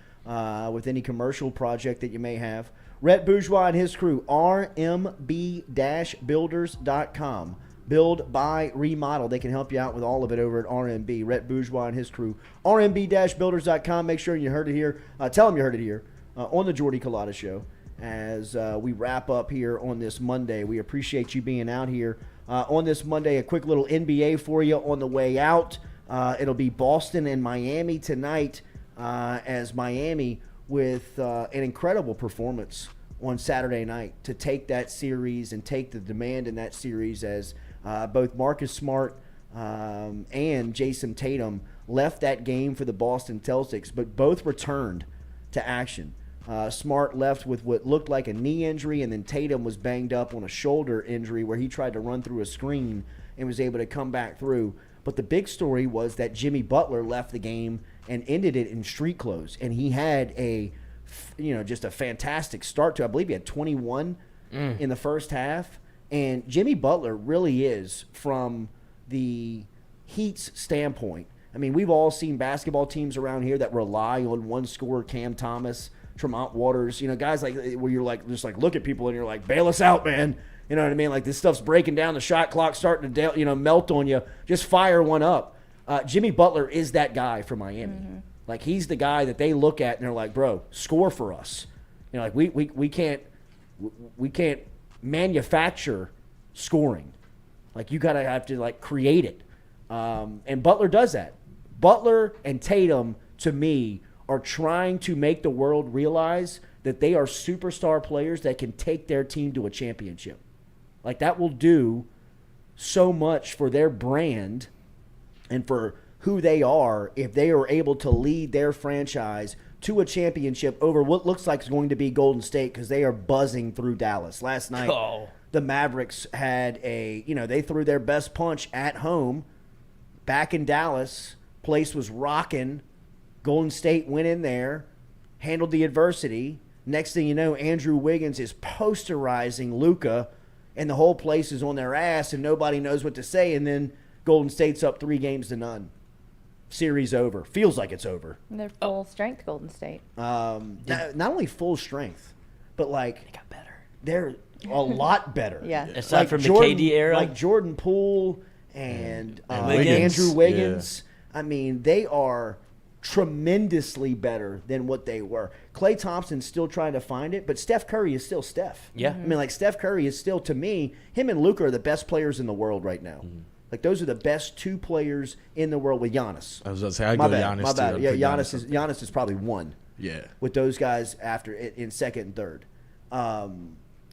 with any commercial project that you may have. Rhett Bourgeois and his crew, rmb-builders.com. Build, buy, remodel. They can help you out with all of it over at RMB. Rhett Bourgeois and his crew. rmb-builders.com. Make sure you heard it here. Tell them you heard it here on the Jordy Culotta Show as we wrap up here on this Monday. We appreciate you being out here on this Monday. A quick little NBA for you on the way out. It'll be Boston and Miami tonight as Miami with an incredible performance on Saturday night to take that series and take the demand in that series as both Marcus Smart and Jason Tatum left that game for the Boston Celtics, but both returned to action. Smart left with what looked like a knee injury, and then Tatum was banged up on a shoulder injury where he tried to run through a screen and was able to come back through. But the big story was that Jimmy Butler left the game and ended it in street clothes, and he had just a fantastic start to. I believe he had 21 in the first half. And Jimmy Butler really is, from the Heat's standpoint. I mean, we've all seen basketball teams around here that rely on one scorer, Cam Thomas, Tremont Waters, guys like where you're like just like look at people and you're like, bail us out, man. You know what I mean? Like this stuff's breaking down, the shot clock starting to melt on you. Just fire one up. Jimmy Butler is that guy for Miami. Mm-hmm. Like he's the guy that they look at and they're like, bro, score for us. Like we can't manufacture scoring. Like you gotta have to like create it. And Butler does that. Butler and Tatum, to me, are trying to make the world realize that they are superstar players that can take their team to a championship. Like that will do so much for their brand and for who they are if they are able to lead their franchise to a championship over what looks like is going to be Golden State, because they are buzzing through Dallas. Last night, the Mavericks had they threw their best punch at home back in Dallas. Place was rocking. Golden State went in there, handled the adversity. Next thing you know, Andrew Wiggins is posterizing Luka, and the whole place is on their ass, and nobody knows what to say. And then Golden State's up 3-0. Series over. Feels like it's over. And they're full strength, Golden State. Not only full strength, but like they got better. They're a lot better. Yeah. Aside like from Jordan, the KD era, like Jordan Poole and Wiggins. Andrew Wiggins. Yeah. I mean, they are tremendously better than what they were. Klay Thompson's still trying to find it, but Steph Curry is still Steph. Yeah. I mean, like Steph Curry is still, to me, him and Luka are the best players in the world right now. Mm-hmm. Like those are the best two players in the world with Giannis. I was going to say, I'd go Giannis. My bad. Too. Yeah, Giannis is probably one. Yeah. With those guys after in second and third. I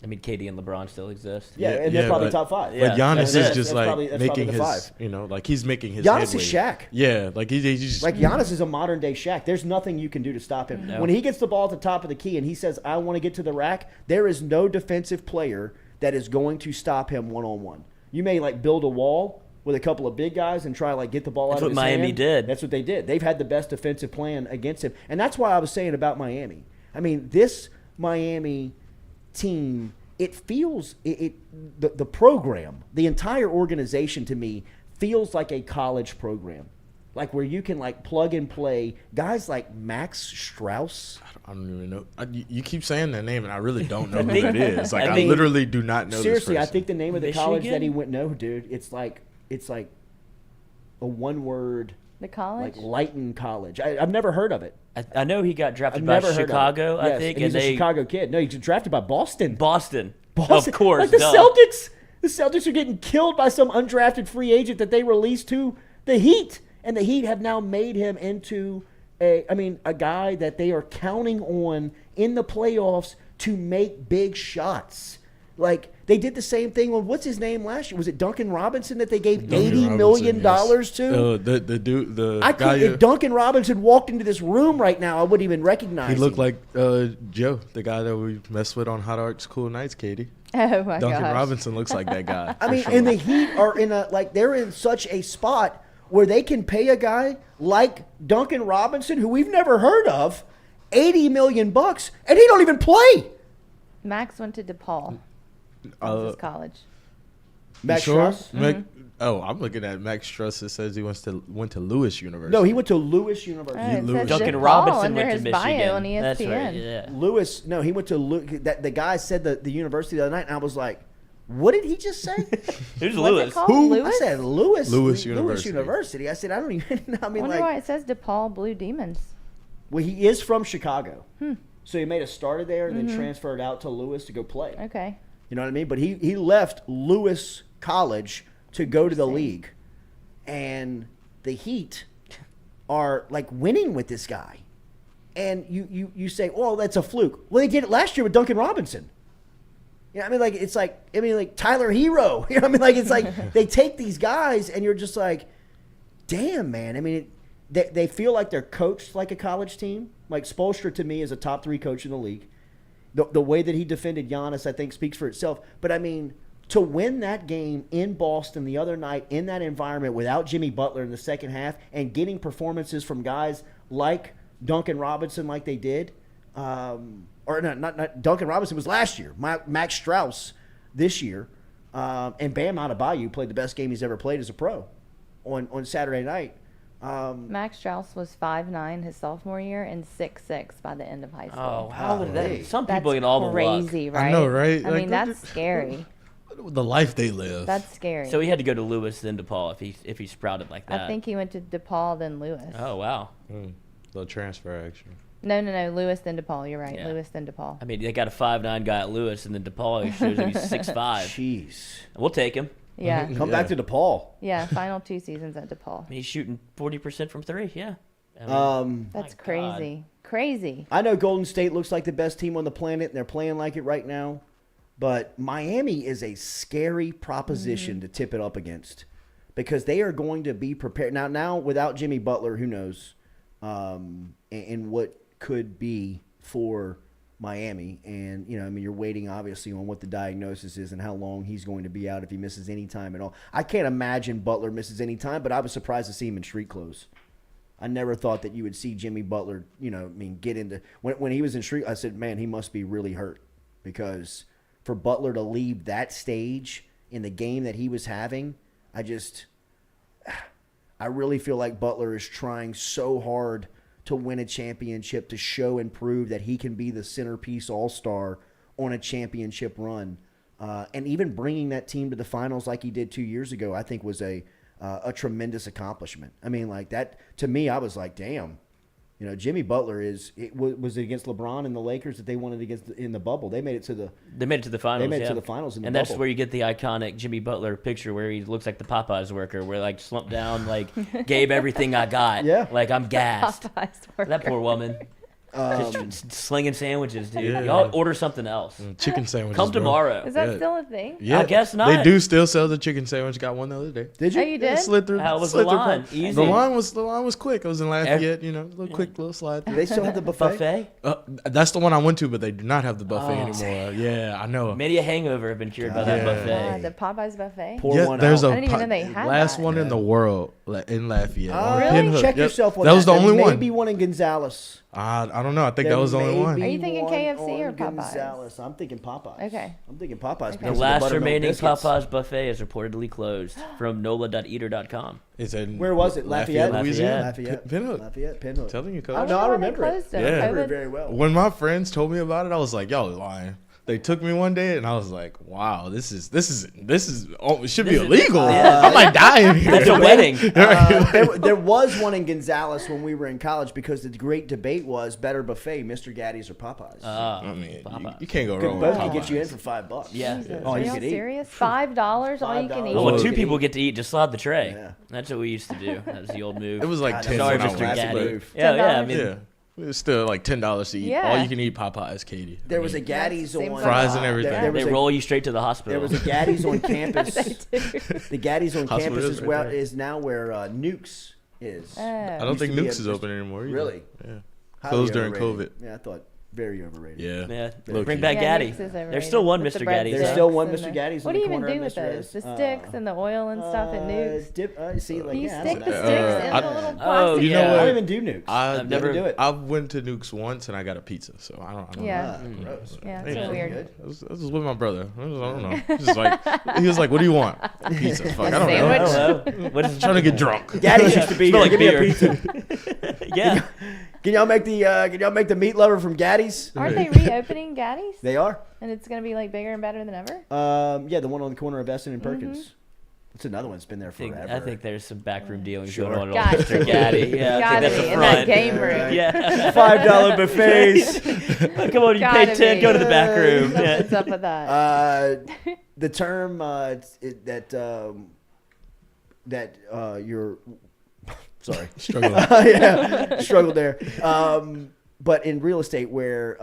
mean, KD and LeBron still exist. Yeah, and they're probably top five. But Giannis is just like probably making his, five. like he's making his Giannis headway. is Shaq. Yeah, like he's just. Like Giannis is a modern day Shaq. There's nothing you can do to stop him. No. When he gets the ball at the top of the key and he says, I want to get to the rack, there is no defensive player that is going to stop him one-on-one. You may like build a wall with a couple of big guys and try like get the ball out of his hand. That's what Miami did. That's what they did. They've had the best defensive plan against him. And that's why I was saying about Miami. I mean, this Miami team, it feels the program, the entire organization to me feels like a college program. Like where you can like plug and play guys like Max Strauss. I don't even know. You keep saying that name, and I really don't know who that is. Like I literally do not know. Seriously, this I think the name of the Michigan? college that he went. No, dude, it's like a one-word. The college? Like Lighton College. I've never heard of it. I know he got drafted by Chicago, I think. And he's a Chicago kid. No, he got drafted by Boston. Boston. Of course. Like the Celtics. The Celtics are getting killed by some undrafted free agent that they released to the Heat. And the Heat have now made him into a guy that they are counting on in the playoffs to make big shots. Like, they did the same thing with, what's his name last year? Was it Duncan Robinson that they gave $80 million to? The dude, the guy. If Duncan Robinson walked into this room right now, I wouldn't even recognize him. He looked like Joe, the guy that we messed with on Hot Arts Cool Nights, Katie. Oh, my Duncan gosh. Robinson looks like that guy. I mean, and the Heat are they're in such a spot where they can pay a guy like Duncan Robinson, who we've never heard of, $80 million, and he don't even play. Max went to DePaul. That was his college. Max sure? Strauss? Oh, I'm looking at Max Struss. It says he went to Lewis University. No, he went to Lewis University. It says Duncan DePaul Robinson under went to his Michigan. bio on ESPN. That's right. Yeah. Lewis, no, he went to the guy said the university the other night, and I was like, what did he just say? Who's What's Lewis? it called? Who? Lewis? I said Lewis University. University. I said, I don't even, I mean, Wonder why it says DePaul Blue Demons. well, he is from Chicago. So he made a starter there and then transferred out to Lewis to go play. Okay. You know what I mean? But he left Lewis College to go to the league. And the Heat are like winning with this guy. And you say, well, that's a fluke. Well, they did it last year with Duncan Robinson. You know what I mean? Like Tyler Hero. You know what I mean? Like, it's like they take these guys and you're just like, damn, man. I mean, they feel like they're coached like a college team. Like Spoelstra to me is a top 3 coach in the league. The way that he defended Giannis, I think, speaks for itself. But I mean, to win that game in Boston the other night in that environment without Jimmy Butler in the second half and getting performances from guys like Duncan Robinson like they did, or not Duncan Robinson was last year, Max Strauss this year, and Bam Adebayo played the best game he's ever played as a pro on Saturday night. Max Strauss was 5'9" his sophomore year and 6'6" by the end of high school. Oh, how would Golly. that? Some That's people get all the luck. crazy, right? I know, right? I Like, mean, that's scary. The life they live. That's scary. So he had to go to Lewis then DePaul if he sprouted like that. I think he went to DePaul then Lewis. Oh wow. The transfer action. No, Lewis then DePaul. You're right. Yeah. Lewis then DePaul. I mean, they got a 5'9" guy at Lewis, and then DePaul shows him he's 6'5". Jeez. We'll take him. Yeah. Come back to DePaul. Yeah. Final 2 seasons at DePaul. He's shooting 40% from 3. Yeah. That's My crazy. Crazy. I know Golden State looks like the best team on the planet, and they're playing like it right now. But Miami is a scary proposition to tip it up against because they are going to be prepared. Now without Jimmy Butler, who knows, and what could be for Miami. And, you know, I mean, you're waiting, obviously, on what the diagnosis is and how long he's going to be out if he misses any time at all. I can't imagine Butler misses any time, but I was surprised to see him in street clothes. I never thought that you would see Jimmy Butler, you know, I mean, get into – when he was in street, I said, man, he must be really hurt because – for Butler to leave that stage in the game that he was having, I really feel like Butler is trying so hard to win a championship, to show and prove that he can be the centerpiece all-star on a championship run. And even bringing that team to the finals like he did 2 years ago, I think was a tremendous accomplishment. I mean, like that, to me, I was like, damn. You know, Jimmy Butler was it against LeBron and the Lakers that they wanted against in the bubble. They made it to the finals. They made it to the finals in the and bubble. that's where you get the iconic Jimmy Butler picture where he looks like the Popeyes worker, where like slumped down, gave everything I got. Yeah. Like I'm gassed. Popeyes worker. That poor woman. Just slinging sandwiches, dude. Yeah. Y'all order something else. Chicken sandwiches. Come bro. tomorrow. Is that Yeah. still a thing? Yeah, I guess not. They do still sell the chicken sandwich. Got one the other day. Did you? Oh, you did? Slid through. How was slid the through line? part. Easy? The line was quick. I was in Lafayette. You know, quick little slide. Do they still have the buffet? Buffet? That's the one I went to, but they do not have the buffet anymore. Yeah, I know. Many a hangover have been cured by that Yeah. buffet. The Popeyes buffet. Pour Yeah, one there's out. I didn't even know they had last that. one in the world in Lafayette. on Really? Pinhook. Check Yep. yourself on that. Was the only one. Maybe one in Gonzales. I don't know. I think There that was the only may one. be Are you thinking one KFC or on Popeyes? Gonzales. I'm thinking Popeyes. Okay. I'm thinking Popeyes. Okay. The because of last buttermilk remaining biscuits. Popeyes buffet is reportedly closed from nola.eater.com. It's in Where was it? Lafayette? Louisiana. Lafayette. Pinhook. Lafayette. Pinhook. Telling you, I coach. No, I wonder why they remember it. closed them. Yeah. I remember COVID? it very well. When my friends told me about it, I was like, "Y'all lying." They took me one day, and I was like, "Wow, this is oh, it should be This is- illegal. yeah. I might die in here." That's a wedding. There was one in Gonzales when we were in college because the great debate was better buffet, Mr. Gaddy's or Popeyes. I mean, Popeyes. you can't go Could wrong with both could Popeyes. get you in for $5. Yeah. Jesus, Oh, are you y'all could eat. serious? $5 all you can $5. eat. Oh, when you two could people eat. get to eat, just slide the tray. Yeah. That's what we used to do. That was the old move. It was like God, 10 Sorry, when I Mr. went, Gaddy. but- Yeah, I mean, Yeah. It was still like $10 to eat. Yeah. All you can eat Popeyes, Katie. There was a Gaddy's Seems on like Fries a and lot. everything. There they was a- roll you straight to the hospital. There was a Gaddy's on campus. The Gaddy's on Hospital campus is is, right where, there. is now where Nukes is. I don't Used think to be Nukes is a- open anymore either. Really? Yeah. Highly Closed during overrated. COVID. Yeah, I thought Very overrated. Yeah. Yeah, Low bring key. back Yeah, Gaddy. Nukes is There's still one overrated. Mr. With the Gaddy. There's breadsticks still one and Mr. the- Gaddy's What in do the you even corner do of with Mr. those? S. The sticks and the oil and stuff at Nukes? See, like, Do you yeah, I stick don't the know. sticks in I- the little Oh, plastic? You know I what? don't even do nukes. I've never do it. I went to Nukes once and I got a pizza, so I don't Yeah. know. Gross. Yeah, Yeah. it's so weird. Good. I was with my brother. I don't know. Just like he was like, "What do you want?" Pizza. Fuck, I don't Sandwich? know. Hello. What is Trying to get drunk. Gaddy's used to be Smell here. like Give me a beer. pizza. Yeah. Can y'all make the meat lover from Gaddy's? Aren't they reopening Gaddy's? They are. And it's going to be like bigger and better than ever? Yeah, the one on the corner of Esson and Perkins. It's another one that's been there forever. I think there's some backroom dealings Sure. going on Gotta with Mr. be. Gaddy. Yeah, I Gotta think that's be a in that front. game room. Yeah. $5 buffets. Come on, you pay Gotta 10, be. go to the back room. Yeah. Something's up with that. The term that you're sorry, Struggling. yeah, struggled there. But in real estate, where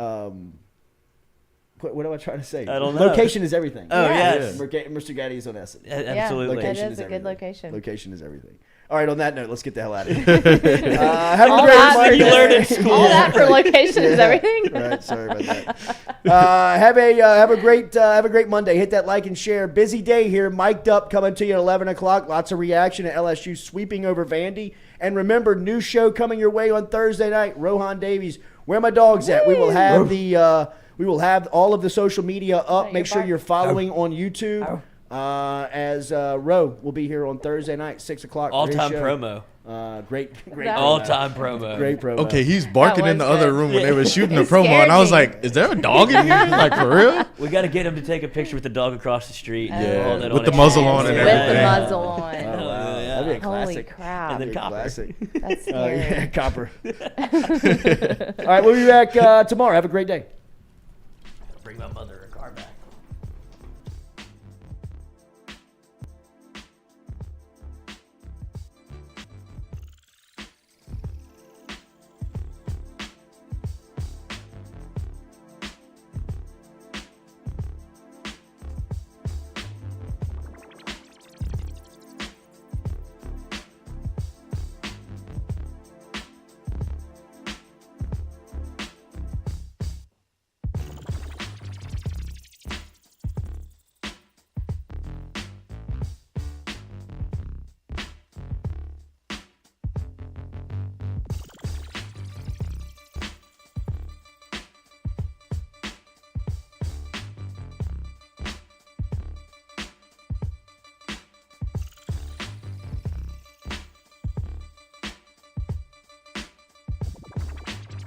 what am I trying to say? I don't know. Location is everything. Oh, Yeah. yes. Mr. Gaddy's on Essen. Absolutely. Yeah, Location it is a good everything. location. Location is everything. All right, on that note, let's get the hell out of here. Have a All great that Monday. you learned at school. All that for location is everything? Right, sorry about that. Have a great Monday. Hit that like and share. Busy day here. Mic'd up coming to you at 11 o'clock. Lots of reaction at LSU sweeping over Vandy. And remember, new show coming your way on Thursday night. Rohan Davies, Where My Dog's At. We will have we will have all of the social media up. Make sure you're following on YouTube. As Ro will be here on Thursday night, 6 o'clock. All-time Great show. promo. Great All-time promo. Great promo. Okay, he's barking That in the was other good. room when they were shooting the It promo, and I was scared me. like, "Is there a dog in here? Like for real?" We got to get him to take a picture with the dog across the street. and Yeah, hold it with on the his muzzle chest. on and With everything. the muzzle on. Oh, wow. Yeah. That'd be a Holy classic. crap. And then That'd be a copper. classic. That's Oh, scary. yeah, copper. All right, we'll be back tomorrow. Have a great day. Bring my mother.